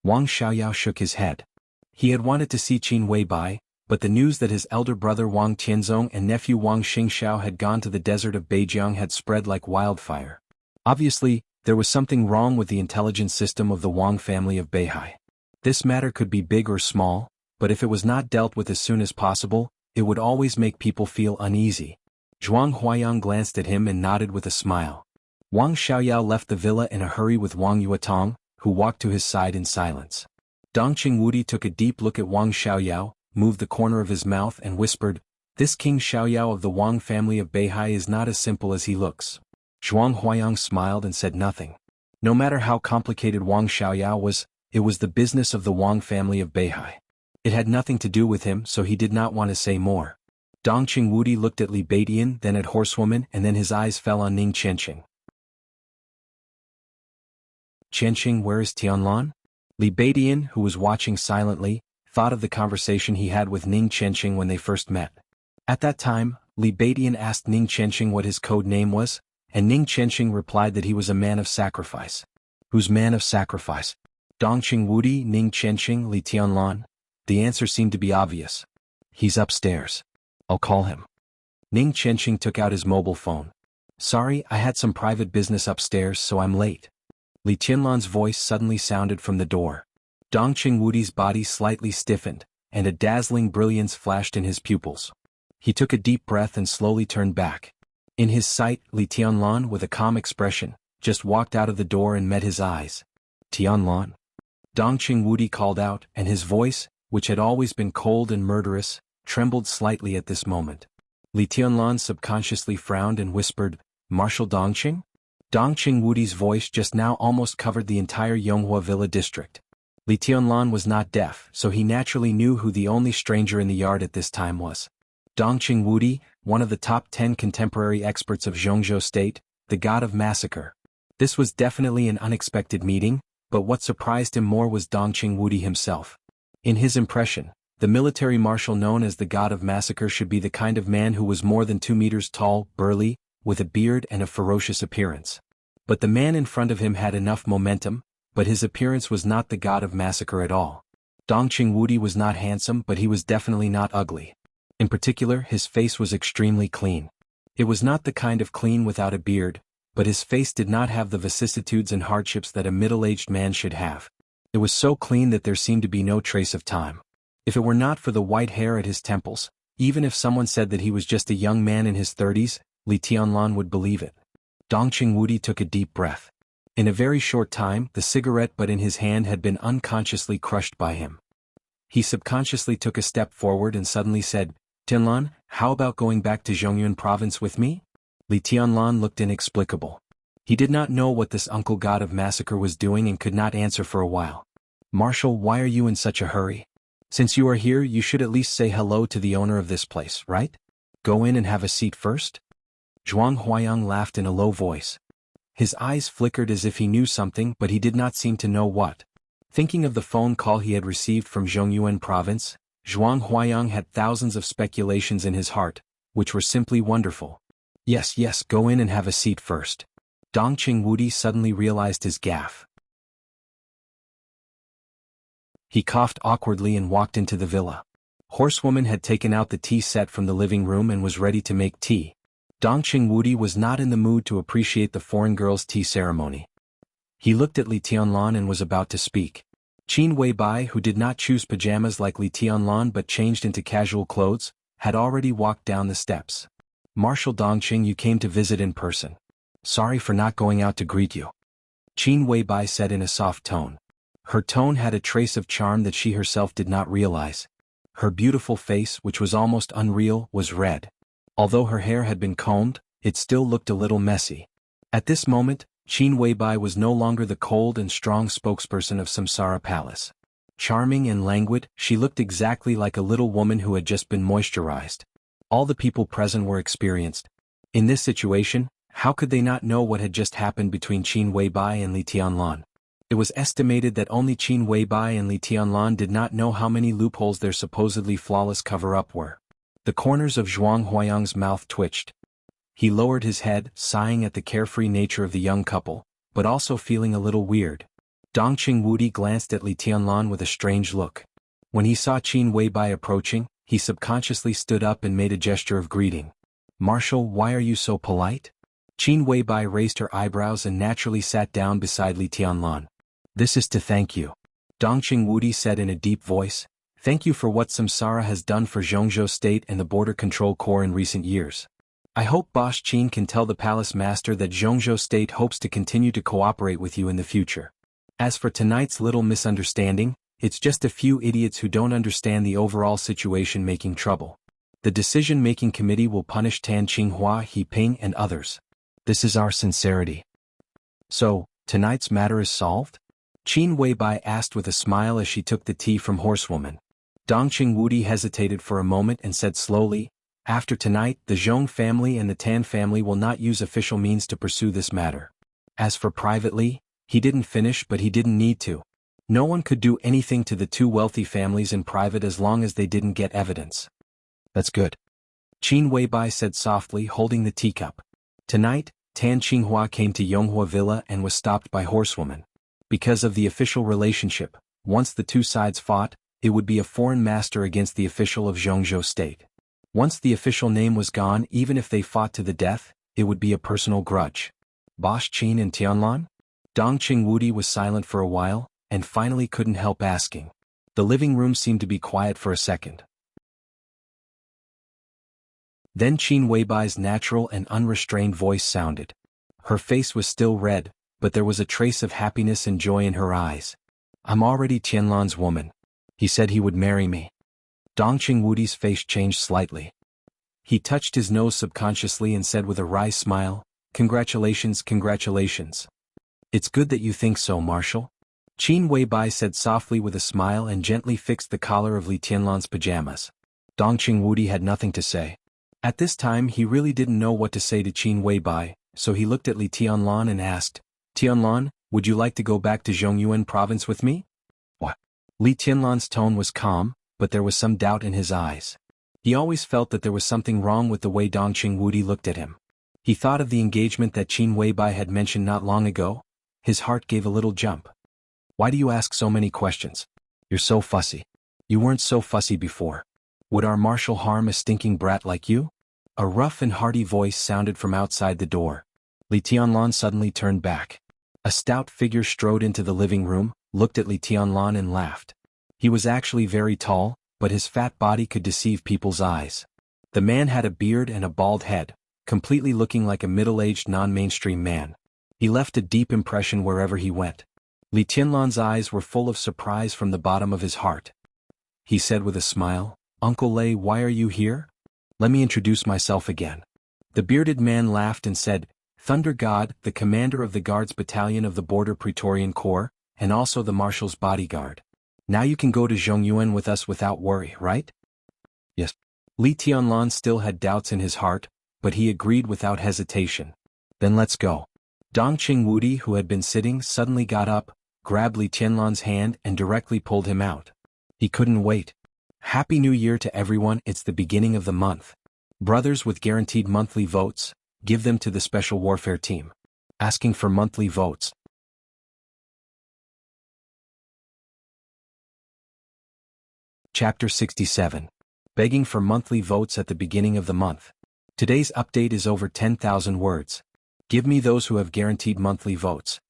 Wang Xiaoyao shook his head. He had wanted to see Qin Weibai, but the news that his elder brother Wang Tianzong and nephew Wang Xingxiao had gone to the desert of Beijiang had spread like wildfire. Obviously, there was something wrong with the intelligence system of the Wang family of Beihai. This matter could be big or small, but if it was not dealt with as soon as possible, it would always make people feel uneasy. Zhuang Huayang glanced at him and nodded with a smile. Wang Xiaoyao left the villa in a hurry with Wang Yuatong, who walked to his side in silence. Dongqing Wudi took a deep look at Wang Xiaoyao, moved the corner of his mouth and whispered, "This King Xiaoyao of the Wang family of Beihai is not as simple as he looks." Zhuang Huayang smiled and said nothing. No matter how complicated Wang Xiaoyao was, it was the business of the Wang family of Beihai. It had nothing to do with him, so he did not want to say more. Dongqing Wudi looked at Li Beidian, then at Horsewoman, and then his eyes fell on Ning Qianqing. "Qianqing, where is Tianlan?" Li Beidian, who was watching silently, thought of the conversation he had with Ning Qianqing when they first met. At that time, Li Beidian asked Ning Qianqing what his code name was, and Ning Qianqing replied that he was a man of sacrifice. "Who's man of sacrifice?" Dongqing Wudi, Ning Qianqing, Li Tianlan? The answer seemed to be obvious. "He's upstairs. I'll call him." Ning Qianqing took out his mobile phone. "Sorry, I had some private business upstairs, so I'm late." Li Tianlan's voice suddenly sounded from the door. Dongqing Wudi's body slightly stiffened, and a dazzling brilliance flashed in his pupils. He took a deep breath and slowly turned back. In his sight, Li Tianlan, with a calm expression, just walked out of the door and met his eyes. "Tianlan?" Dongqing Wudi called out, and his voice, which had always been cold and murderous, trembled slightly at this moment. Li Tianlan subconsciously frowned and whispered, "Marshal Dongqing?" Dongqing Wudi's voice just now almost covered the entire Yonghua Villa district. Li Tianlan was not deaf, so he naturally knew who the only stranger in the yard at this time was. Dongqing Wudi, one of the top 10 contemporary experts of Zhongzhou State, the god of massacre. This was definitely an unexpected meeting, but what surprised him more was Dongqing Wudi himself. In his impression, the military marshal known as the god of massacre should be the kind of man who was more than 2 meters tall, burly, with a beard and a ferocious appearance. But the man in front of him had enough momentum, but his appearance was not the god of massacre at all. Dongqing Wudi was not handsome, but he was definitely not ugly. In particular, his face was extremely clean. It was not the kind of clean without a beard, but his face did not have the vicissitudes and hardships that a middle-aged man should have. It was so clean that there seemed to be no trace of time. If it were not for the white hair at his temples, even if someone said that he was just a young man in his 30s, Li Tianlan would believe it. Dongqing Wudi took a deep breath. In a very short time, the cigarette butt in his hand had been unconsciously crushed by him. He subconsciously took a step forward and suddenly said, "Tianlan, how about going back to Zhongyuan province with me?" Li Tianlan looked inexplicable. He did not know what this uncle god of massacre was doing and could not answer for a while. "Marshal, why are you in such a hurry? Since you are here, you should at least say hello to the owner of this place, right? Go in and have a seat first?" Zhuang Huayang laughed in a low voice. His eyes flickered as if he knew something, but he did not seem to know what. Thinking of the phone call he had received from Zhongyuan province, Zhuang Huayang had thousands of speculations in his heart, which were simply wonderful. Yes, go in and have a seat first." Dongqing Wudi suddenly realized his gaffe. He coughed awkwardly and walked into the villa. Horsewoman had taken out the tea set from the living room and was ready to make tea. Dongqing Wudi was not in the mood to appreciate the foreign girl's tea ceremony. He looked at Li Tianlan and was about to speak. Qin Weibai, who did not choose pajamas like Li Tianlan but changed into casual clothes, had already walked down the steps. Marshal Dongqing, you came to visit in person. Sorry for not going out to greet you. Qin Weibai said in a soft tone. Her tone had a trace of charm that she herself did not realize. Her beautiful face, which was almost unreal, was red. Although her hair had been combed, it still looked a little messy. At this moment, Qin Weibai was no longer the cold and strong spokesperson of Samsara Palace. Charming and languid, she looked exactly like a little woman who had just been moisturized. All the people present were experienced. In this situation, how could they not know what had just happened between Qin Weibai and Li Tianlan? It was estimated that only Qin Weibai and Li Tianlan did not know how many loopholes their supposedly flawless cover-up were. The corners of Zhuang Huayang's mouth twitched. He lowered his head, sighing at the carefree nature of the young couple, but also feeling a little weird. Dongqing Wudi glanced at Li Tianlan with a strange look. When he saw Qin Weibai approaching, he subconsciously stood up and made a gesture of greeting. Marshal, why are you so polite? Qin Weibai raised her eyebrows and naturally sat down beside Li Tianlan. This is to thank you. Dongqing Wudi said in a deep voice. Thank you for what Samsara has done for Zhongzhou State and the Border Control Corps in recent years. I hope Boss Qin can tell the Palace Master that Zhongzhou State hopes to continue to cooperate with you in the future. As for tonight's little misunderstanding, it's just a few idiots who don't understand the overall situation making trouble. The decision-making committee will punish Tan Qinghua, He Ping and others. This is our sincerity. So, tonight's matter is solved? Qin Weibai asked with a smile as she took the tea from Horsewoman. Dongqing Wudi hesitated for a moment and said slowly, after tonight, the Zhong family and the Tan family will not use official means to pursue this matter. As for privately, he didn't finish but he didn't need to. No one could do anything to the two wealthy families in private as long as they didn't get evidence. That's good. Qin Weibai said softly, holding the teacup. Tonight, Tan Qinghua came to Yonghua Villa and was stopped by Horsewoman. Because of the official relationship, once the two sides fought, it would be a foreign master against the official of Zhongzhou State. Once the official name was gone, even if they fought to the death, it would be a personal grudge. Boss Qin and Tianlan? Dongqing Wudi was silent for a while, and finally couldn't help asking. The living room seemed to be quiet for a second. Then Qin Weibai's natural and unrestrained voice sounded. Her face was still red, but there was a trace of happiness and joy in her eyes. I'm already Tianlan's woman. He said he would marry me. Dongqing Wudi's face changed slightly. He touched his nose subconsciously and said with a wry smile, Congratulations, congratulations. It's good that you think so, Marshal. Qin Weibai said softly with a smile and gently fixed the collar of Li Tianlan's pajamas. Dongqing Wudi had nothing to say. At this time he really didn't know what to say to Qin Weibai, so he looked at Li Tianlan and asked, Tianlan, would you like to go back to Zhongyuan province with me? What? Li Tianlan's tone was calm, but there was some doubt in his eyes. He always felt that there was something wrong with the way Dongqing Wudi looked at him. He thought of the engagement that Qin Weibai had mentioned not long ago. His heart gave a little jump. Why do you ask so many questions? You're so fussy. You weren't so fussy before. Would our marshal harm a stinking brat like you? A rough and hearty voice sounded from outside the door. Li Tianlan suddenly turned back. A stout figure strode into the living room, looked at Li Tianlan and laughed. He was actually very tall, but his fat body could deceive people's eyes. The man had a beard and a bald head, completely looking like a middle-aged non-mainstream man. He left a deep impression wherever he went. Li Tianlan's eyes were full of surprise from the bottom of his heart. He said with a smile, Uncle Lei, why are you here? Let me introduce myself again. The bearded man laughed and said, Thunder God, the commander of the Guards Battalion of the Border Praetorian Corps, and also the Marshal's bodyguard. Now you can go to Zhongyuan with us without worry, right? Yes. Li Tianlan still had doubts in his heart, but he agreed without hesitation. Then let's go. Dongqing Wudi, who had been sitting, suddenly got up, grabbed Li Tianlan's hand and directly pulled him out. He couldn't wait. Happy New Year to everyone, it's the beginning of the month. Brothers with guaranteed monthly votes, give them to the Special Warfare Team. Asking for monthly votes. Chapter 67. Begging for monthly votes at the beginning of the month. Today's update is over 10,000 words. Give me those who have guaranteed monthly votes.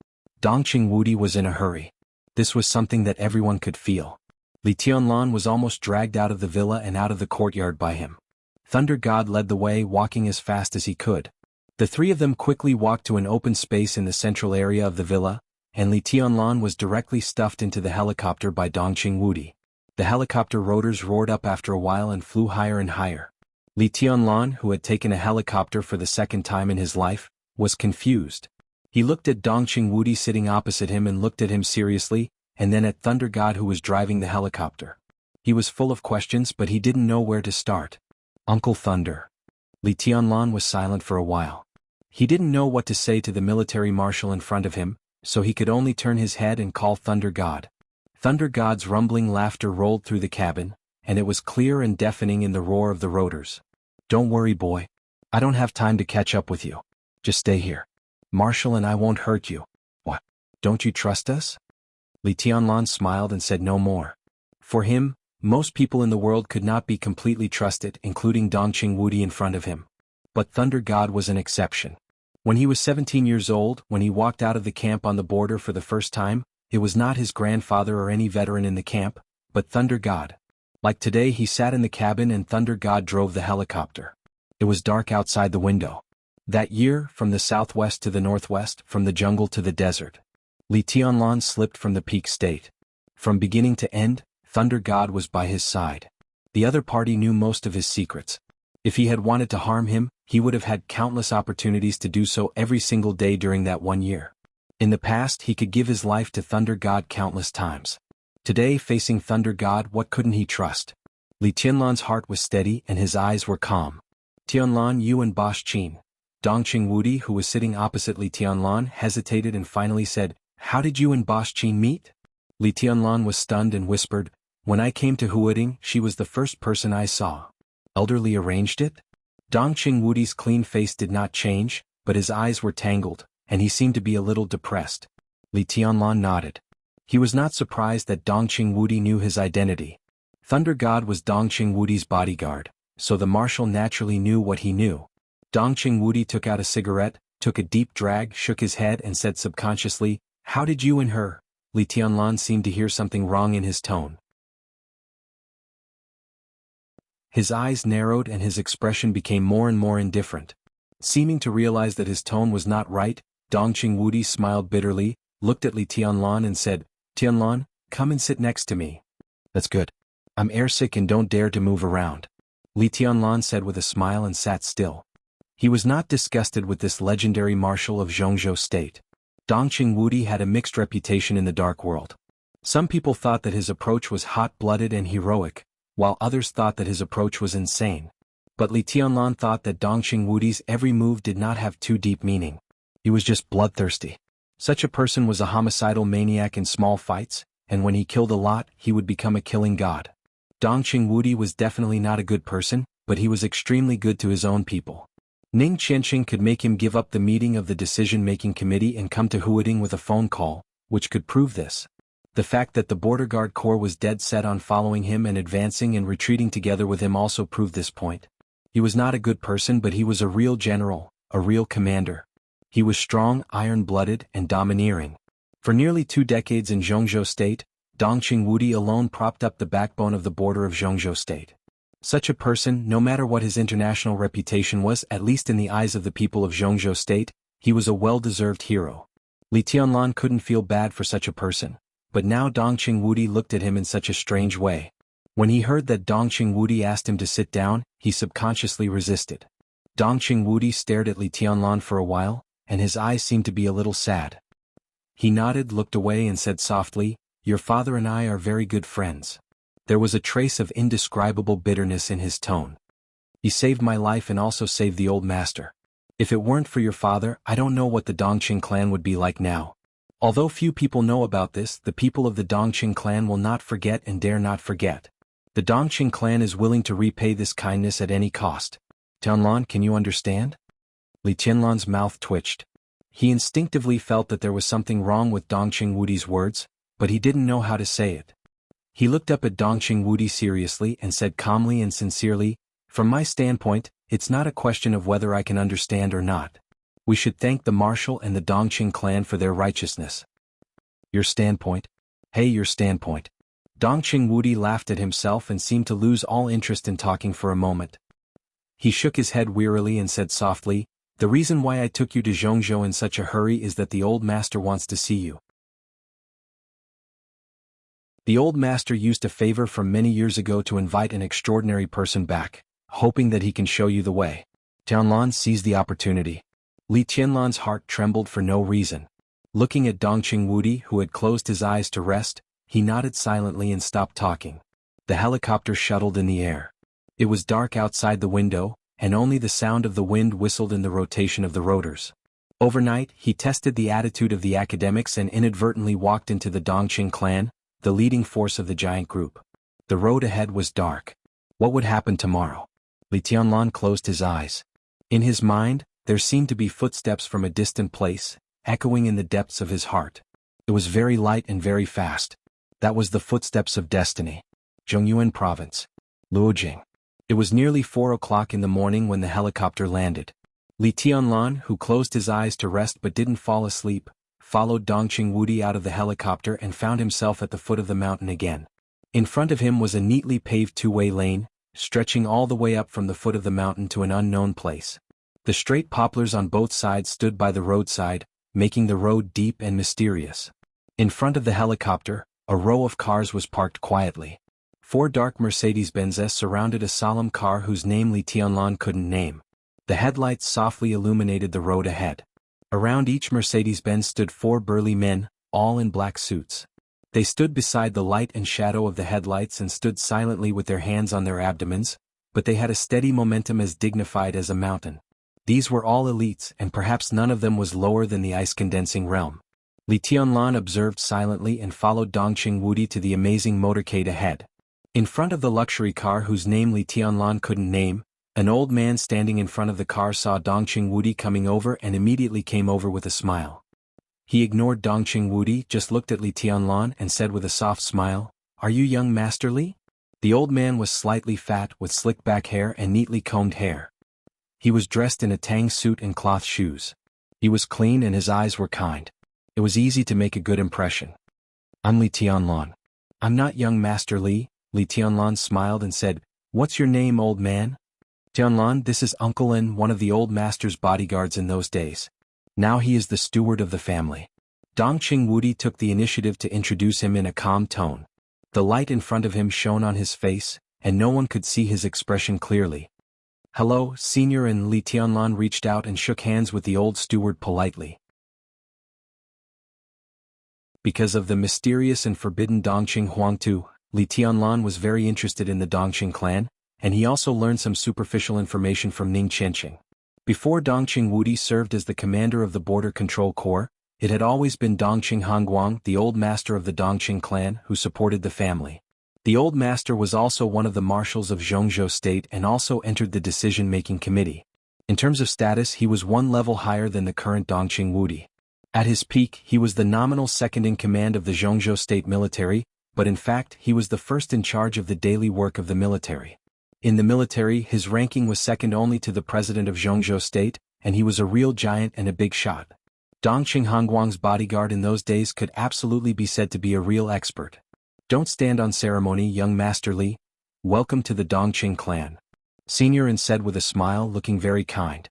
Dongqing Wudi was in a hurry. This was something that everyone could feel. Li Tianlan was almost dragged out of the villa and out of the courtyard by him. Thunder God led the way, walking as fast as he could. The three of them quickly walked to an open space in the central area of the villa, and Li Tianlan was directly stuffed into the helicopter by Dongqing Wudi. The helicopter rotors roared up after a while and flew higher and higher. Li Tianlan, who had taken a helicopter for the second time in his life, was confused. He looked at Dongqing Wudi sitting opposite him and looked at him seriously, and then at Thunder God who was driving the helicopter. He was full of questions, but he didn't know where to start. Uncle Thunder. Li Tianlan was silent for a while. He didn't know what to say to the military marshal in front of him, so he could only turn his head and call Thunder God. Thunder God's rumbling laughter rolled through the cabin, and it was clear and deafening in the roar of the rotors. Don't worry, boy. I don't have time to catch up with you. Just stay here. Marshal and I won't hurt you. What? Don't you trust us? Li Tianlan smiled and said no more. For him, most people in the world could not be completely trusted, including Dongqing Wudi in front of him. But Thunder God was an exception. When he was 17 years old, when he walked out of the camp on the border for the first time, it was not his grandfather or any veteran in the camp, but Thunder God. Like today, he sat in the cabin and Thunder God drove the helicopter. It was dark outside the window. That year, from the southwest to the northwest, from the jungle to the desert, Li Tianlan slipped from the peak state. From beginning to end, Thunder God was by his side. The other party knew most of his secrets. If he had wanted to harm him, he would have had countless opportunities to do so every single day during that 1 year. In the past, he could give his life to Thunder God countless times. Today, facing Thunder God, what couldn't he trust? Li Tianlan's heart was steady and his eyes were calm. Tianlan, you and Bosch Qin. Dongqing Wudi, who was sitting opposite Li Tianlan, hesitated and finally said, How did you and Bosch Qin meet? Li Tianlan was stunned and whispered, When I came to Huading, she was the first person I saw. Elderly arranged it? Dongqing Wudi's clean face did not change, but his eyes were tangled, and he seemed to be a little depressed. Li Tianlan nodded. He was not surprised that Dongqing Wudi knew his identity. Thunder God was Dongqing Wudi's bodyguard, so the marshal naturally knew what he knew. Dongqing Wudi took out a cigarette, took a deep drag, shook his head and said subconsciously, How did you and her? Li Tianlan seemed to hear something wrong in his tone. His eyes narrowed and his expression became more and more indifferent. Seeming to realize that his tone was not right, Dongqing Wudi smiled bitterly, looked at Li Tianlan and said, Tianlan, come and sit next to me. That's good. I'm airsick and don't dare to move around. Li Tianlan said with a smile and sat still. He was not disgusted with this legendary marshal of Zhongzhou state. Dongqing Wudi had a mixed reputation in the dark world. Some people thought that his approach was hot-blooded and heroic, while others thought that his approach was insane. But Li Tianlan thought that Dongqing Wudi's every move did not have too deep meaning. He was just bloodthirsty. Such a person was a homicidal maniac in small fights, and when he killed a lot, he would become a killing god. Dongqing Wudi was definitely not a good person, but he was extremely good to his own people. Ning Qianqing could make him give up the meeting of the decision-making committee and come to Huading with a phone call, which could prove this. The fact that the Border Guard Corps was dead set on following him and advancing and retreating together with him also proved this point. He was not a good person, but he was a real general, a real commander. He was strong, iron-blooded, and domineering. For nearly 2 decades in Zhongzhou state, Dongqing Wudi alone propped up the backbone of the border of Zhongzhou state. Such a person, no matter what his international reputation was, at least in the eyes of the people of Zhongzhou state, he was a well-deserved hero. Li Tianlan couldn't feel bad for such a person, but now Dongqing Wudi looked at him in such a strange way. When he heard that Dongqing Wudi asked him to sit down, he subconsciously resisted. Dongqing Wudi stared at Li Tianlan for a while, and his eyes seemed to be a little sad. He nodded, looked away and said softly, Your father and I are very good friends. There was a trace of indescribable bitterness in his tone. He saved my life and also saved the old master. If it weren't for your father, I don't know what the Dongqing clan would be like now. Although few people know about this, the people of the Dongqing clan will not forget and dare not forget. The Dongqing clan is willing to repay this kindness at any cost. Tianlan, can you understand? Li Tianlan's mouth twitched. He instinctively felt that there was something wrong with Dongqing Wudi's words, but he didn't know how to say it. He looked up at Dongqing Wudi seriously and said calmly and sincerely, "From my standpoint, it's not a question of whether I can understand or not. We should thank the marshal and the Dongqing clan for their righteousness." "Your standpoint? Hey, your standpoint." Dongqing Wudi laughed at himself and seemed to lose all interest in talking for a moment. He shook his head wearily and said softly, "The reason why I took you to Zhongzhou in such a hurry is that the old master wants to see you. The old master used a favor from many years ago to invite an extraordinary person back, hoping that he can show you the way." Tianlan seized the opportunity. Li Tianlan's heart trembled for no reason. Looking at Dongqing Wudi, who had closed his eyes to rest, he nodded silently and stopped talking. The helicopter shuttled in the air. It was dark outside the window, and only the sound of the wind whistled in the rotation of the rotors. Overnight, he tested the attitude of the academics and inadvertently walked into the Dongqing clan, the leading force of the giant group. The road ahead was dark. What would happen tomorrow? Li Tianlan closed his eyes. In his mind, there seemed to be footsteps from a distant place, echoing in the depths of his heart. It was very light and very fast. That was the footsteps of destiny. Zhongyuan Province. Luojing. It was nearly 4 o'clock in the morning when the helicopter landed. Li Tianlan, who closed his eyes to rest but didn't fall asleep, followed Dongqing Wudi out of the helicopter and found himself at the foot of the mountain again. In front of him was a neatly paved two-way lane, stretching all the way up from the foot of the mountain to an unknown place. The straight poplars on both sides stood by the roadside, making the road deep and mysterious. In front of the helicopter, a row of cars was parked quietly. 4 dark Mercedes-Benzes surrounded a solemn car whose name Li Tianlan couldn't name. The headlights softly illuminated the road ahead. Around each Mercedes-Benz stood 4 burly men, all in black suits. They stood beside the light and shadow of the headlights and stood silently with their hands on their abdomens, but they had a steady momentum as dignified as a mountain. These were all elites and perhaps none of them was lower than the ice-condensing realm. Li Tianlan observed silently and followed Dongqing Wudi to the amazing motorcade ahead. In front of the luxury car whose name Li Tianlan couldn't name, an old man standing in front of the car saw Dongqing Wudi coming over and immediately came over with a smile. He ignored Dongqing Wudi, just looked at Li Tianlan and said with a soft smile, "Are you young Master Li?" The old man was slightly fat with slick back hair and neatly combed hair. He was dressed in a tang suit and cloth shoes. He was clean and his eyes were kind. It was easy to make a good impression. "I'm Li Tianlan." "I'm not young Master Li." Li Tianlan smiled and said, "What's your name, old man?" "Tianlan, this is Uncle Lin, one of the old master's bodyguards in those days. Now he is the steward of the family." Dongqing Wudi took the initiative to introduce him in a calm tone. The light in front of him shone on his face, and no one could see his expression clearly. "Hello, Senior," and Li Tianlan reached out and shook hands with the old steward politely. Because of the mysterious and forbidden Dongqing Huangtu, Li Tianlan was very interested in the Dongqing clan, and he also learned some superficial information from Ning Qianqing. Before Dongqing Wudi served as the commander of the Border Control Corps, it had always been Dongqing Hongguang, the old master of the Dongqing clan, who supported the family. The old master was also one of the marshals of Zhongzhou state and also entered the decision-making committee. In terms of status, he was 1 level higher than the current Dongqing Wudi. At his peak, he was the nominal second-in-command of the Zhongzhou state military, but in fact he was the first in charge of the daily work of the military. In the military, his ranking was second only to the president of Zhongzhou state, and he was a real giant and a big shot. Dongqing Hongguang's bodyguard in those days could absolutely be said to be a real expert. "Don't stand on ceremony, young Master Li. Welcome to the Dongqing clan," Senior said with a smile, looking very kind.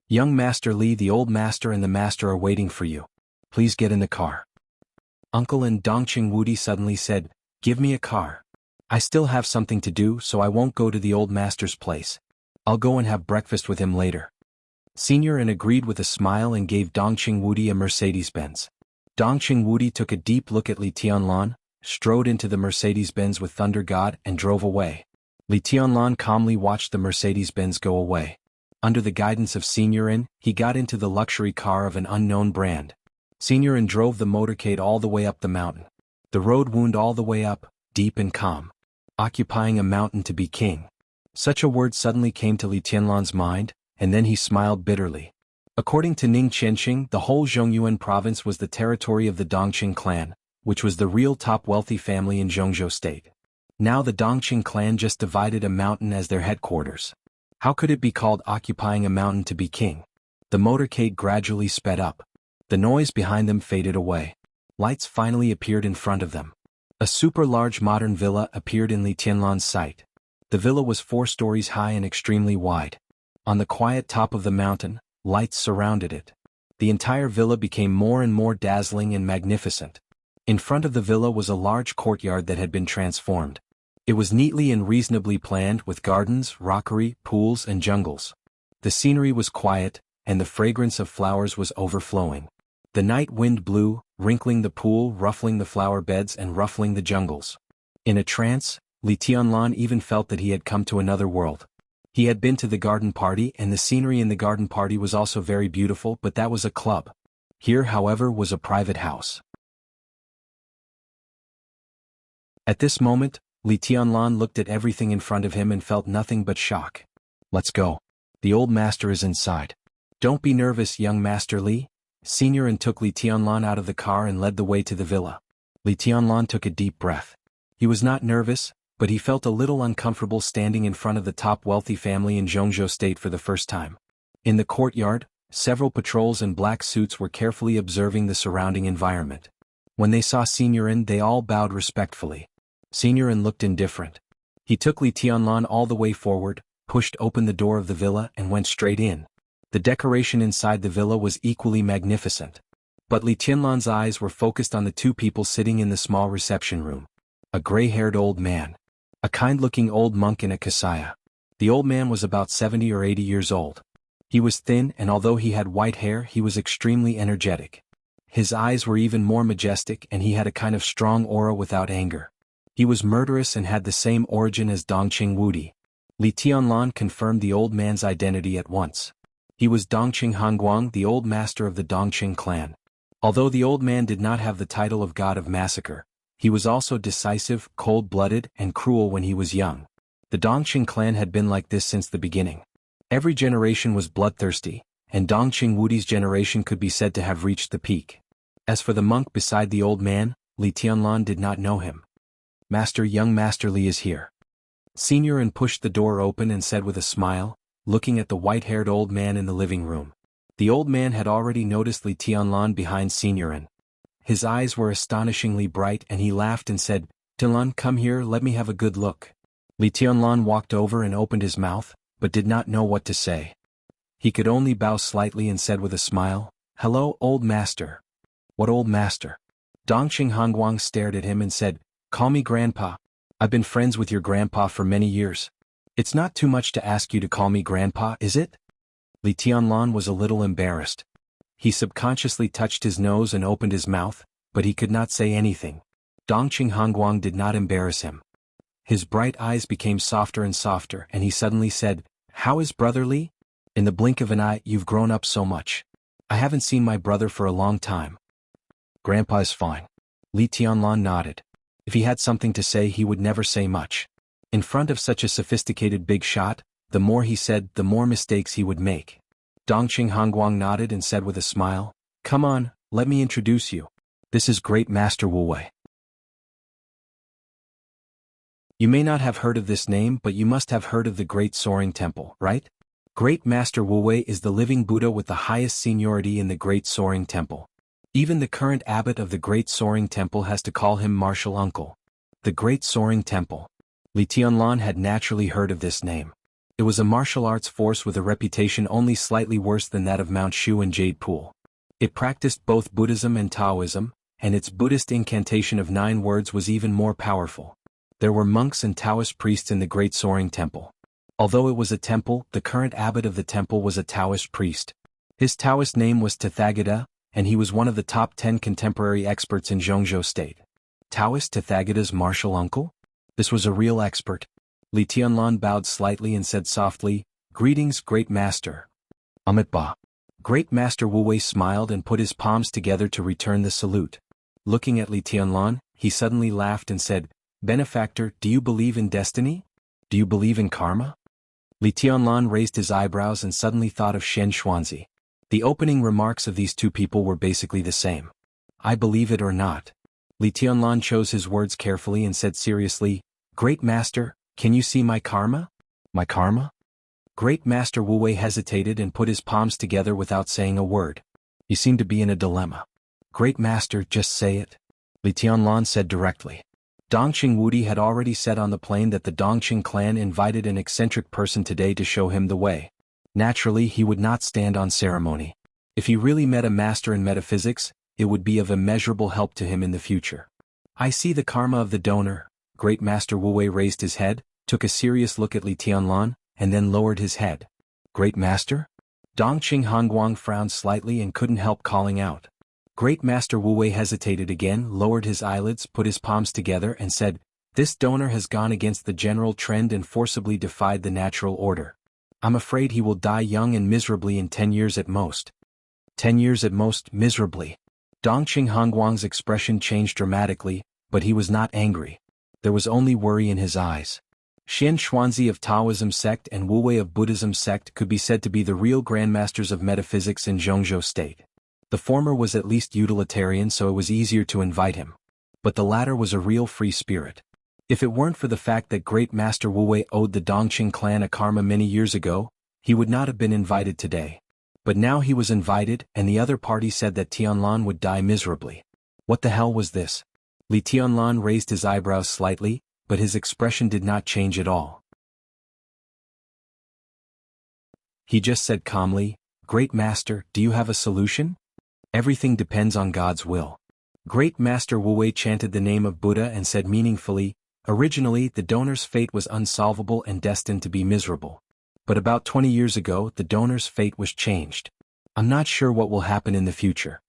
"Young Master Li, the old master and the master are waiting for you. Please get in the car." "Uncle," and Dongqing Wudi suddenly said, "Give me a car. I still have something to do, so I won't go to the old master's place. I'll go and have breakfast with him later." Senior agreed with a smile and gave Dongqing Wudi a Mercedes-Benz. Dongqing Wudi took a deep look at Li Tianlan, strode into the Mercedes-Benz with Thunder God and drove away. Li Tianlan calmly watched the Mercedes-Benz go away. Under the guidance of Senior, he got into the luxury car of an unknown brand. Senior drove the motorcade all the way up the mountain. The road wound all the way up, deep and calm. Occupying a mountain to be king. Such a word suddenly came to Li Tianlan's mind, and then he smiled bitterly. According to Ning Qianqing, the whole Zhongyuan province was the territory of the Dongqing clan, which was the real top wealthy family in Zhongzhou state. Now the Dongqing clan just divided a mountain as their headquarters. How could it be called occupying a mountain to be king? The motorcade gradually sped up. The noise behind them faded away. Lights finally appeared in front of them. A super-large modern villa appeared in Li Tianlan's sight. The villa was 4 stories high and extremely wide. On the quiet top of the mountain, lights surrounded it. The entire villa became more and more dazzling and magnificent. In front of the villa was a large courtyard that had been transformed. It was neatly and reasonably planned with gardens, rockery, pools and jungles. The scenery was quiet, and the fragrance of flowers was overflowing. The night wind blew, wrinkling the pool, ruffling the flower beds and ruffling the jungles. In a trance, Li Tianlan even felt that he had come to another world. He had been to the garden party and the scenery in the garden party was also very beautiful, but that was a club. Here, however, was a private house. At this moment, Li Tianlan looked at everything in front of him and felt nothing but shock. Let's go. The old master is inside. Don't be nervous, young Master Li. Senior and took Li Tianlan out of the car and led the way to the villa. Li Tianlan took a deep breath. He was not nervous, but he felt a little uncomfortable standing in front of the top wealthy family in Zhongzhou State for the first time. In the courtyard, several patrols in black suits were carefully observing the surrounding environment. When they saw Seniorin, they all bowed respectfully. Seniorin looked indifferent. He took Li Tianlan all the way forward, pushed open the door of the villa and went straight in. The decoration inside the villa was equally magnificent. But Li Tianlan's eyes were focused on the 2 people sitting in the small reception room. A gray-haired old man. A kind-looking old monk in a kasaya. The old man was about 70 or 80 years old. He was thin and although he had white hair, he was extremely energetic. His eyes were even more majestic and he had a kind of strong aura without anger. He was murderous and had the same origin as Dongqing Wudi. Li Tianlan confirmed the old man's identity at once. He was Dongqing Hongguang, the old master of the Dongqing clan. Although the old man did not have the title of God of Massacre, he was also decisive, cold-blooded, and cruel when he was young. The Dongqing clan had been like this since the beginning. Every generation was bloodthirsty, and Dongqing Wudi's generation could be said to have reached the peak. As for the monk beside the old man, Li Tianlan did not know him. Young Master Li is here. Seniorin pushed the door open and said with a smile, looking at the white-haired old man in the living room. The old man had already noticed Li Tianlan behind Seniorin. His eyes were astonishingly bright and he laughed and said, Tianlan, come here, let me have a good look. Li Tianlan walked over and opened his mouth, but did not know what to say. He could only bow slightly and said with a smile, Hello, old master. What old master? Dongqing Hongguang stared at him and said, Call me grandpa. I've been friends with your grandpa for many years. It's not too much to ask you to call me grandpa, is it? Li Tianlan was a little embarrassed. He subconsciously touched his nose and opened his mouth, but he could not say anything. Dongqing Hongguang did not embarrass him. His bright eyes became softer and softer and he suddenly said, How is brother Li? In the blink of an eye, you've grown up so much. I haven't seen my brother for a long time. Grandpa is fine. Li Tianlan nodded. If he had something to say, he would never say much. In front of such a sophisticated big shot, the more he said, the more mistakes he would make. Dongqing Hongguang nodded and said with a smile, Come on, let me introduce you. This is Great Master Wu Wei. You may not have heard of this name, but you must have heard of the Great Soaring Temple, right? Great Master Wu Wei is the living Buddha with the highest seniority in the Great Soaring Temple. Even the current abbot of the Great Soaring Temple has to call him martial uncle. The Great Soaring Temple. Li Tianlan had naturally heard of this name. It was a martial arts force with a reputation only slightly worse than that of Mount Shu and Jade Pool. It practiced both Buddhism and Taoism, and its Buddhist incantation of 9 words was even more powerful. There were monks and Taoist priests in the Great Soaring Temple. Although it was a temple, the current abbot of the temple was a Taoist priest. His Taoist name was Tathagata, and he was one of the top 10 contemporary experts in Zhongzhou State. Taoist Tathagata's martial uncle? This was a real expert. Li Tianlan bowed slightly and said softly, Greetings, Great Master. Amit Ba. Great Master Wu Wei smiled and put his palms together to return the salute. Looking at Li Tianlan, he suddenly laughed and said, Benefactor, do you believe in destiny? Do you believe in karma? Li Tianlan raised his eyebrows and suddenly thought of Shen Xuanzi. The opening remarks of these 2 people were basically the same. I believe it or not. Li Tianlan chose his words carefully and said seriously, Great Master, can you see my karma? My karma? Great Master Wu Wei hesitated and put his palms together without saying a word. He seemed to be in a dilemma. Great Master, just say it. Li Tianlan said directly. Dongqing Wudi had already said on the plane that the Dongqing clan invited an eccentric person today to show him the way. Naturally, he would not stand on ceremony. If he really met a master in metaphysics, it would be of immeasurable help to him in the future. I see the karma of the donor. Great Master Wu Wei raised his head, took a serious look at Li Tianlan, and then lowered his head. Great Master? Dongqing Hongguang frowned slightly and couldn't help calling out. Great Master Wu Wei hesitated again, lowered his eyelids, put his palms together and said, "This donor has gone against the general trend and forcibly defied the natural order. I'm afraid he will die young and miserably in 10 years at most." 10 years at most, miserably. Dongqing Hongguang's expression changed dramatically, but he was not angry. There was only worry in his eyes. Xian Xuanzi of Taoism sect and Wu Wei of Buddhism sect could be said to be the real grandmasters of metaphysics in Zhongzhou state. The former was at least utilitarian, so it was easier to invite him. But the latter was a real free spirit. If it weren't for the fact that Great Master Wu Wei owed the Dongqing clan a karma many years ago, he would not have been invited today. But now he was invited, and the other party said that Tianlan would die miserably. What the hell was this? Li Tianlan raised his eyebrows slightly, but his expression did not change at all. He just said calmly, "Great Master, do you have a solution? Everything depends on God's will." Great Master Wu Wei chanted the name of Buddha and said meaningfully, "Originally, the donor's fate was unsolvable and destined to be miserable. But about 20 years ago, the donor's fate was changed. I'm not sure what will happen in the future."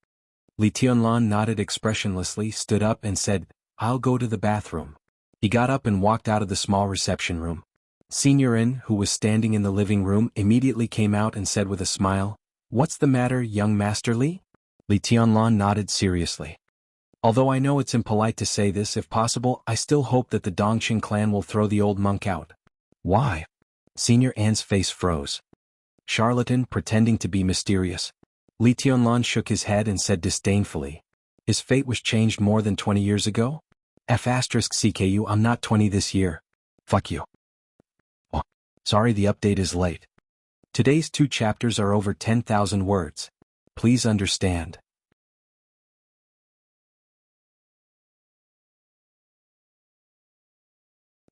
Li Tianlan nodded expressionlessly, stood up and said, "I'll go to the bathroom." He got up and walked out of the small reception room. Senior In, who was standing in the living room, immediately came out and said with a smile, "What's the matter, young Master Li?" Li Tianlan nodded seriously. "Although I know it's impolite to say this, if possible, I still hope that the Dongqing clan will throw the old monk out." "Why?" Senior An's face froze. Charlatan, pretending to be mysterious. Li Tianlan shook his head and said disdainfully, "His fate was changed more than 20 years ago? *CKU, I'm not 20 this year. Fuck you." Oh, sorry, the update is late. Today's 2 chapters are over 10,000 words. Please understand.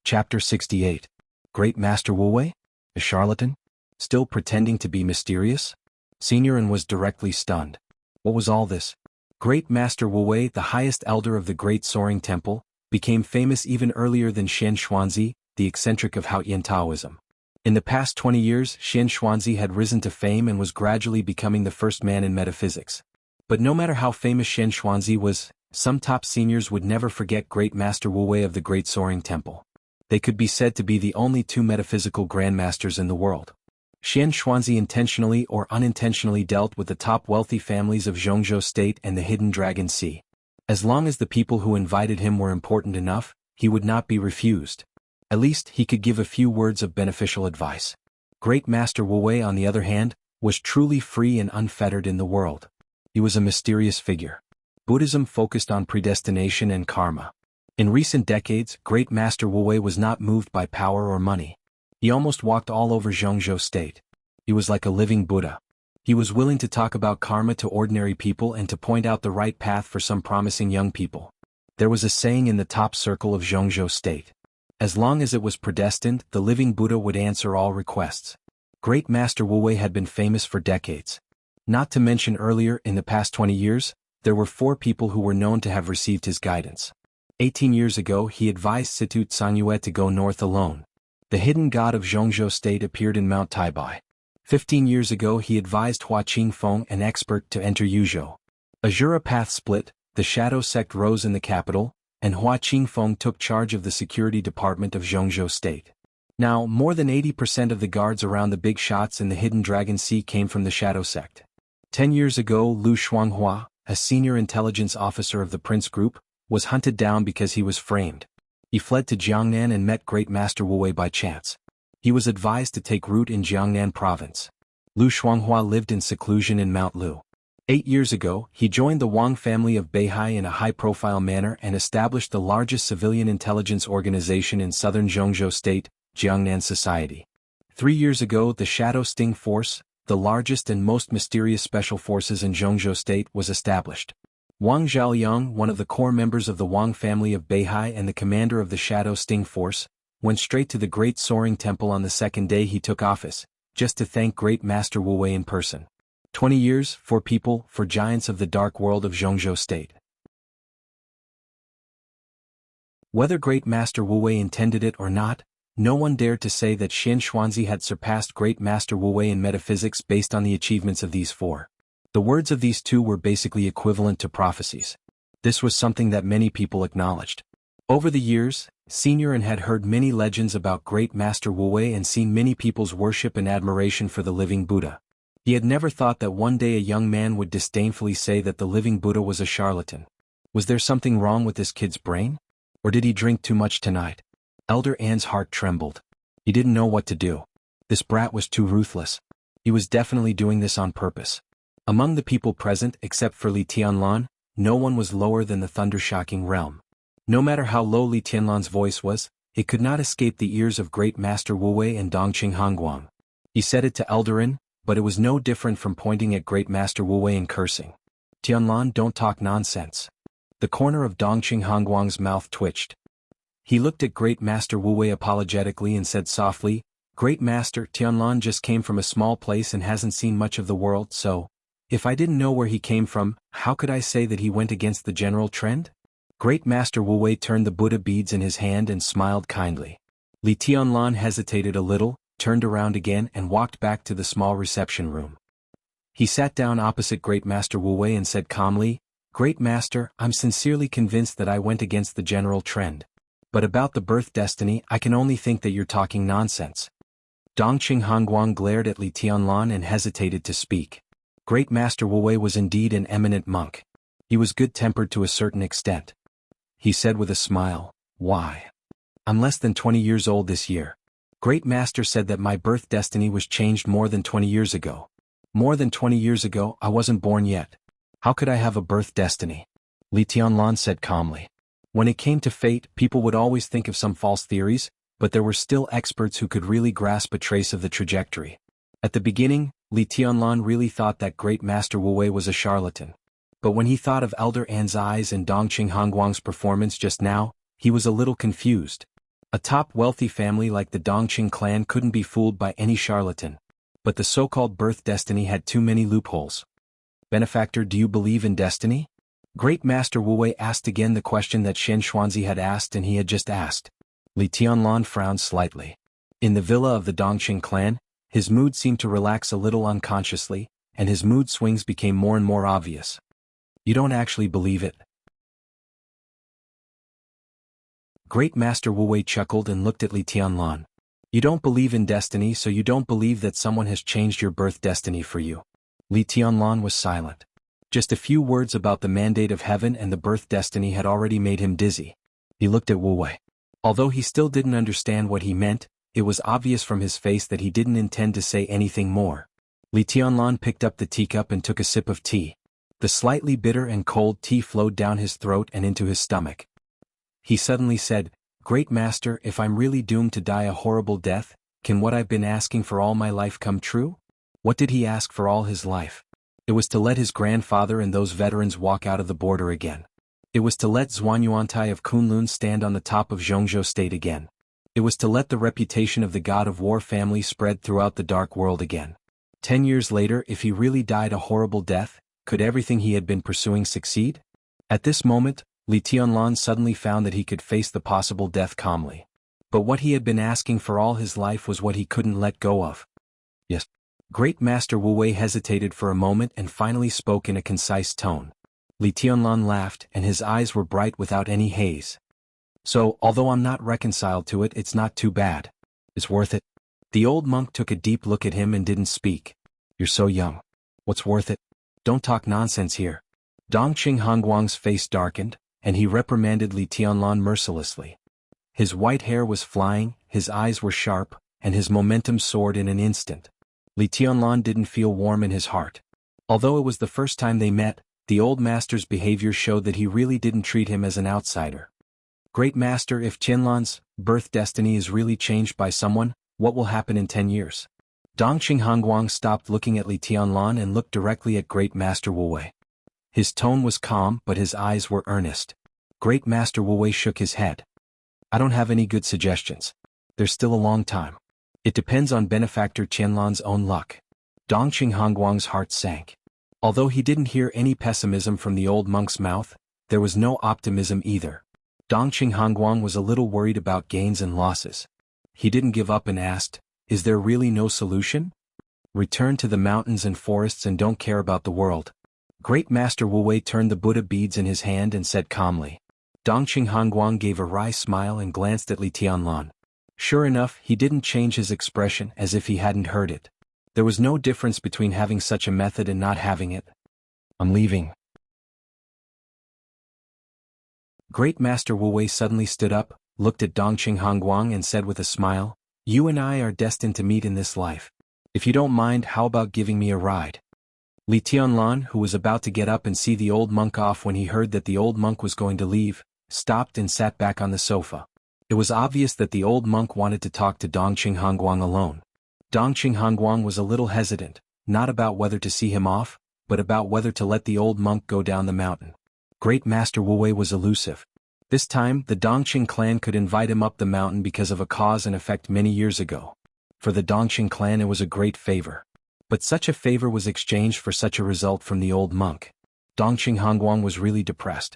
Chapter 68. Great Master Wu Wei? A charlatan? Still pretending to be mysterious? Senior In was directly stunned. What was all this? Great Master Wu Wei, the highest elder of the Great Soaring Temple, became famous even earlier than Xian Xuanzi, the eccentric of Haoyan Taoism. In the past 20 years, Xian Xuanzi had risen to fame and was gradually becoming the first man in metaphysics. But no matter how famous Xian Xuanzi was, some top seniors would never forget Great Master Wu Wei of the Great Soaring Temple. They could be said to be the only 2 metaphysical grandmasters in the world. Xian Xuanzi intentionally or unintentionally dealt with the top wealthy families of Zhongzhou State and the Hidden Dragon Sea. As long as the people who invited him were important enough, he would not be refused. At least he could give a few words of beneficial advice. Great Master Wu Wei, on the other hand, was truly free and unfettered in the world. He was a mysterious figure. Buddhism focused on predestination and karma. In recent decades, Great Master Wu Wei was not moved by power or money. He almost walked all over Zhongzhou State. He was like a living Buddha. He was willing to talk about karma to ordinary people and to point out the right path for some promising young people. There was a saying in the top circle of Zhongzhou State. As long as it was predestined, the living Buddha would answer all requests. Great Master Wu Wei had been famous for decades. Not to mention earlier, in the past 20 years, there were 4 people who were known to have received his guidance. 18 years ago, he advised Situ Tsangyue to go north alone. The hidden god of Zhongzhou State appeared in Mount Taibai. 15 years ago, he advised Hua Qingfeng, an expert, to enter Yuzhou. Azura path split, the shadow sect rose in the capital, and Hua Qingfeng took charge of the security department of Zhongzhou State. Now, more than 80% of the guards around the big shots in the Hidden Dragon Sea came from the shadow sect. 10 years ago, Lu Shuanghua, a senior intelligence officer of the Prince Group, was hunted down because he was framed. He fled to Jiangnan and met Great Master Wu Wei by chance. He was advised to take root in Jiangnan province. Lu Shuanghua lived in seclusion in Mount Lu. 8 years ago, he joined the Wang family of Beihai in a high-profile manner and established the largest civilian intelligence organization in southern Zhongzhou State, Jiangnan Society. 3 years ago, the Shadow Sting Force, the largest and most mysterious special forces in Zhongzhou State, was established. Wang Zhaoyang, one of the core members of the Wang family of Beihai and the commander of the Shadow Sting Force, went straight to the Great Soaring Temple on the second day he took office, just to thank Great Master Wu Wei in person. 20 years, for people, for giants of the dark world of Zhongzhou State. Whether Great Master Wu Wei intended it or not, no one dared to say that Xin Xuanzi had surpassed Great Master Wu Wei in metaphysics based on the achievements of these four. The words of these two were basically equivalent to prophecies. This was something that many people acknowledged. Over the years, Senior had heard many legends about Great Master Wu Wei and seen many people's worship and admiration for the living Buddha. He had never thought that one day a young man would disdainfully say that the living Buddha was a charlatan. Was there something wrong with this kid's brain? Or did he drink too much tonight? Elder An's heart trembled. He didn't know what to do. This brat was too ruthless. He was definitely doing this on purpose. Among the people present, except for Li Tianlan, no one was lower than the thunder-shocking realm. No matter how low Li Tianlan's voice was, it could not escape the ears of Great Master Wu Wei and Dongqing Hongguang. He said it to Eldarin, but it was no different from pointing at Great Master Wu Wei and cursing. Tianlan, don't talk nonsense. The corner of Dongqing Hongguang's mouth twitched. He looked at Great Master Wu Wei apologetically and said softly, Great Master, Tianlan just came from a small place and hasn't seen much of the world, so, if I didn't know where he came from, how could I say that he went against the general trend? Great Master Wu Wei turned the Buddha beads in his hand and smiled kindly. Li Tianlan hesitated a little, turned around again and walked back to the small reception room. He sat down opposite Great Master Wu Wei and said calmly, Great Master, I'm sincerely convinced that I went against the general trend. But about the birth destiny, I can only think that you're talking nonsense. Dongqing Hongguang glared at Li Tianlan and hesitated to speak. Great Master Wu Wei was indeed an eminent monk. He was good-tempered to a certain extent. He said with a smile, Why? I'm less than 20 years old this year. Great Master said that my birth destiny was changed more than 20 years ago. More than 20 years ago, I wasn't born yet. How could I have a birth destiny? Li Tianlan said calmly. When it came to fate, people would always think of some false theories, but there were still experts who could really grasp a trace of the trajectory. At the beginning, Li Tianlan really thought that Great Master Wu Wei was a charlatan. But when he thought of Elder An's eyes and Dongqing Hongguang's performance just now, he was a little confused. A top wealthy family like the Dongqing clan couldn't be fooled by any charlatan. But the so-called birth destiny had too many loopholes. Benefactor, do you believe in destiny? Great Master Wu Wei asked again the question that Shen Xuanzi had asked and he had just asked. Li Tianlan frowned slightly. In the villa of the Dongqing clan, his mood seemed to relax a little unconsciously, and his mood swings became more and more obvious. You don't actually believe it? Great Master Wu Wei chuckled and looked at Li Tianlan. You don't believe in destiny, so you don't believe that someone has changed your birth destiny for you. Li Tianlan was silent. Just a few words about the mandate of heaven and the birth destiny had already made him dizzy. He looked at Wu Wei. Although he still didn't understand what he meant, it was obvious from his face that he didn't intend to say anything more. Li Tianlan picked up the teacup and took a sip of tea. The slightly bitter and cold tea flowed down his throat and into his stomach. He suddenly said, Great Master, if I'm really doomed to die a horrible death, can what I've been asking for all my life come true? What did he ask for all his life? It was to let his grandfather and those veterans walk out of the border again. It was to let Zhuanyuantai of Kunlun stand on the top of Zhongzhou State again. It was to let the reputation of the God of War family spread throughout the dark world again. 10 years later, if he really died a horrible death, could everything he had been pursuing succeed? At this moment, Li Tianlan suddenly found that he could face the possible death calmly. But what he had been asking for all his life was what he couldn't let go of. Yes. Great Master Wu Wei hesitated for a moment and finally spoke in a concise tone. Li Tianlan laughed, and his eyes were bright without any haze. So, although I'm not reconciled to it, it's not too bad. It's worth it. The old monk took a deep look at him and didn't speak. You're so young. What's worth it? Don't talk nonsense here. Dongqing Hongguang's face darkened, and he reprimanded Li Tianlan mercilessly. His white hair was flying, his eyes were sharp, and his momentum soared in an instant. Li Tianlan didn't feel warm in his heart. Although it was the first time they met, the old master's behavior showed that he really didn't treat him as an outsider. Great Master, if Qianlan's birth destiny is really changed by someone, what will happen in 10 years? Dongqing Hongguang stopped looking at Li Tianlan and looked directly at Great Master Wu Wei. His tone was calm but his eyes were earnest. Great Master Wu Wei shook his head. I don't have any good suggestions. There's still a long time. It depends on benefactor Qianlan's own luck. Dongqing Hongguang's heart sank. Although he didn't hear any pessimism from the old monk's mouth, there was no optimism either. Dongqing Hongguang was a little worried about gains and losses. He didn't give up and asked, is there really no solution? Return to the mountains and forests and don't care about the world. Great Master Wu Wei turned the Buddha beads in his hand and said calmly. Dongqing Hongguang gave a wry smile and glanced at Li Tianlan. Sure enough, he didn't change his expression as if he hadn't heard it. There was no difference between having such a method and not having it. I'm leaving. Great Master Wu Wei suddenly stood up, looked at Dongqing Hongguang and said with a smile, you and I are destined to meet in this life. If you don't mind, how about giving me a ride? Li Tianlan, who was about to get up and see the old monk off when he heard that the old monk was going to leave, stopped and sat back on the sofa. It was obvious that the old monk wanted to talk to Dongqing Hongguang alone. Dongqing Hongguang was a little hesitant, not about whether to see him off, but about whether to let the old monk go down the mountain. Great Master Wu Wei was elusive. This time, the Dongqing clan could invite him up the mountain because of a cause and effect many years ago. For the Dongqing clan it was a great favor. But such a favor was exchanged for such a result from the old monk. Dongqing Hongguang was really depressed.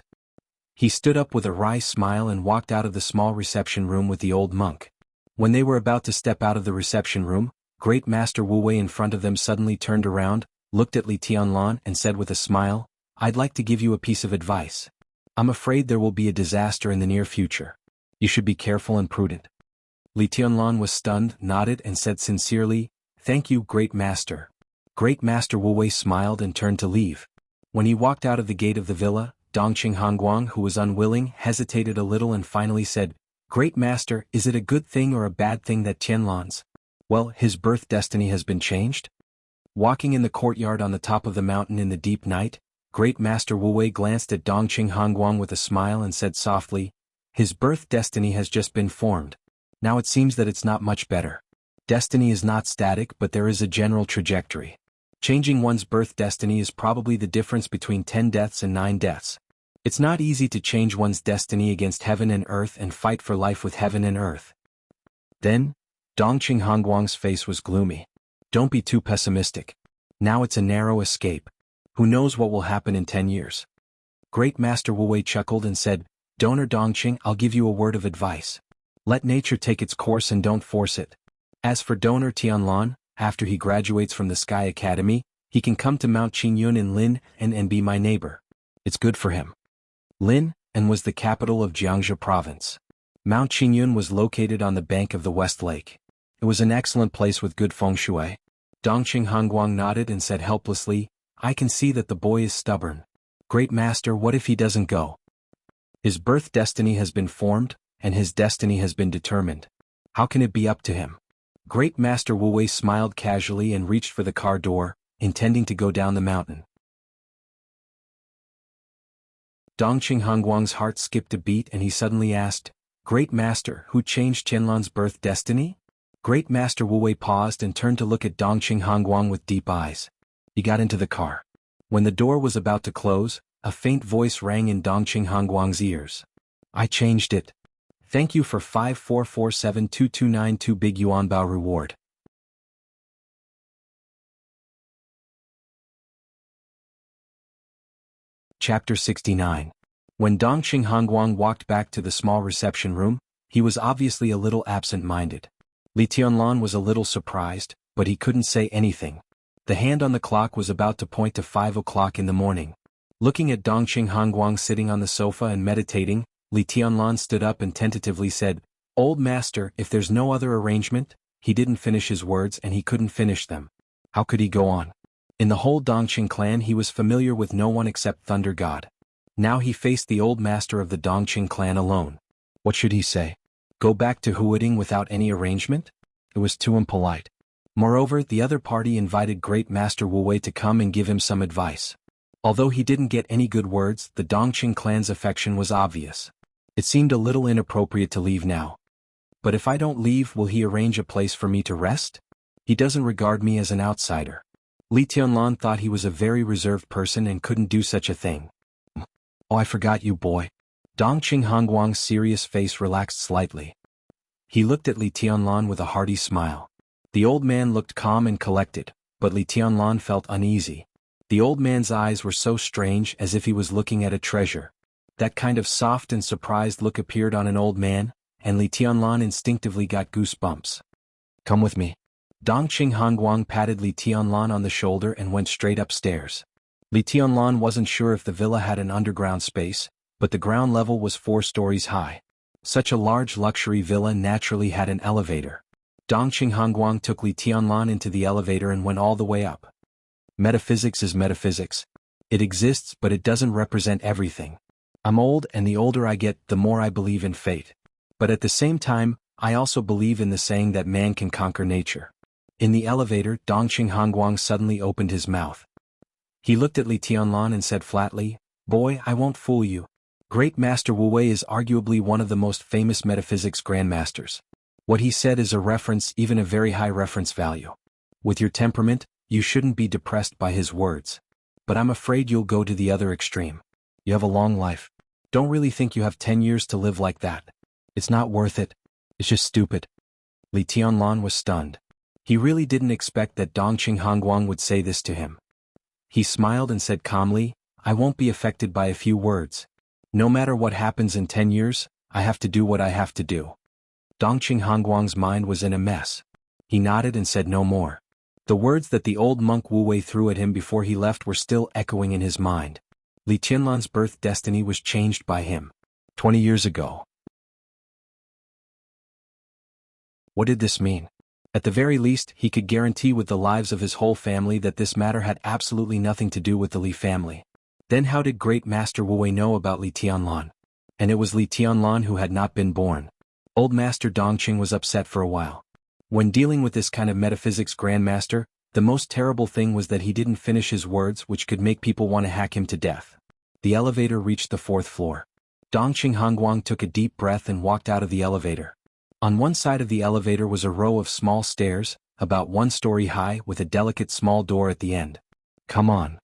He stood up with a wry smile and walked out of the small reception room with the old monk. When they were about to step out of the reception room, Great Master Wu Wei in front of them suddenly turned around, looked at Li Tianlan and said with a smile, I'd like to give you a piece of advice. I'm afraid there will be a disaster in the near future. You should be careful and prudent. Li Tianlan was stunned, nodded and said sincerely, Thank you, Great Master. Great Master Wu Wei smiled and turned to leave. When he walked out of the gate of the villa, Dongqing Hongguang, who was unwilling, hesitated a little and finally said, Great Master, is it a good thing or a bad thing that Qianlan's, his birth destiny has been changed? Walking in the courtyard on the top of the mountain in the deep night, Great Master Wu Wei glanced at Dongqing Hongguang with a smile and said softly, His birth destiny has just been formed. Now it seems that it's not much better. Destiny is not static, but there is a general trajectory. Changing one's birth destiny is probably the difference between 10 deaths and 9 deaths. It's not easy to change one's destiny against heaven and earth and fight for life with heaven and earth. Then, Dongqing Hongguang's face was gloomy. Don't be too pessimistic. Now it's a narrow escape. Who knows what will happen in 10 years? Great Master Wu Wei chuckled and said, Donor Dongqing, I'll give you a word of advice. Let nature take its course and don't force it. As for Donor Tianlan, after he graduates from the Sky Academy, he can come to Mount Qingyun in Lin and be my neighbor. It's good for him. Lin was the capital of Jiangxia province. Mount Qingyun was located on the bank of the West Lake. It was an excellent place with good feng shui. Dongqing Hongguang nodded and said helplessly, I can see that the boy is stubborn. Great Master, what if he doesn't go? His birth destiny has been formed, and his destiny has been determined. How can it be up to him? Great Master Wu Wei smiled casually and reached for the car door, intending to go down the mountain. Dongqing Hongguang's heart skipped a beat and he suddenly asked, Great Master, who changed Qianlan's birth destiny? Great Master Wu Wei paused and turned to look at Dongqing Hongguang with deep eyes. He got into the car. When the door was about to close, a faint voice rang in Dongqing Hongguang's ears. I changed it. Thank you for 544722292 big yuanbao reward. Chapter 69. When Dongqing Hongguang walked back to the small reception room, he was obviously a little absent-minded. Li Tianlan was a little surprised, but he couldn't say anything. The hand on the clock was about to point to 5 o'clock in the morning. Looking at Dongqing Hongguang sitting on the sofa and meditating, Li Tianlan stood up and tentatively said, Old Master, if there's no other arrangement. He didn't finish his words and he couldn't finish them. How could he go on? In the whole Dongqing clan he was familiar with no one except Thunder God. Now he faced the old master of the Dongqing clan alone. What should he say? Go back to Huading without any arrangement? It was too impolite. Moreover, the other party invited Great Master Wu Wei to come and give him some advice. Although he didn't get any good words, the Dongqing clan's affection was obvious. It seemed a little inappropriate to leave now. But if I don't leave, will he arrange a place for me to rest? He doesn't regard me as an outsider. Li Tianlan thought he was a very reserved person and couldn't do such a thing. Oh, I forgot you, boy. Dongqing Hongguang's serious face relaxed slightly. He looked at Li Tianlan with a hearty smile. The old man looked calm and collected, but Li Tianlan felt uneasy. The old man's eyes were so strange, as if he was looking at a treasure. That kind of soft and surprised look appeared on an old man, and Li Tianlan instinctively got goosebumps. Come with me. Dongqing Hongguang patted Li Tianlan on the shoulder and went straight upstairs. Li Tianlan wasn't sure if the villa had an underground space, but the ground level was 4 stories high. Such a large luxury villa naturally had an elevator. Dongqing Hongguang took Li Tianlan into the elevator and went all the way up. Metaphysics is metaphysics. It exists, but it doesn't represent everything. I'm old, and the older I get, the more I believe in fate. But at the same time, I also believe in the saying that man can conquer nature. In the elevator, Dongqing Hongguang suddenly opened his mouth. He looked at Li Tianlan and said flatly, "Boy, I won't fool you. Great Master Wu Wei is arguably one of the most famous metaphysics grandmasters. What he said is a reference, even a very high reference value. With your temperament, you shouldn't be depressed by his words. But I'm afraid you'll go to the other extreme. You have a long life. Don't really think you have 10 years to live like that. It's not worth it. It's just stupid." Li Tianlan was stunned. He really didn't expect that Dongqing Hongguang would say this to him. He smiled and said calmly, "I won't be affected by a few words. No matter what happens in 10 years, I have to do what I have to do." Dongqing Hongguang's mind was in a mess. He nodded and said no more. The words that the old monk Wu Wei threw at him before he left were still echoing in his mind. Li Tianlan's birth destiny was changed by him. 20 years ago. What did this mean? At the very least, he could guarantee with the lives of his whole family that this matter had absolutely nothing to do with the Li family. Then how did Great Master Wu Wei know about Li Tianlan? And it was Li Tianlan who had not been born. Old Master Dongqing was upset for a while. When dealing with this kind of metaphysics grandmaster, the most terrible thing was that he didn't finish his words, which could make people want to hack him to death. The elevator reached the 4th floor. Dongqing Hongguang took a deep breath and walked out of the elevator. On one side of the elevator was a row of small stairs, about 1 story high, with a delicate small door at the end. "Come on,"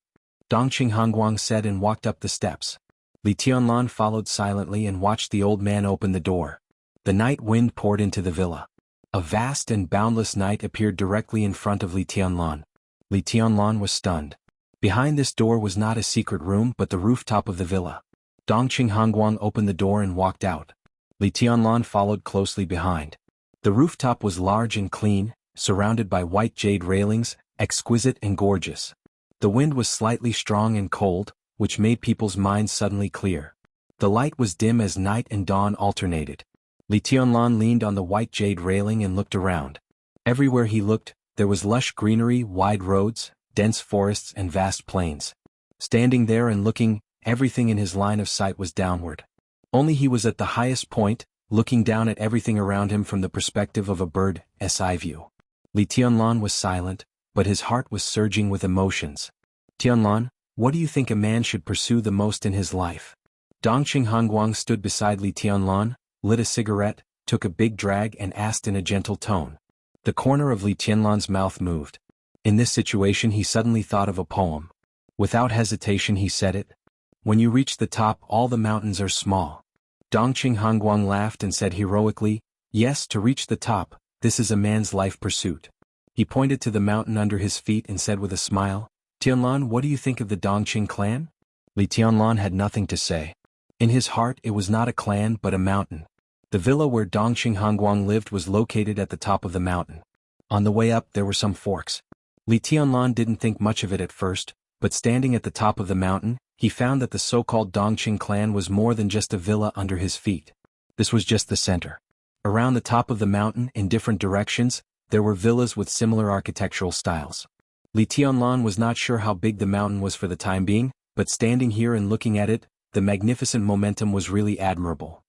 Dongqing Hongguang said and walked up the steps. Li Tianlan followed silently and watched the old man open the door. The night wind poured into the villa. A vast and boundless night appeared directly in front of Li Tianlan. Li Tianlan was stunned. Behind this door was not a secret room but the rooftop of the villa. Dongqing Hongguang opened the door and walked out. Li Tianlan followed closely behind. The rooftop was large and clean, surrounded by white jade railings, exquisite and gorgeous. The wind was slightly strong and cold, which made people's minds suddenly clear. The light was dim as night and dawn alternated. Li Tianlan leaned on the white jade railing and looked around. Everywhere he looked, there was lush greenery, wide roads, dense forests and vast plains. Standing there and looking, everything in his line of sight was downward. Only he was at the highest point, looking down at everything around him from the perspective of a bird's eye view. Li Tianlan was silent, but his heart was surging with emotions. "Tianlan, what do you think a man should pursue the most in his life?" Dongqing Hongguang stood beside Li Tianlan, lit a cigarette, took a big drag and asked in a gentle tone. The corner of Li Tianlan's mouth moved. In this situation he suddenly thought of a poem. Without hesitation he said it. "When you reach the top, all the mountains are small." Dongqing Hongguang laughed and said heroically, "Yes, to reach the top, this is a man's life pursuit." He pointed to the mountain under his feet and said with a smile, "Tianlan, what do you think of the Dongqing clan?" Li Tianlan had nothing to say. In his heart it was not a clan but a mountain. The villa where Dongqing Hongguang lived was located at the top of the mountain. On the way up there were some forks. Li Tianlan didn't think much of it at first, but standing at the top of the mountain, he found that the so-called Dongqing clan was more than just a villa under his feet. This was just the center. Around the top of the mountain, in different directions, there were villas with similar architectural styles. Li Tianlan was not sure how big the mountain was for the time being, but standing here and looking at it, the magnificent momentum was really admirable.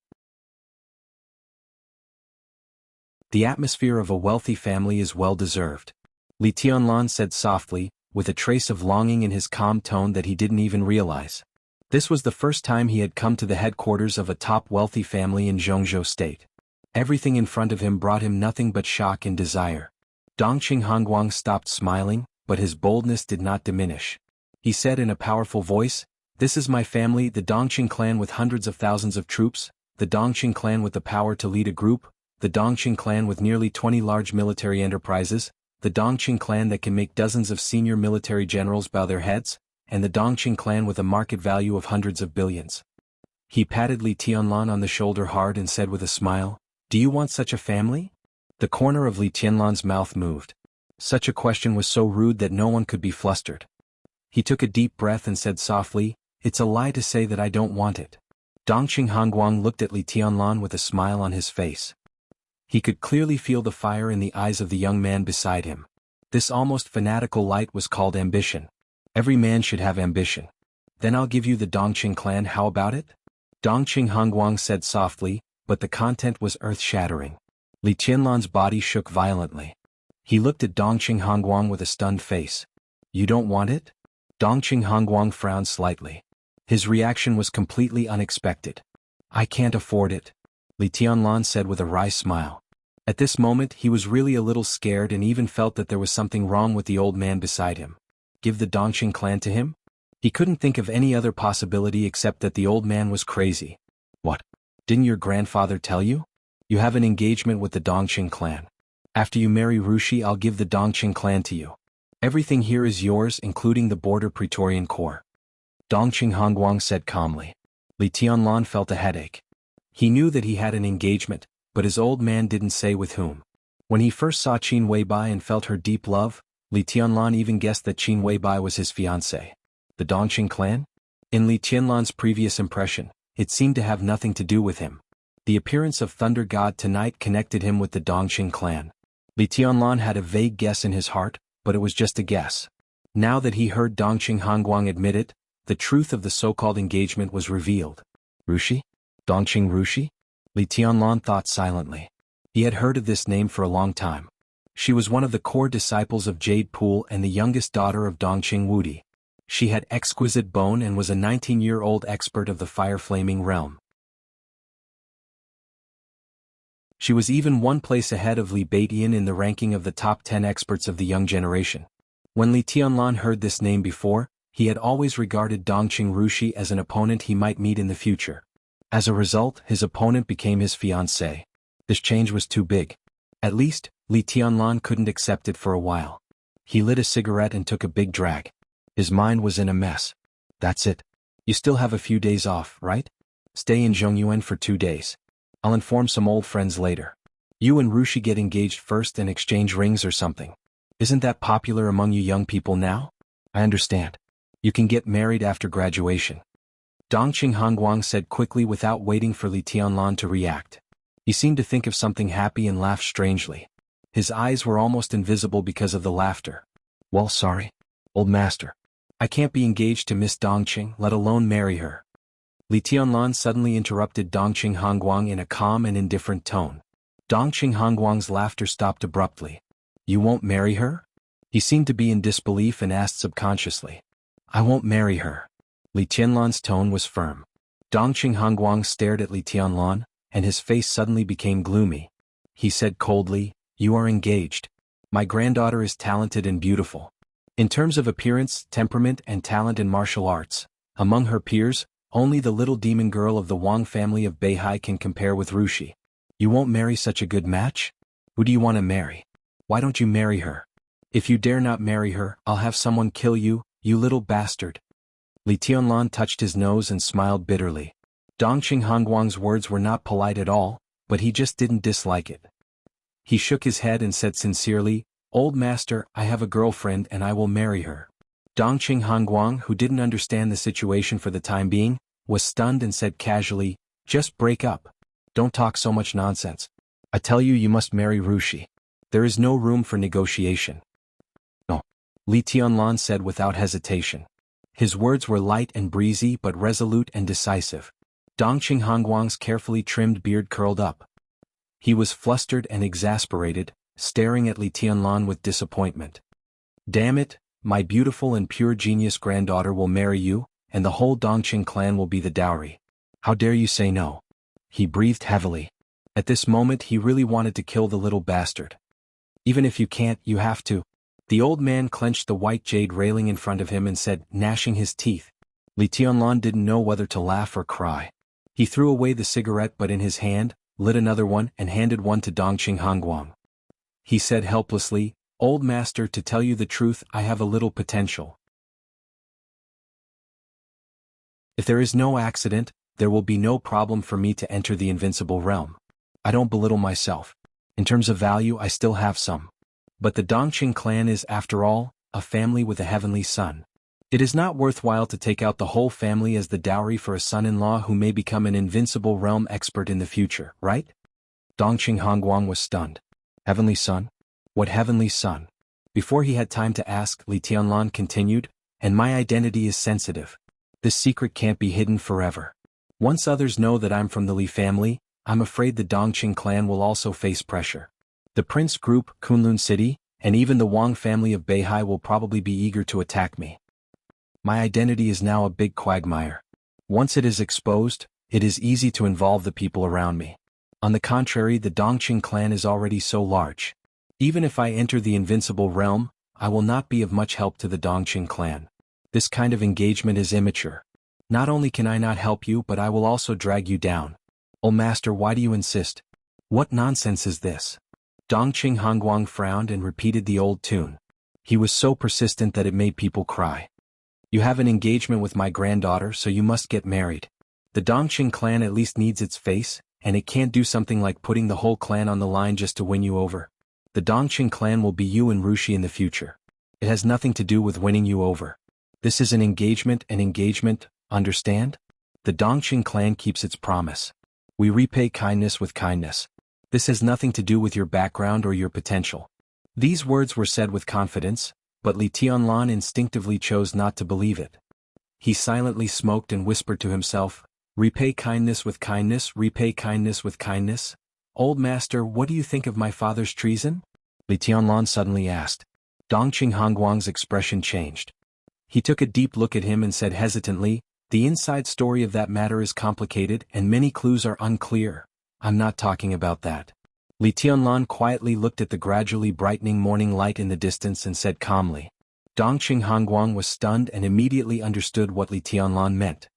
The atmosphere of a wealthy family is well deserved. Li Tianlan said softly, with a trace of longing in his calm tone that he didn't even realize. This was the first time he had come to the headquarters of a top wealthy family in Zhongzhou State. Everything in front of him brought him nothing but shock and desire. Dongqing Hongguang stopped smiling, but his boldness did not diminish. He said in a powerful voice, "This is my family, the Dongqing clan with hundreds of thousands of troops, the Dongqing clan with the power to lead a group, the Dongqing clan with nearly 20 large military enterprises, the Dongqing clan that can make dozens of senior military generals bow their heads, and the Dongqing clan with a market value of hundreds of billions." He patted Li Tianlan on the shoulder hard and said with a smile, "Do you want such a family?" The corner of Li Tianlan's mouth moved. Such a question was so rude that no one could be flustered. He took a deep breath and said softly, "It's a lie to say that I don't want it." Dongqing Hongguang looked at Li Tianlan with a smile on his face. He could clearly feel the fire in the eyes of the young man beside him. This almost fanatical light was called ambition. Every man should have ambition. "Then I'll give you the Dongqing clan, how about it?" Dongqing Hongguang said softly, but the content was earth-shattering. Li Tianlan's body shook violently. He looked at Dongqing Hongguang with a stunned face. "You don't want it?" Dongqing Hongguang frowned slightly. His reaction was completely unexpected. "I can't afford it," Li Tianlan said with a wry smile. At this moment he was really a little scared and even felt that there was something wrong with the old man beside him. Give the Dongqing clan to him? He couldn't think of any other possibility except that the old man was crazy. "What? Didn't your grandfather tell you? You have an engagement with the Dongqing clan. After you marry Rushi, I'll give the Dongqing clan to you. Everything here is yours, including the border Praetorian Corps." Dongqing Hongguang said calmly. Li Tianlan felt a headache. He knew that he had an engagement, but his old man didn't say with whom. When he first saw Qin Weibai and felt her deep love, Li Tianlan even guessed that Qin Weibai was his fiancée. The Dongqing clan? In Li Tianlan's previous impression, it seemed to have nothing to do with him. The appearance of Thunder God tonight connected him with the Dongqing clan. Li Tianlan had a vague guess in his heart, but it was just a guess. Now that he heard Dongqing Hongguang admit it, the truth of the so-called engagement was revealed. Rushi? Dongqing Rushi? Li Tianlan thought silently. He had heard of this name for a long time. She was one of the core disciples of Jade Pool and the youngest daughter of Dongqing Wudi. She had exquisite bone and was a 19-year-old expert of the fire-flaming realm. She was even one place ahead of Li Baidian in the ranking of the top 10 experts of the young generation. When Li Tianlan heard this name before, he had always regarded Dongqing Rushi as an opponent he might meet in the future. As a result, his opponent became his fiancée. This change was too big. At least, Li Tianlan couldn't accept it for a while. He lit a cigarette and took a big drag. His mind was in a mess. "That's it. You still have a few days off, right? Stay in Zhongyuan for 2 days. I'll inform some old friends later. You and Rushi get engaged first and exchange rings or something. Isn't that popular among you young people now? I understand. You can get married after graduation." Dongqing Hongguang said quickly without waiting for Li Tianlan to react. He seemed to think of something happy and laughed strangely. His eyes were almost invisible because of the laughter. "Well, sorry, old master. I can't be engaged to Miss Dongqing, let alone marry her." Li Tianlan suddenly interrupted Dongqing Hongguang in a calm and indifferent tone. Dongqing Hongguang's laughter stopped abruptly. "You won't marry her?" He seemed to be in disbelief and asked subconsciously. "I won't marry her." Li Tianlan's tone was firm. Dongqing Hongguang stared at Li Tianlan, and his face suddenly became gloomy. He said coldly, "You are engaged. My granddaughter is talented and beautiful. In terms of appearance, temperament, and talent in martial arts, among her peers, only the little demon girl of the Wang family of Beihai can compare with Rushi. You won't marry such a good match? Who do you want to marry? Why don't you marry her? If you dare not marry her, I'll have someone kill you, you little bastard." Li Tianlan touched his nose and smiled bitterly. Dongqing Hongguang's words were not polite at all, but he just didn't dislike it. He shook his head and said sincerely, "Old master, I have a girlfriend and I will marry her." Dongqing Hongguang, who didn't understand the situation for the time being, was stunned and said casually, "Just break up. Don't talk so much nonsense. I tell you, you must marry Rushi. There is no room for negotiation." "No," Li Tianlan said without hesitation. His words were light and breezy but resolute and decisive. Dongqing Hongguang's carefully trimmed beard curled up. He was flustered and exasperated, staring at Li Tianlan with disappointment. Damn it, my beautiful and pure genius granddaughter will marry you, and the whole Dongqing clan will be the dowry. How dare you say no? He breathed heavily. At this moment he really wanted to kill the little bastard. Even if you can't, you have to. The old man clenched the white jade railing in front of him and said, gnashing his teeth. Li Tianlan didn't know whether to laugh or cry. He threw away the cigarette but in his hand, lit another one and handed one to Dongqing Hongguang. He said helplessly, Old master, to tell you the truth, I have a little potential. If there is no accident, there will be no problem for me to enter the invincible realm. I don't belittle myself. In terms of value I still have some. But the Dongqing clan is, after all, a family with a heavenly son. It is not worthwhile to take out the whole family as the dowry for a son-in-law who may become an invincible realm expert in the future, right? Dongqing Hongguang was stunned. Heavenly son? What heavenly son? Before he had time to ask, Li Tianlan continued, and my identity is sensitive. This secret can't be hidden forever. Once others know that I'm from the Li family, I'm afraid the Dongqing clan will also face pressure. The Prince Group, Kunlun City, and even the Wang family of Beihai will probably be eager to attack me. My identity is now a big quagmire. Once it is exposed, it is easy to involve the people around me. On the contrary, the Dongqing clan is already so large. Even if I enter the invincible realm, I will not be of much help to the Dongqing clan. This kind of engagement is immature. Not only can I not help you, but I will also drag you down. Oh master, why do you insist? What nonsense is this? Dongqing Hongguang frowned and repeated the old tune. He was so persistent that it made people cry. You have an engagement with my granddaughter, so you must get married. The Dongqing clan at least needs its face, and it can't do something like putting the whole clan on the line just to win you over. The Dongqing clan will be you and Rushi in the future. It has nothing to do with winning you over. This is an engagement, understand? The Dongqing clan keeps its promise. We repay kindness with kindness. This has nothing to do with your background or your potential. These words were said with confidence, but Li Tianlan instinctively chose not to believe it. He silently smoked and whispered to himself, repay kindness with kindness, repay kindness with kindness? Old master, what do you think of my father's treason? Li Tianlan suddenly asked. Dongqing Hongguang's expression changed. He took a deep look at him and said hesitantly, the inside story of that matter is complicated and many clues are unclear. I'm not talking about that. Li Tianlan quietly looked at the gradually brightening morning light in the distance and said calmly. Dongqing Hongguang was stunned and immediately understood what Li Tianlan meant.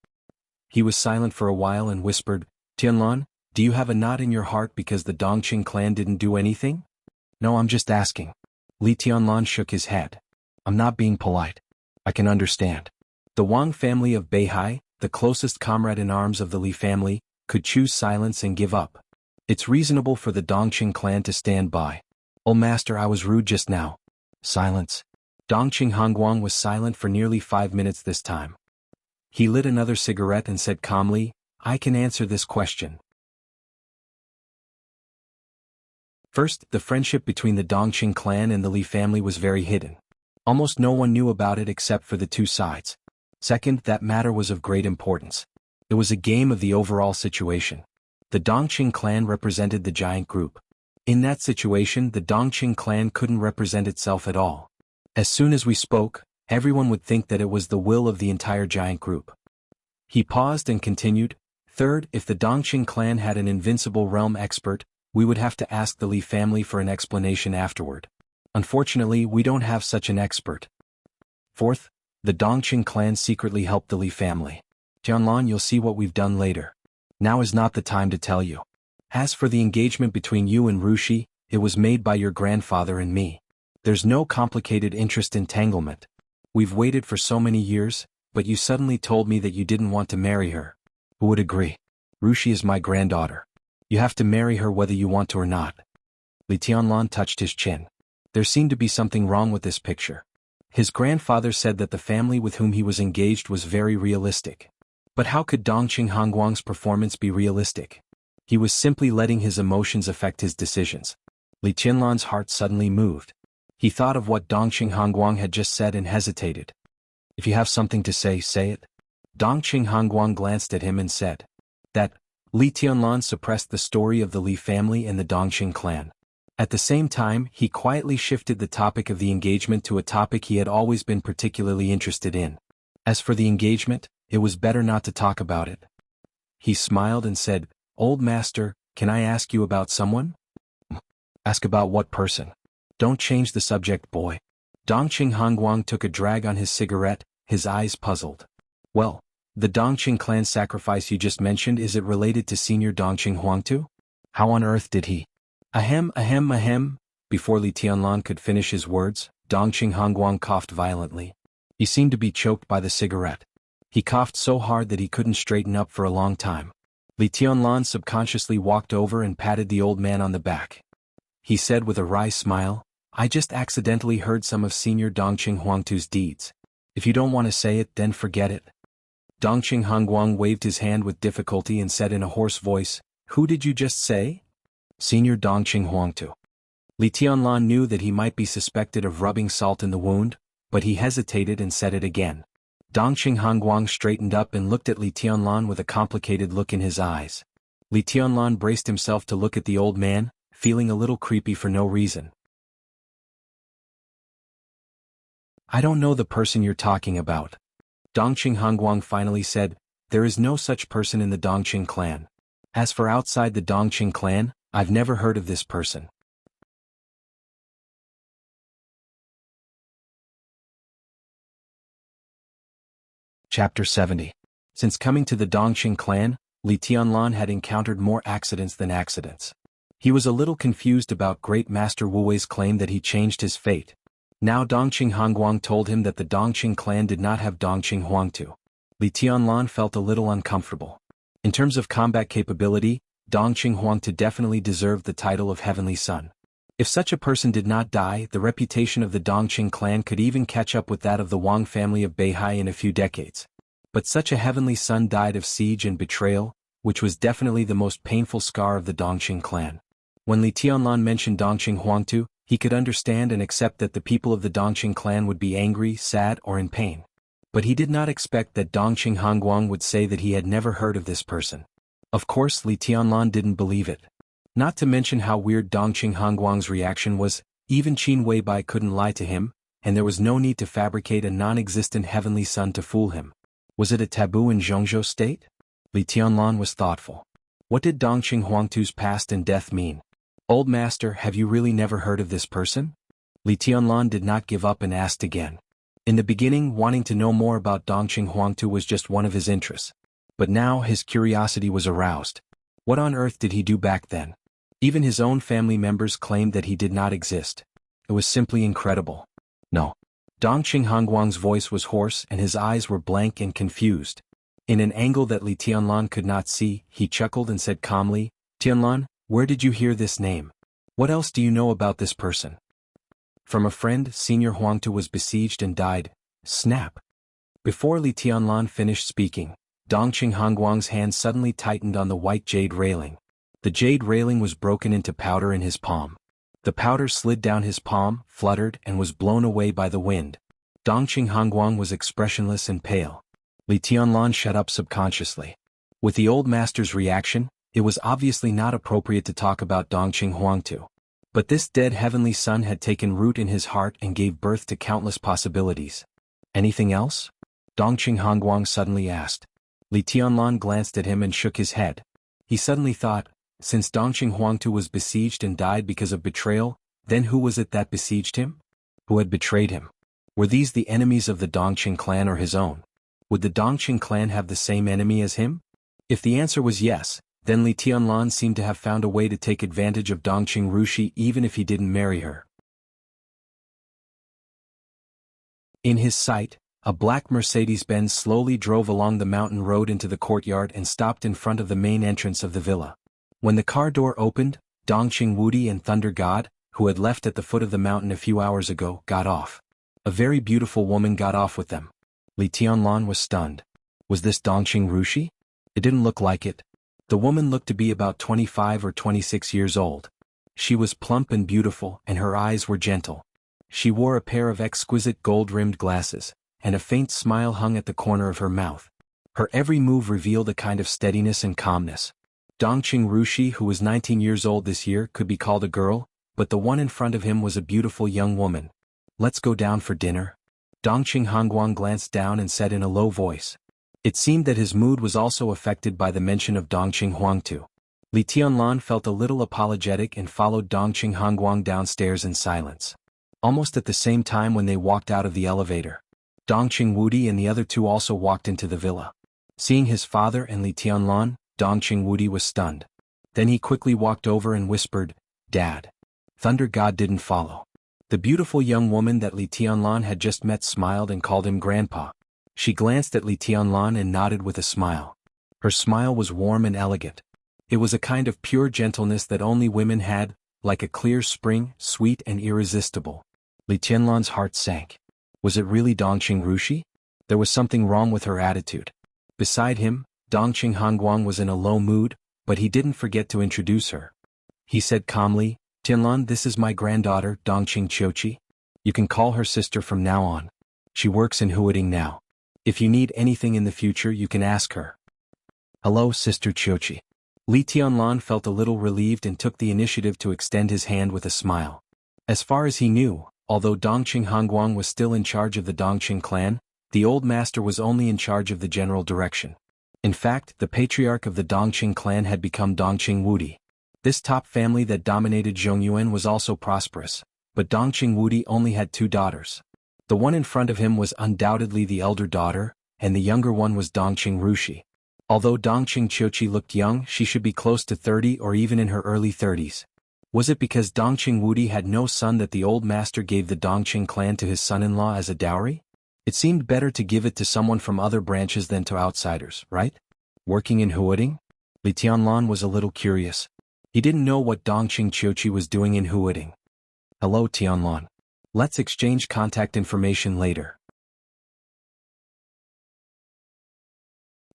He was silent for a while and whispered, Tianlan, do you have a knot in your heart because the Dongqing clan didn't do anything? No, I'm just asking. Li Tianlan shook his head. I'm not being polite. I can understand. The Wang family of Beihai, the closest comrade-in-arms of the Li family, could choose silence and give up. It's reasonable for the Dongqing clan to stand by. Oh master, I was rude just now. Silence. Dongqing Hongguang was silent for nearly 5 minutes this time. He lit another cigarette and said calmly, I can answer this question. First, the friendship between the Dongqing clan and the Li family was very hidden. Almost no one knew about it except for the two sides. Second, that matter was of great importance. It was a game of the overall situation. The Dongqing clan represented the giant group. In that situation, the Dongqing clan couldn't represent itself at all. As soon as we spoke, everyone would think that it was the will of the entire giant group. He paused and continued, third, if the Dongqing clan had an invincible realm expert, we would have to ask the Li family for an explanation afterward. Unfortunately, we don't have such an expert. Fourth, the Dongqing clan secretly helped the Li family. Tianlan, you'll see what we've done later. Now is not the time to tell you. As for the engagement between you and Rushi, it was made by your grandfather and me. There's no complicated interest entanglement. We've waited for so many years, but you suddenly told me that you didn't want to marry her. Who would agree? Rushi is my granddaughter. You have to marry her whether you want to or not. Li Tianlan touched his chin. There seemed to be something wrong with this picture. His grandfather said that the family with whom he was engaged was very realistic. But how could Dongqing Hongguang's performance be realistic? He was simply letting his emotions affect his decisions. Li Tianlan's heart suddenly moved. He thought of what Dongqing Hongguang had just said and hesitated. If you have something to say, say it. Dongqing Hongguang glanced at him and said. That, Li Tianlan suppressed the story of the Li family and the Dongqing clan. At the same time, he quietly shifted the topic of the engagement to a topic he had always been particularly interested in. As for the engagement, it was better not to talk about it. He smiled and said, "Old master, can I ask you about someone?" "Ask about what person?" "Don't change the subject, boy." Dongqing Hongguang took a drag on his cigarette, his eyes puzzled. "Well, the Dongqing clan sacrifice you just mentioned, is it related to Senior Dongqing Huangtu? How on earth did he—" Ahem, ahem, ahem. Before Li Tianlan could finish his words, Dongqing Hongguang coughed violently. He seemed to be choked by the cigarette. He coughed so hard that he couldn't straighten up for a long time. Li Tianlan subconsciously walked over and patted the old man on the back. He said with a wry smile, "I just accidentally heard some of Senior Dongqing Huangtu's deeds. If you don't want to say it, then forget it." Dongqing Hongguang waved his hand with difficulty and said in a hoarse voice, "Who did you just say?" "Senior Dongqing Huangtu." Li Tianlan knew that he might be suspected of rubbing salt in the wound, but he hesitated and said it again. Dongqing Hongguang straightened up and looked at Li Tianlan with a complicated look in his eyes. Li Tianlan braced himself to look at the old man, feeling a little creepy for no reason. "I don't know the person you're talking about." Dongqing Hongguang finally said, "There is no such person in the Dongqing clan. As for outside the Dongqing clan, I've never heard of this person." Chapter 70. Since coming to the Dongqing clan, Li Tianlan had encountered more accidents than accidents. He was a little confused about Great Master Wu Wei's claim that he changed his fate. Now Dongqing Hongguang told him that the Dongqing clan did not have Dongqing Huangtu. Li Tianlan felt a little uncomfortable. In terms of combat capability, Dongqing Huangtu definitely deserved the title of Heavenly Son. If such a person did not die, the reputation of the Dongqing clan could even catch up with that of the Wang family of Beihai in a few decades. But such a Heavenly Son died of siege and betrayal, which was definitely the most painful scar of the Dongqing clan. When Li Tianlan mentioned Dongqing Huangtu, he could understand and accept that the people of the Dongqing clan would be angry, sad, or in pain. But he did not expect that Dongqing Hongguang would say that he had never heard of this person. Of course, Li Tianlan didn't believe it. Not to mention how weird Dongqing Hongguang's reaction was. Even Qin Weibai couldn't lie to him, and there was no need to fabricate a non-existent Heavenly Son to fool him. Was it a taboo in Zhongzhou state? Li Tianlan was thoughtful. What did Dongqing Huangtu's past and death mean? "Old master, have you really never heard of this person?" Li Tianlan did not give up and asked again. In the beginning, wanting to know more about Dongqing Huangtu was just one of his interests. But now his curiosity was aroused. What on earth did he do back then? Even his own family members claimed that he did not exist. It was simply incredible. No. Dongqing Hongguang's voice was hoarse and his eyes were blank and confused. In an angle that Li Tianlan could not see, he chuckled and said calmly, "Tianlan, where did you hear this name? What else do you know about this person?" "From a friend. Senior Huangtu was besieged and died." Snap. Before Li Tianlan finished speaking, Dongqing Hongguang's hand suddenly tightened on the white jade railing. The jade railing was broken into powder in his palm. The powder slid down his palm, fluttered, and was blown away by the wind. Dongqing Hongguang was expressionless and pale. Li Tianlan shut up subconsciously. With the old master's reaction, it was obviously not appropriate to talk about Dongqing Huangtu. But this dead Heavenly Son had taken root in his heart and gave birth to countless possibilities. "Anything else?" Dongqing Hongguang suddenly asked. Li Tianlan glanced at him and shook his head. He suddenly thought, since Dongqing Huangtu was besieged and died because of betrayal, then who was it that besieged him? Who had betrayed him? Were these the enemies of the Dongqing clan or his own? Would the Dongqing clan have the same enemy as him? If the answer was yes, then Li Tianlan seemed to have found a way to take advantage of Dongqing Rushi even if he didn't marry her. In his sight, a black Mercedes-Benz slowly drove along the mountain road into the courtyard and stopped in front of the main entrance of the villa. When the car door opened, Dongqing Wudi and Thunder God, who had left at the foot of the mountain a few hours ago, got off. A very beautiful woman got off with them. Li Tianlan was stunned. Was this Dongqing Rushi? It didn't look like it. The woman looked to be about 25 or 26 years old. She was plump and beautiful, and her eyes were gentle. She wore a pair of exquisite gold-rimmed glasses, and a faint smile hung at the corner of her mouth. Her every move revealed a kind of steadiness and calmness. Dongqing Rushi, who was 19 years old this year, could be called a girl, but the one in front of him was a beautiful young woman. "Let's go down for dinner?" Dongqing Hongguang glanced down and said in a low voice. It seemed that his mood was also affected by the mention of Dongqing Huangtu. Li Tianlan felt a little apologetic and followed Dongqing Hongguang downstairs in silence. Almost at the same time when they walked out of the elevator, Dongqing Wudi and the other two also walked into the villa. Seeing his father and Li Tianlan, Dongqing Wudi was stunned. Then he quickly walked over and whispered, "Dad." Thunder God didn't follow. The beautiful young woman that Li Tianlan had just met smiled and called him Grandpa. She glanced at Li Tianlan and nodded with a smile. Her smile was warm and elegant. It was a kind of pure gentleness that only women had, like a clear spring, sweet and irresistible. Li Tianlan's heart sank. Was it really Dongqing Rushi? There was something wrong with her attitude. Beside him, Dongqing Hongguang was in a low mood, but he didn't forget to introduce her. He said calmly, "Tianlan, this is my granddaughter, Dongqing Chiochi. You can call her sister from now on. She works in Huading now. If you need anything in the future you can ask her." "Hello, Sister Chiochi." Li Tianlan felt a little relieved and took the initiative to extend his hand with a smile. As far as he knew, although Dongqing Hongguang was still in charge of the Dongqing clan, the old master was only in charge of the general direction. In fact, the patriarch of the Dongqing clan had become Dongqing Wudi. This top family that dominated Zhongyuan was also prosperous, but Dongqing Wudi only had 2 daughters. The one in front of him was undoubtedly the elder daughter, and the younger one was Dongqing Rushi. Although Dongqing Chiochi looked young, she should be close to 30 or even in her early 30s. Was it because Dongqing Wudi had no son that the old master gave the Dongqing clan to his son-in-law as a dowry? It seemed better to give it to someone from other branches than to outsiders, right? Working in Huading? Li Tianlan was a little curious. He didn't know what Dongqing Chiochi was doing in Huading. "Hello, Tianlan. Let's exchange contact information later.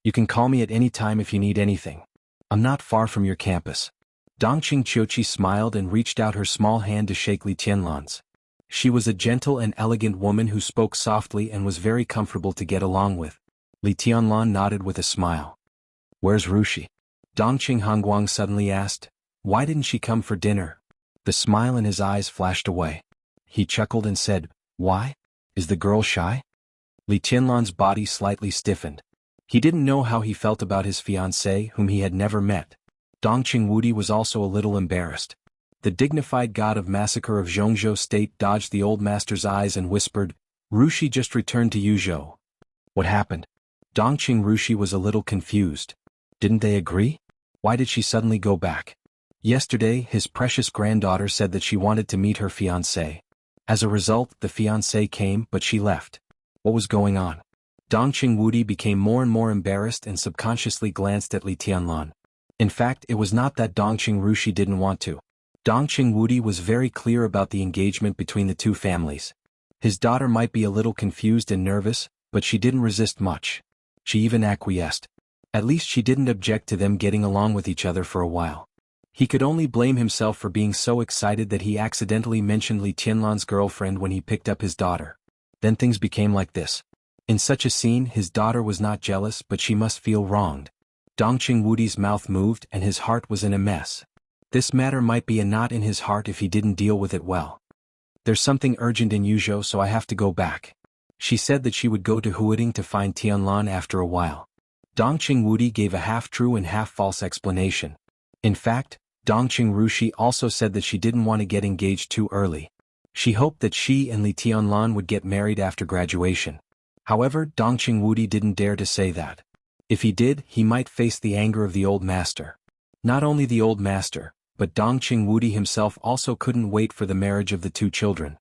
You can call me at any time if you need anything. I'm not far from your campus." Dongqing Chiochi smiled and reached out her small hand to shake Li Tianlan's. She was a gentle and elegant woman who spoke softly and was very comfortable to get along with. Li Tianlan nodded with a smile. "Where's Rushi?" Dongqing Hongguang suddenly asked. "Why didn't she come for dinner?" The smile in his eyes flashed away. He chuckled and said, "Why? Is the girl shy?" Li Tianlan's body slightly stiffened. He didn't know how he felt about his fiancée whom he had never met. Dongqing Wudi was also a little embarrassed. The dignified god of massacre of Zhongzhou state dodged the old master's eyes and whispered, "Rushi just returned to Yuzhou." What happened? Dongqing Rushi was a little confused. Didn't they agree? Why did she suddenly go back? Yesterday, his precious granddaughter said that she wanted to meet her fiancé. As a result, the fiancé came, but she left. What was going on? Dongqing Wudi became more and more embarrassed and subconsciously glanced at Li Tianlan. In fact, it was not that Dongqing Rushi didn't want to. Dongqing Wudi was very clear about the engagement between the two families. His daughter might be a little confused and nervous, but she didn't resist much. She even acquiesced. At least she didn't object to them getting along with each other for a while. He could only blame himself for being so excited that he accidentally mentioned Li Tianlan's girlfriend when he picked up his daughter. Then things became like this. In such a scene, his daughter was not jealous, but she must feel wronged. Dongqing Wudi's mouth moved and his heart was in a mess. This matter might be a knot in his heart if he didn't deal with it well. "There's something urgent in Yuzhou, so I have to go back." She said that she would go to Huading to find Tianlan after a while. Dongqing Wudi gave a half-true and half-false explanation. In fact, Dongqing Rushi also said that she didn't want to get engaged too early. She hoped that she and Li Tianlan would get married after graduation. However, Dongqing Wudi didn't dare to say that. If he did, he might face the anger of the old master. Not only the old master, but Dongqing Wudi himself also couldn't wait for the marriage of the two children.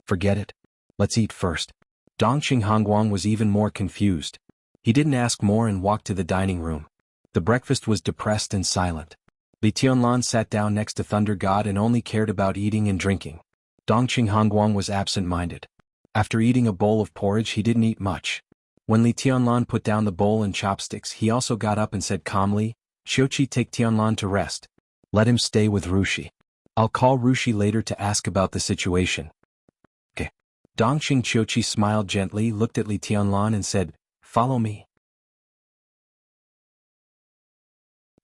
"Forget it. Let's eat first." Dongqing Hongguang was even more confused. He didn't ask more and walked to the dining room. The breakfast was depressed and silent. Li Tianlan sat down next to Thunder God and only cared about eating and drinking. Dongqing Hongguang was absent-minded. After eating a bowl of porridge he didn't eat much. When Li Tianlan put down the bowl and chopsticks he also got up and said calmly, "Xiuqi, take Tianlan to rest. Let him stay with Rushi. I'll call Rushi later to ask about the situation." "Okay." Dongqing Xiuqi smiled gently, looked at Li Tianlan and said, "Follow me."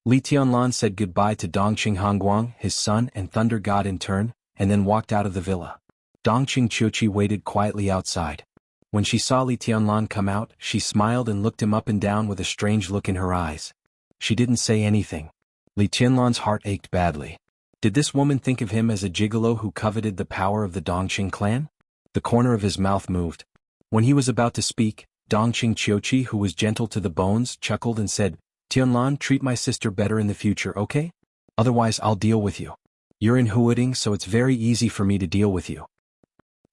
Li Tianlan said goodbye to Dongqing Hongguang, his son and Thunder God in turn, and then walked out of the villa. Dongqing Qiuqi waited quietly outside. When she saw Li Tianlan come out, she smiled and looked him up and down with a strange look in her eyes. She didn't say anything. Li Tianlan's heart ached badly. Did this woman think of him as a gigolo who coveted the power of the Dongqing clan? The corner of his mouth moved. When he was about to speak, Dongqing Qiuqi, who was gentle to the bones, chuckled and said, "Tianlan, treat my sister better in the future, okay? Otherwise I'll deal with you. You're in Huading, so it's very easy for me to deal with you."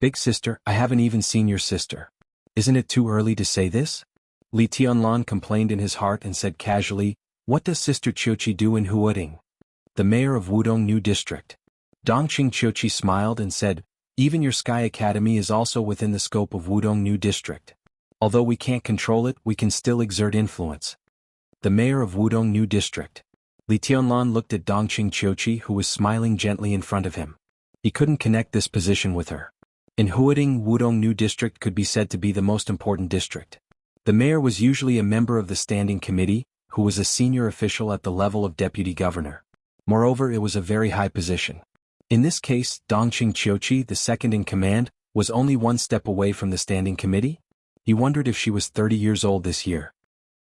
"Big sister, I haven't even seen your sister. Isn't it too early to say this?" Li Tianlan complained in his heart and said casually, "What does Sister Qiuqi do in Huading?" "The mayor of Wudong New District." Dongqing Qiuqi smiled and said, "Even your Sky Academy is also within the scope of Wudong New District. Although we can't control it, we can still exert influence." The mayor of Wudong New District. Li Tianlan looked at Dongqing Qiuqi, who was smiling gently in front of him. He couldn't connect this position with her. In Huading, Wudong New District could be said to be the most important district. The mayor was usually a member of the standing committee, who was a senior official at the level of deputy governor. Moreover, it was a very high position. In this case, Dongqing Qiuqi, the second in command, was only one step away from the standing committee. He wondered if she was 30 years old this year.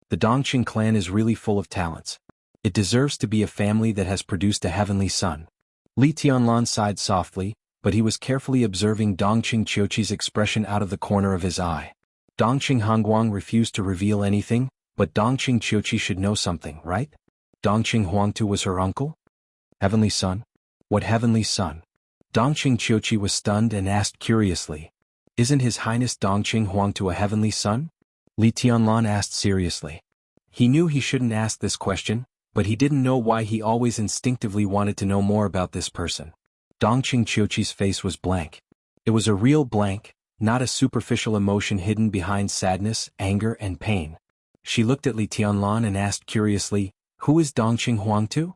The Dongqing clan is really full of talents. It deserves to be a family that has produced a heavenly son. Li Tianlan sighed softly, but he was carefully observing Dongqing Qiuqi's expression out of the corner of his eye. Dongqing Hongguang refused to reveal anything, but Dongqing Qiuqi should know something, right? Dongqing Huangtu was her uncle? Heavenly son? What heavenly son? Dongqing Qiuqi was stunned and asked curiously. "Isn't His Highness Dongqing Huangtu a heavenly son?" Li Tianlan asked seriously. He knew he shouldn't ask this question, but he didn't know why he always instinctively wanted to know more about this person. Dongqing Qiuqi's face was blank. It was a real blank, not a superficial emotion hidden behind sadness, anger, and pain. She looked at Li Tianlan and asked curiously, "Who is Dongqing Huangtu?"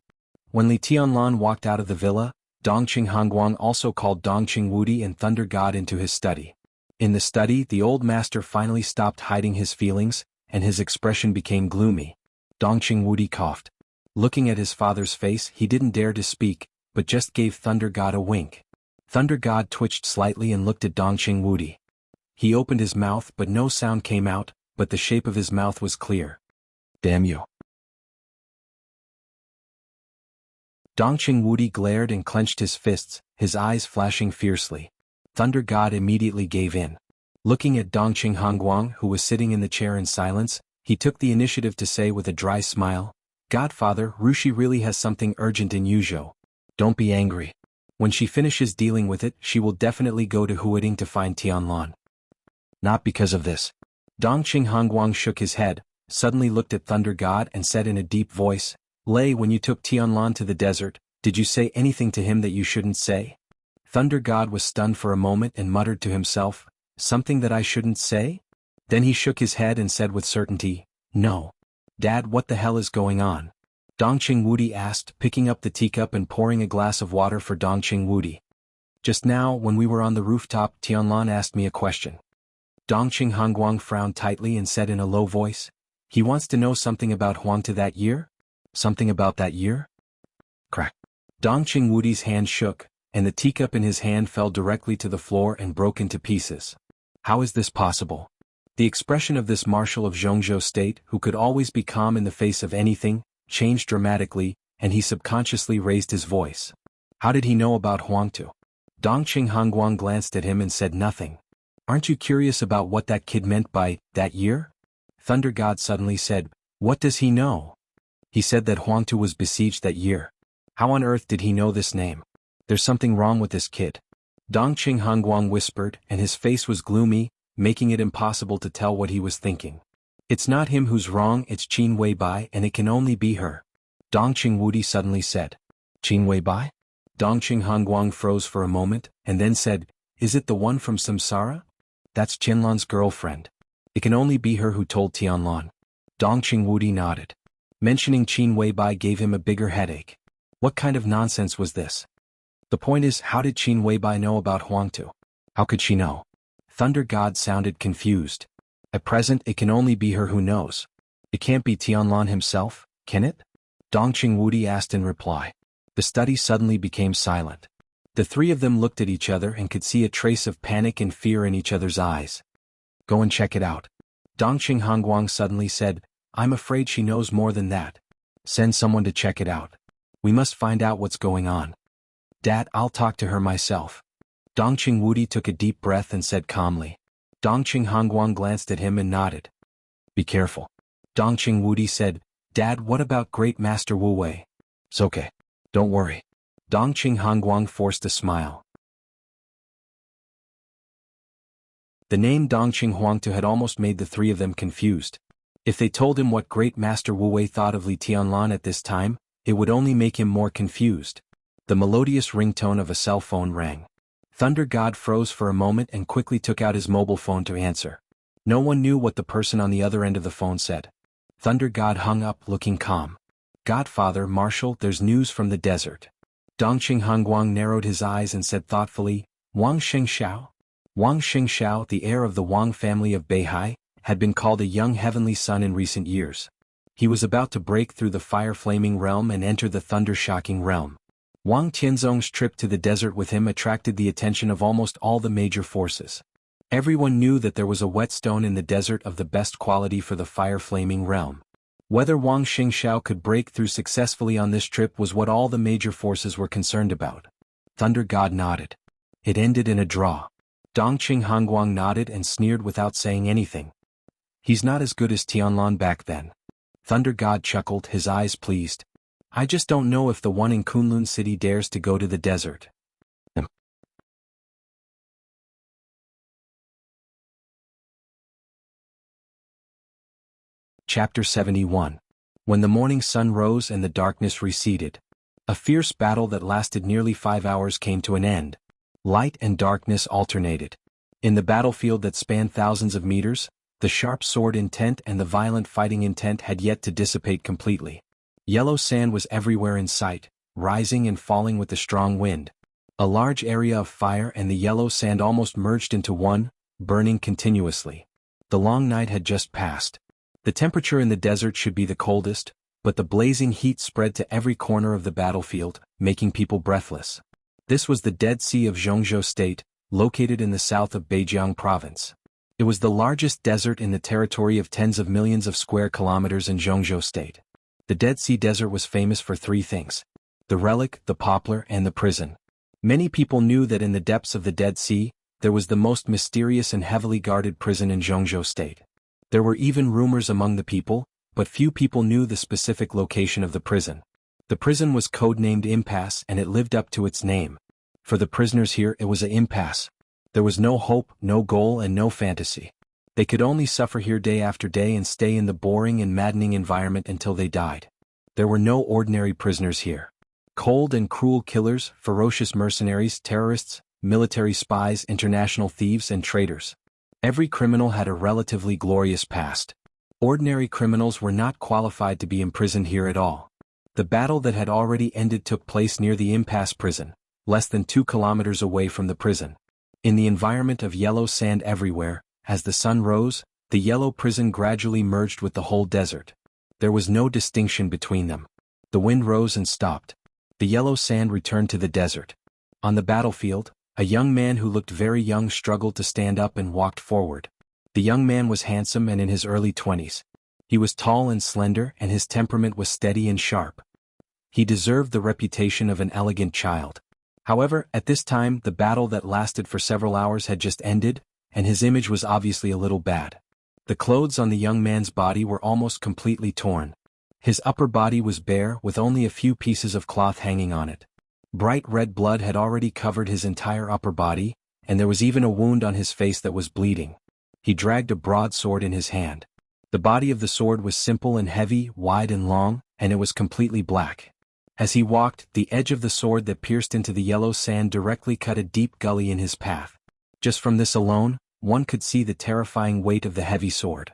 When Li Tianlan walked out of the villa, Dongqing Hongguang also called Dongqing Wudi and Thunder God into his study. In the study, the old master finally stopped hiding his feelings, and his expression became gloomy. Dongqing Wudi coughed. Looking at his father's face, he didn't dare to speak, but just gave Thunder God a wink. Thunder God twitched slightly and looked at Dongqing Wudi. He opened his mouth but no sound came out, but the shape of his mouth was clear. "Damn you." Dongqing Wudi glared and clenched his fists, his eyes flashing fiercely. Thunder God immediately gave in. Looking at Dongqing Hongguang, who was sitting in the chair in silence, he took the initiative to say with a dry smile, "Godfather, Rushi really has something urgent in Yuzhou. Don't be angry. When she finishes dealing with it, she will definitely go to Huading to find Tianlan." "Not because of this." Dongqing Hongguang shook his head, suddenly looked at Thunder God and said in a deep voice, "Lei, when you took Tianlan to the desert, did you say anything to him that you shouldn't say?" Thunder God was stunned for a moment and muttered to himself, "Something that I shouldn't say?" Then he shook his head and said with certainty, "No. Dad, what the hell is going on?" Dongqing Wudi asked, picking up the teacup and pouring a glass of water for Dongqing Wudi. "Just now, when we were on the rooftop, Tianlan asked me a question." Dongqing Hongguang frowned tightly and said in a low voice, "He wants to know something about Huangtu that year? Something about that year?" Crack. Dongqing Wudi's hand shook, and the teacup in his hand fell directly to the floor and broke into pieces. How is this possible? The expression of this marshal of Zhongzhou state, who could always be calm in the face of anything, changed dramatically, and he subconsciously raised his voice. How did he know about Huangtu? Dongqing Hongguang glanced at him and said nothing. "Aren't you curious about what that kid meant by, that year?" Thunder God suddenly said, "What does he know?" "He said that Huangtu was besieged that year. How on earth did he know this name? There's something wrong with this kid." Dongqing Hongguang whispered, and his face was gloomy, making it impossible to tell what he was thinking. "It's not him who's wrong, it's Qin Weibai, and it can only be her." Dongqing Wudi suddenly said, "Qin Weibai?" Dongqing Hongguang froze for a moment, and then said, "Is it the one from Samsara? That's Tianlan's girlfriend. It can only be her who told Tianlan." Dongqing Wudi nodded. Mentioning Qin Weibai gave him a bigger headache. What kind of nonsense was this? The point is, how did Qin Weibai know about Huangtu? How could she know? Thunder God sounded confused. At present, it can only be her who knows. It can't be Tianlan himself, can it? Dongqing Wudi asked in reply. The study suddenly became silent. The three of them looked at each other and could see a trace of panic and fear in each other's eyes. Go and check it out. Dongqing Hongguang suddenly said, I'm afraid she knows more than that. Send someone to check it out. We must find out what's going on. Dad, I'll talk to her myself. Dongqing Wudi took a deep breath and said calmly. Dongqing Hongguang glanced at him and nodded. Be careful. Dongqing Wudi said, Dad, what about Great Master Wu Wei? It's okay. Don't worry. Dongqing Hongguang forced a smile. The name Dongqing Huangtu had almost made the three of them confused. If they told him what Great Master Wu Wei thought of Li Tianlan at this time, it would only make him more confused. The melodious ringtone of a cell phone rang. Thunder God froze for a moment and quickly took out his mobile phone to answer. No one knew what the person on the other end of the phone said. Thunder God hung up, looking calm. Godfather, Marshal, there's news from the desert. Dongqing Hongguang narrowed his eyes and said thoughtfully, Wang Xingxiao? Wang Xingxiao, the heir of the Wang family of Beihai, had been called a young heavenly son in recent years. He was about to break through the fire-flaming realm and enter the thunder-shocking realm. Wang Tianzong's trip to the desert with him attracted the attention of almost all the major forces. Everyone knew that there was a whetstone in the desert of the best quality for the fire-flaming realm. Whether Wang Xingxiao could break through successfully on this trip was what all the major forces were concerned about. Thunder God nodded. It ended in a draw. Dongqing Hongguang nodded and sneered without saying anything. He's not as good as Tianlan back then. Thunder God chuckled, his eyes pleased. I just don't know if the one in Kunlun City dares to go to the desert. Chapter 71. When the morning sun rose and the darkness receded, a fierce battle that lasted nearly 5 hours came to an end. Light and darkness alternated. In the battlefield that spanned thousands of meters, the sharp sword intent and the violent fighting intent had yet to dissipate completely. Yellow sand was everywhere in sight, rising and falling with the strong wind. A large area of fire and the yellow sand almost merged into one, burning continuously. The long night had just passed. The temperature in the desert should be the coldest, but the blazing heat spread to every corner of the battlefield, making people breathless. This was the Dead Sea of Zhongzhou State, located in the south of Beijiang Province. It was the largest desert in the territory of tens of millions of square kilometers in Zhongzhou State. The Dead Sea Desert was famous for three things: the relic, the poplar, and the prison. Many people knew that in the depths of the Dead Sea, there was the most mysterious and heavily guarded prison in Zhongzhou State. There were even rumors among the people, but few people knew the specific location of the prison. The prison was codenamed Impasse and it lived up to its name. For the prisoners here it was an impasse. There was no hope, no goal, and no fantasy. They could only suffer here day after day and stay in the boring and maddening environment until they died. There were no ordinary prisoners here. Cold and cruel killers, ferocious mercenaries, terrorists, military spies, international thieves, and traitors. Every criminal had a relatively glorious past. Ordinary criminals were not qualified to be imprisoned here at all. The battle that had already ended took place near the Impasse prison, less than 2 kilometers away from the prison. In the environment of yellow sand everywhere, as the sun rose, the yellow prison gradually merged with the whole desert. There was no distinction between them. The wind rose and stopped. The yellow sand returned to the desert. On the battlefield, a young man who looked very young struggled to stand up and walked forward. The young man was handsome and in his early 20s. He was tall and slender and his temperament was steady and sharp. He deserved the reputation of an elegant child. However, at this time the battle that lasted for several hours had just ended, and his image was obviously a little bad. The clothes on the young man's body were almost completely torn. His upper body was bare with only a few pieces of cloth hanging on it. Bright red blood had already covered his entire upper body, and there was even a wound on his face that was bleeding. He dragged a broadsword in his hand. The body of the sword was simple and heavy, wide and long, and it was completely black. As he walked, the edge of the sword that pierced into the yellow sand directly cut a deep gully in his path. Just from this alone, one could see the terrifying weight of the heavy sword.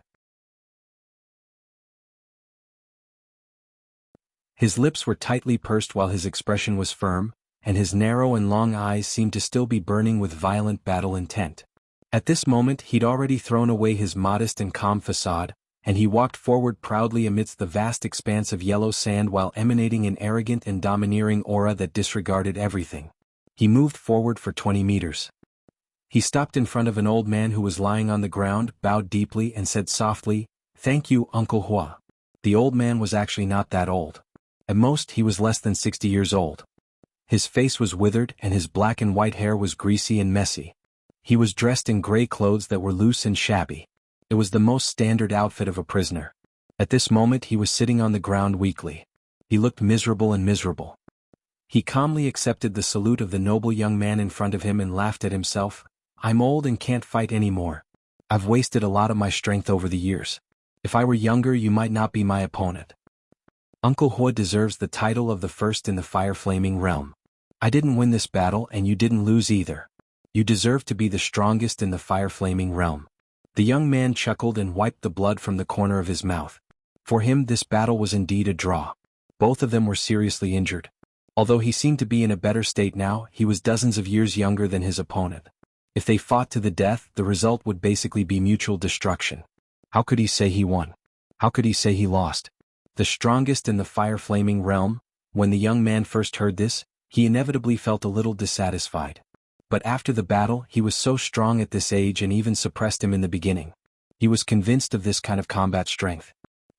His lips were tightly pursed while his expression was firm, and his narrow and long eyes seemed to still be burning with violent battle intent. At this moment he'd already thrown away his modest and calm facade, and he walked forward proudly amidst the vast expanse of yellow sand while emanating an arrogant and domineering aura that disregarded everything. He moved forward for 20 meters. He stopped in front of an old man who was lying on the ground, bowed deeply and said softly, "Thank you, Uncle Hua." The old man was actually not that old. At most he was less than 60 years old. His face was withered and his black and white hair was greasy and messy. He was dressed in gray clothes that were loose and shabby. It was the most standard outfit of a prisoner. At this moment he was sitting on the ground weakly. He looked miserable and miserable. He calmly accepted the salute of the noble young man in front of him and laughed at himself. "I'm old and can't fight anymore. I've wasted a lot of my strength over the years. If I were younger you might not be my opponent. Uncle Hua deserves the title of the first in the fire-flaming realm. I didn't win this battle and you didn't lose either. You deserve to be the strongest in the fire-flaming realm." The young man chuckled and wiped the blood from the corner of his mouth. For him this battle was indeed a draw. Both of them were seriously injured. Although he seemed to be in a better state now, he was dozens of years younger than his opponent. If they fought to the death, the result would basically be mutual destruction. How could he say he won? How could he say he lost? The strongest in the fire-flaming realm? When the young man first heard this, he inevitably felt a little dissatisfied. But after the battle, he was so strong at this age and even suppressed him in the beginning. He was convinced of this kind of combat strength.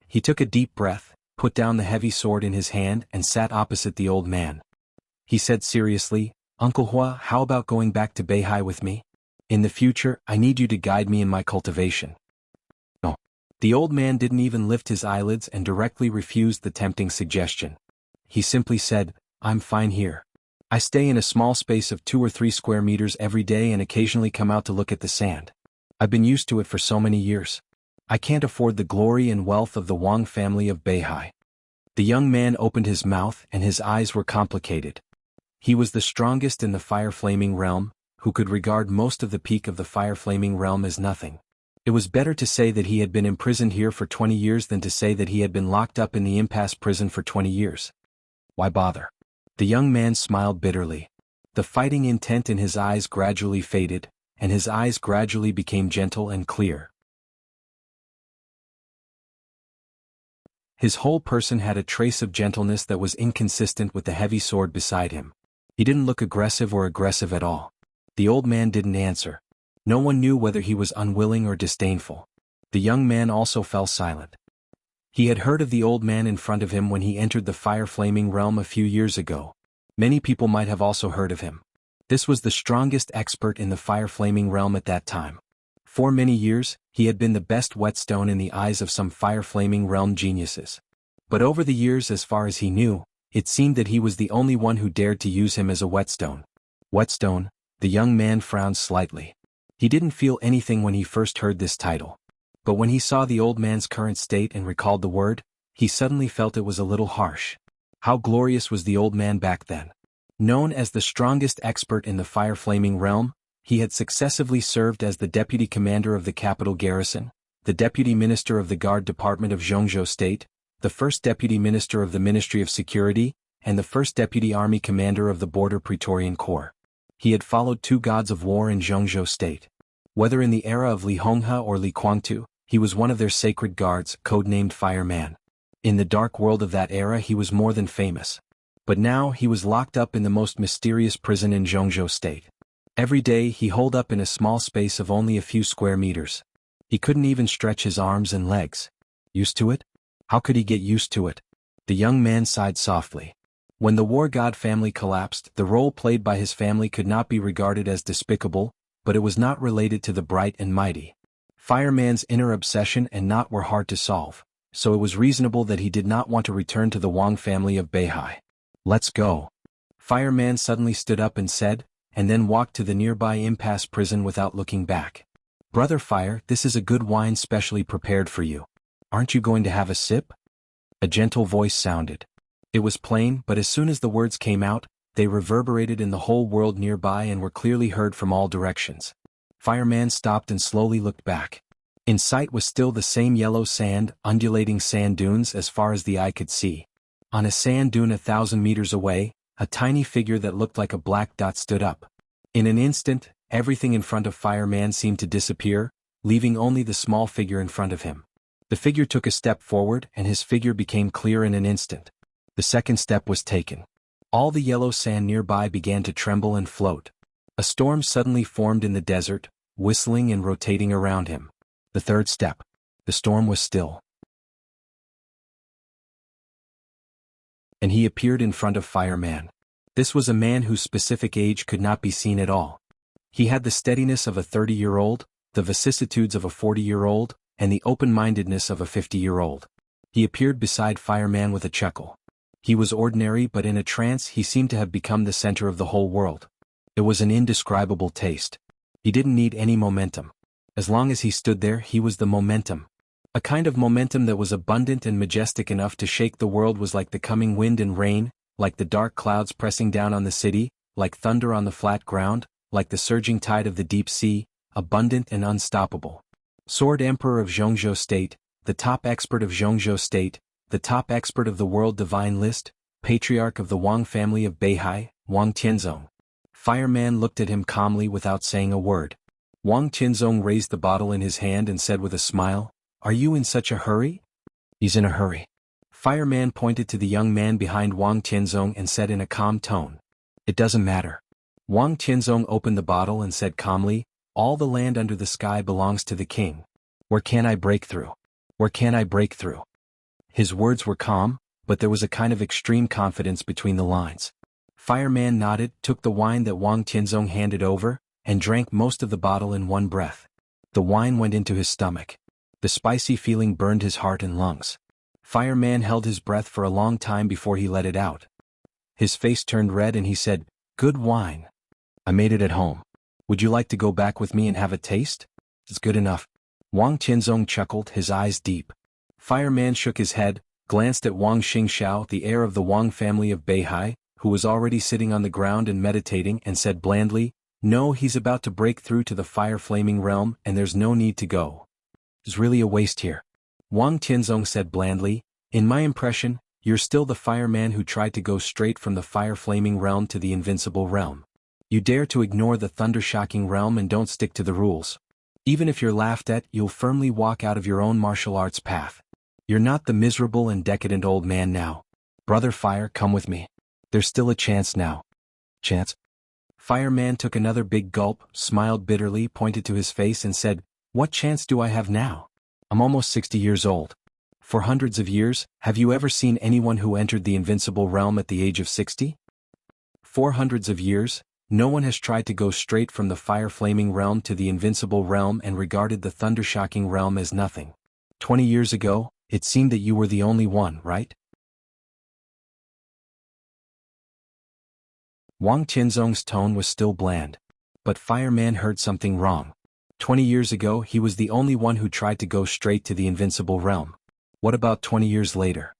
He took a deep breath, put down the heavy sword in his hand and sat opposite the old man. He said seriously, "Uncle Hua, how about going back to Beihai with me? In the future, I need you to guide me in my cultivation." No. The old man didn't even lift his eyelids and directly refused the tempting suggestion. He simply said, "I'm fine here. I stay in a small space of 2 or 3 square meters every day and occasionally come out to look at the sand. I've been used to it for so many years. I can't afford the glory and wealth of the Wang family of Beihai." The young man opened his mouth and his eyes were complicated. He was the strongest in the fire-flaming realm, who could regard most of the peak of the fire-flaming realm as nothing. It was better to say that he had been imprisoned here for 20 years than to say that he had been locked up in the impasse prison for 20 years. Why bother? The young man smiled bitterly. The fighting intent in his eyes gradually faded, and his eyes gradually became gentle and clear. His whole person had a trace of gentleness that was inconsistent with the heavy sword beside him. He didn't look aggressive or aggressive at all. The old man didn't answer. No one knew whether he was unwilling or disdainful. The young man also fell silent. He had heard of the old man in front of him when he entered the fire-flaming realm a few years ago. Many people might have also heard of him. This was the strongest expert in the fire-flaming realm at that time. For many years, he had been the best whetstone in the eyes of some fire-flaming realm geniuses. But over the years, as far as he knew, it seemed that he was the only one who dared to use him as a whetstone. Whetstone? The young man frowned slightly. He didn't feel anything when he first heard this title. But when he saw the old man's current state and recalled the word, he suddenly felt it was a little harsh. How glorious was the old man back then! Known as the strongest expert in the fire-flaming realm, he had successively served as the deputy commander of the capital garrison, the deputy minister of the Guard Department of Zhongzhou State, the first deputy minister of the Ministry of Security, and the first deputy army commander of the Border Praetorian Corps. He had followed 2 gods of war in Zhongzhou State. Whether in the era of Li Honghe or Li Guangtu, he was one of their sacred guards, codenamed Fireman. In the dark world of that era he was more than famous. But now he was locked up in the most mysterious prison in Zhongzhou State. Every day he holed up in a small space of only a few square meters. He couldn't even stretch his arms and legs. Used to it? How could he get used to it? The young man sighed softly. When the war god family collapsed, the role played by his family could not be regarded as despicable, but it was not related to the bright and mighty. Fireman's inner obsession and knot were hard to solve, so it was reasonable that he did not want to return to the Wang family of Beihai. "Let's go." Fireman suddenly stood up and said, and then walked to the nearby impasse prison without looking back. "Brother Fire, this is a good wine specially prepared for you. Aren't you going to have a sip?" A gentle voice sounded. It was plain, but as soon as the words came out, they reverberated in the whole world nearby and were clearly heard from all directions. Fireman stopped and slowly looked back. In sight was still the same yellow sand, undulating sand dunes as far as the eye could see. On a sand dune 1,000 meters away, a tiny figure that looked like a black dot stood up. In an instant, everything in front of Fireman seemed to disappear, leaving only the small figure in front of him. The figure took a step forward and his figure became clear in an instant. The second step was taken. All the yellow sand nearby began to tremble and float. A storm suddenly formed in the desert, whistling and rotating around him. The third step. The storm was still. And he appeared in front of Fireman. This was a man whose specific age could not be seen at all. He had the steadiness of a 30-year-old, the vicissitudes of a 40-year-old, and the open-mindedness of a 50-year-old. He appeared beside Fireman with a chuckle. He was ordinary, but in a trance he seemed to have become the center of the whole world. It was an indescribable taste. He didn't need any momentum. As long as he stood there, he was the momentum. A kind of momentum that was abundant and majestic enough to shake the world, was like the coming wind and rain, like the dark clouds pressing down on the city, like thunder on the flat ground, like the surging tide of the deep sea, abundant and unstoppable. Sword Emperor of Zhongzhou State, the top expert of Zhongzhou State, the top expert of the World Divine List, Patriarch of the Wang family of Beihai, Wang Tianzong. Fireman looked at him calmly without saying a word. Wang Tianzong raised the bottle in his hand and said with a smile, "Are you in such a hurry?" "He's in a hurry." Fireman pointed to the young man behind Wang Tianzong and said in a calm tone, "It doesn't matter." Wang Tianzong opened the bottle and said calmly, "All the land under the sky belongs to the king. Where can I break through? Where can I break through?" His words were calm, but there was a kind of extreme confidence between the lines. Fireman nodded, took the wine that Wang Tianzong handed over, and drank most of the bottle in one breath. The wine went into his stomach. The spicy feeling burned his heart and lungs. Fireman held his breath for a long time before he let it out. His face turned red and he said, "Good wine. I made it at home. Would you like to go back with me and have a taste?" "It's good enough." Wang Tianzong chuckled, his eyes deep. Fireman shook his head, glanced at Wang Xingxiao, the heir of the Wang family of Beihai, who was already sitting on the ground and meditating, and said blandly, "No, he's about to break through to the fire-flaming realm, and there's no need to go. It's really a waste here." Wang Tianzong said blandly, "In my impression, you're still the fireman who tried to go straight from the fire-flaming realm to the invincible realm. You dare to ignore the thunder-shocking realm and don't stick to the rules. Even if you're laughed at, you'll firmly walk out of your own martial arts path. You're not the miserable and decadent old man now. Brother Fire, come with me. There's still a chance now." "Chance?" Fireman took another big gulp, smiled bitterly, pointed to his face and said, "What chance do I have now? I'm almost 60 years old. For hundreds of years, have you ever seen anyone who entered the invincible realm at the age of 60? For hundreds of years, no one has tried to go straight from the fire-flaming realm to the invincible realm and regarded the thunder-shocking realm as nothing. 20 years ago, it seemed that you were the only one, right?" Wang Tianzong's tone was still bland. But Fireman heard something wrong. 20 years ago he was the only one who tried to go straight to the invincible realm. What about 20 years later?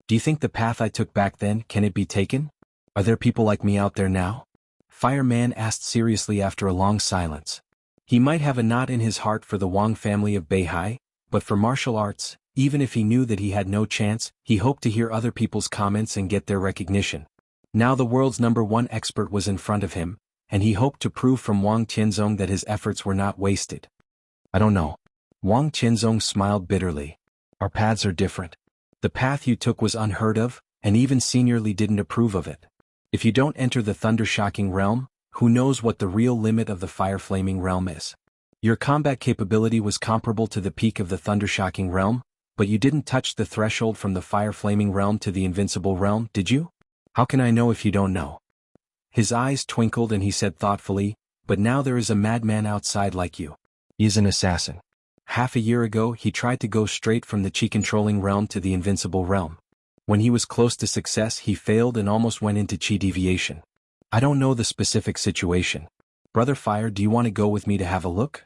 Do you think the path I took back then, can it be taken? Are there people like me out there now? Fireman asked seriously after a long silence. He might have a knot in his heart for the Wang family of Beihai, but for martial arts, even if he knew that he had no chance, he hoped to hear other people's comments and get their recognition. Now the world's #1 expert was in front of him, and he hoped to prove from Wang Tianzong that his efforts were not wasted. "I don't know." Wang Tianzong smiled bitterly. "Our paths are different. The path you took was unheard of, and even Senior Li didn't approve of it. If you don't enter the thunder-shocking realm, who knows what the real limit of the fire-flaming realm is? Your combat capability was comparable to the peak of the thunder-shocking realm, but you didn't touch the threshold from the fire-flaming realm to the invincible realm, did you? How can I know if you don't know?" His eyes twinkled and he said thoughtfully, "But now there is a madman outside like you. He is an assassin. Half a year ago he tried to go straight from the chi-controlling realm to the invincible realm. When he was close to success he failed and almost went into chi deviation. I don't know the specific situation. Brother Fire, do you want to go with me to have a look?"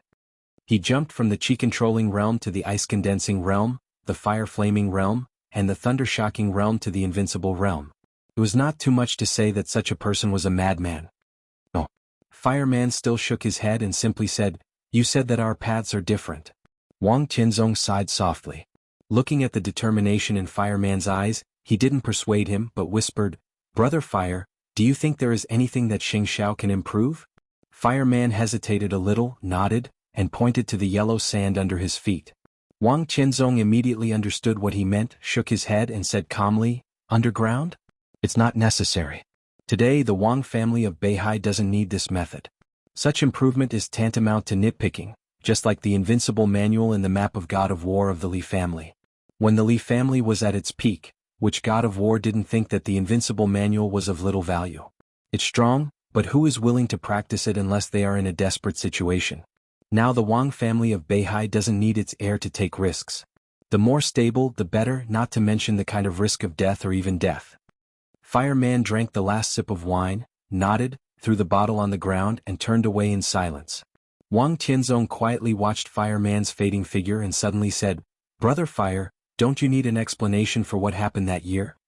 He jumped from the chi-controlling realm to the ice-condensing realm, the fire-flaming realm, and the thunder-shocking realm to the invincible realm. It was not too much to say that such a person was a madman. "No." Fireman still shook his head and simply said, "You said that our paths are different." Wang Tianzong sighed softly. Looking at the determination in Fireman's eyes, he didn't persuade him but whispered, "Brother Fire, do you think there is anything that Xingxiao can improve?" Fireman hesitated a little, nodded, and pointed to the yellow sand under his feet. Wang Tianzong immediately understood what he meant, shook his head and said calmly, "Underground? It's not necessary. Today the Wang family of Beihai doesn't need this method. Such improvement is tantamount to nitpicking, just like the invincible manual in the map of God of War of the Li family. When the Li family was at its peak, which God of War didn't think that the invincible manual was of little value? It's strong, but who is willing to practice it unless they are in a desperate situation? Now the Wang family of Beihai doesn't need its heir to take risks. The more stable, the better, not to mention the kind of risk of death or even death. Fireman drank the last sip of wine, nodded, threw the bottle on the ground and turned away in silence. Wang Tianzong quietly watched Fireman's fading figure and suddenly said, "Brother Fire, don't you need an explanation for what happened that year?"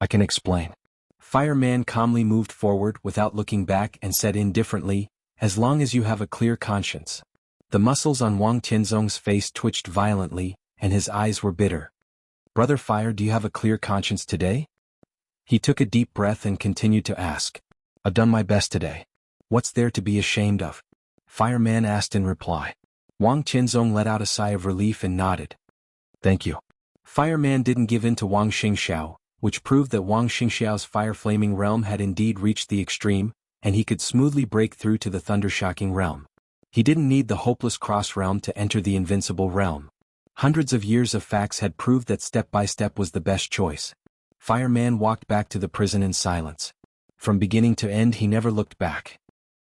"I can explain." Fireman calmly moved forward without looking back and said indifferently, "As long as you have a clear conscience." The muscles on Wang Tianzong's face twitched violently, and his eyes were bitter. "Brother Fire, do you have a clear conscience today?" He took a deep breath and continued to ask. "I've done my best today. What's there to be ashamed of?" Fireman asked in reply. Wang Tianzong let out a sigh of relief and nodded. "Thank you." Fireman didn't give in to Wang Xingxiao, which proved that Wang Xingxiao's fire-flaming realm had indeed reached the extreme, and he could smoothly break through to the thunder-shocking realm. He didn't need the hopeless cross realm to enter the invincible realm. Hundreds of years of facts had proved that step by step was the best choice. Fireman walked back to the prison in silence. From beginning to end he never looked back.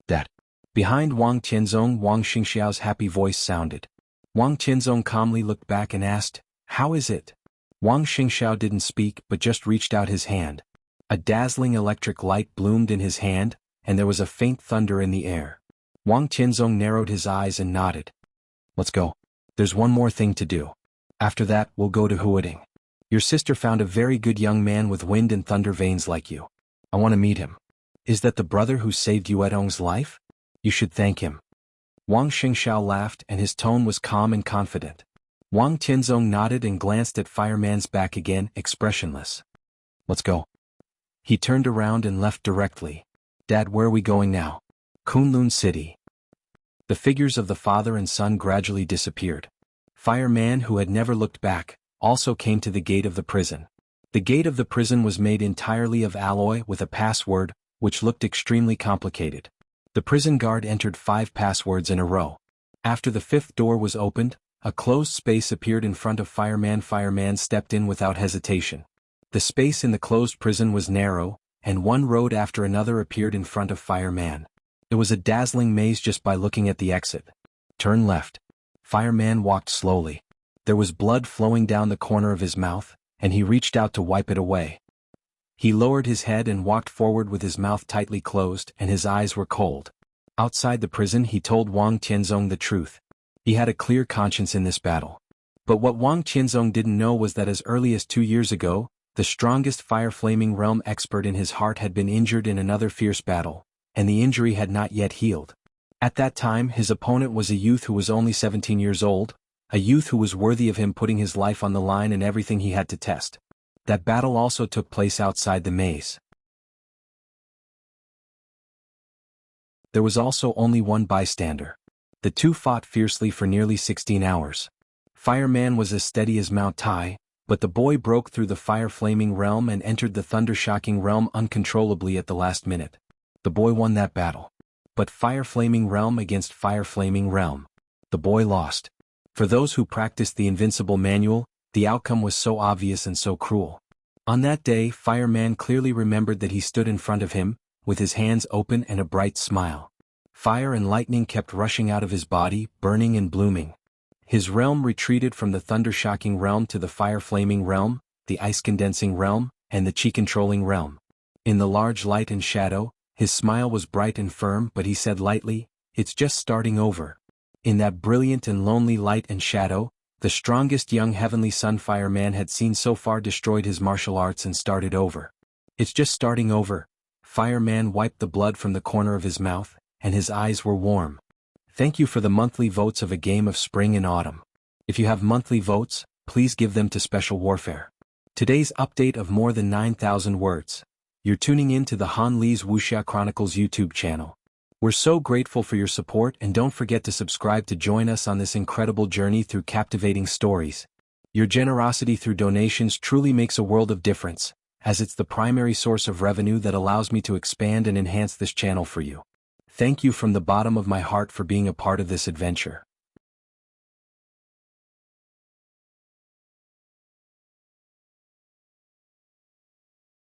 That. Behind Wang Tianzong, Wang Xingxiao's happy voice sounded. Wang Tianzong calmly looked back and asked, "How is it?" Wang Xingxiao didn't speak but just reached out his hand. A dazzling electric light bloomed in his hand, and there was a faint thunder in the air. Wang Tianzong narrowed his eyes and nodded. "Let's go. There's one more thing to do. After that, we'll go to Huading. Your sister found a very good young man with wind and thunder veins like you. I want to meet him." "Is that the brother who saved Yuedong's life? You should thank him." Wang Xingxiao laughed and his tone was calm and confident. Wang Tianzong nodded and glanced at Fireman's back again, expressionless. "Let's go." He turned around and left directly. "Dad, where are we going now?" "Kunlun City." The figures of the father and son gradually disappeared. Fireman, who had never looked back, also came to the gate of the prison. The gate of the prison was made entirely of alloy with a password, which looked extremely complicated. The prison guard entered 5 passwords in a row. After the 5th door was opened, a closed space appeared in front of Fireman. Fireman stepped in without hesitation. The space in the closed prison was narrow, and one road after another appeared in front of Fireman. It was a dazzling maze just by looking at the exit. "Turn left." Fireman walked slowly. There was blood flowing down the corner of his mouth, and he reached out to wipe it away. He lowered his head and walked forward with his mouth tightly closed and his eyes were cold. Outside the prison he told Wang Tianzong the truth. He had a clear conscience in this battle. But what Wang Tianzong didn't know was that as early as 2 years ago, the strongest fire-flaming realm expert in his heart had been injured in another fierce battle, and the injury had not yet healed. At that time his opponent was a youth who was only 17 years old, a youth who was worthy of him putting his life on the line and everything he had to test. That battle also took place outside the maze. There was also only one bystander. The two fought fiercely for nearly 16 hours. Fireman was as steady as Mount Tai, but the boy broke through the fire-flaming realm and entered the thunder-shocking realm uncontrollably at the last minute. The boy won that battle. But fire-flaming realm against fire-flaming realm. The boy lost. For those who practiced the invincible manual, the outcome was so obvious and so cruel. On that day, Fireman clearly remembered that he stood in front of him, with his hands open and a bright smile. Fire and lightning kept rushing out of his body, burning and blooming. His realm retreated from the thunder-shocking realm to the fire-flaming realm, the ice-condensing realm, and the chi-controlling realm. In the large light and shadow, his smile was bright and firm, but he said lightly, "It's just starting over." In that brilliant and lonely light and shadow, the strongest young heavenly sun Fireman had seen so far destroyed his martial arts and started over. "It's just starting over." Fireman wiped the blood from the corner of his mouth, and his eyes were warm. "Thank you for the monthly votes of a game of spring and autumn. If you have monthly votes, please give them to Special Warfare. Today's update of more than 9,000 words. You're tuning in to the Han Li's Wuxia Chronicles YouTube channel. We're so grateful for your support and don't forget to subscribe to join us on this incredible journey through captivating stories. Your generosity through donations truly makes a world of difference, as it's the primary source of revenue that allows me to expand and enhance this channel for you. Thank you from the bottom of my heart for being a part of this adventure.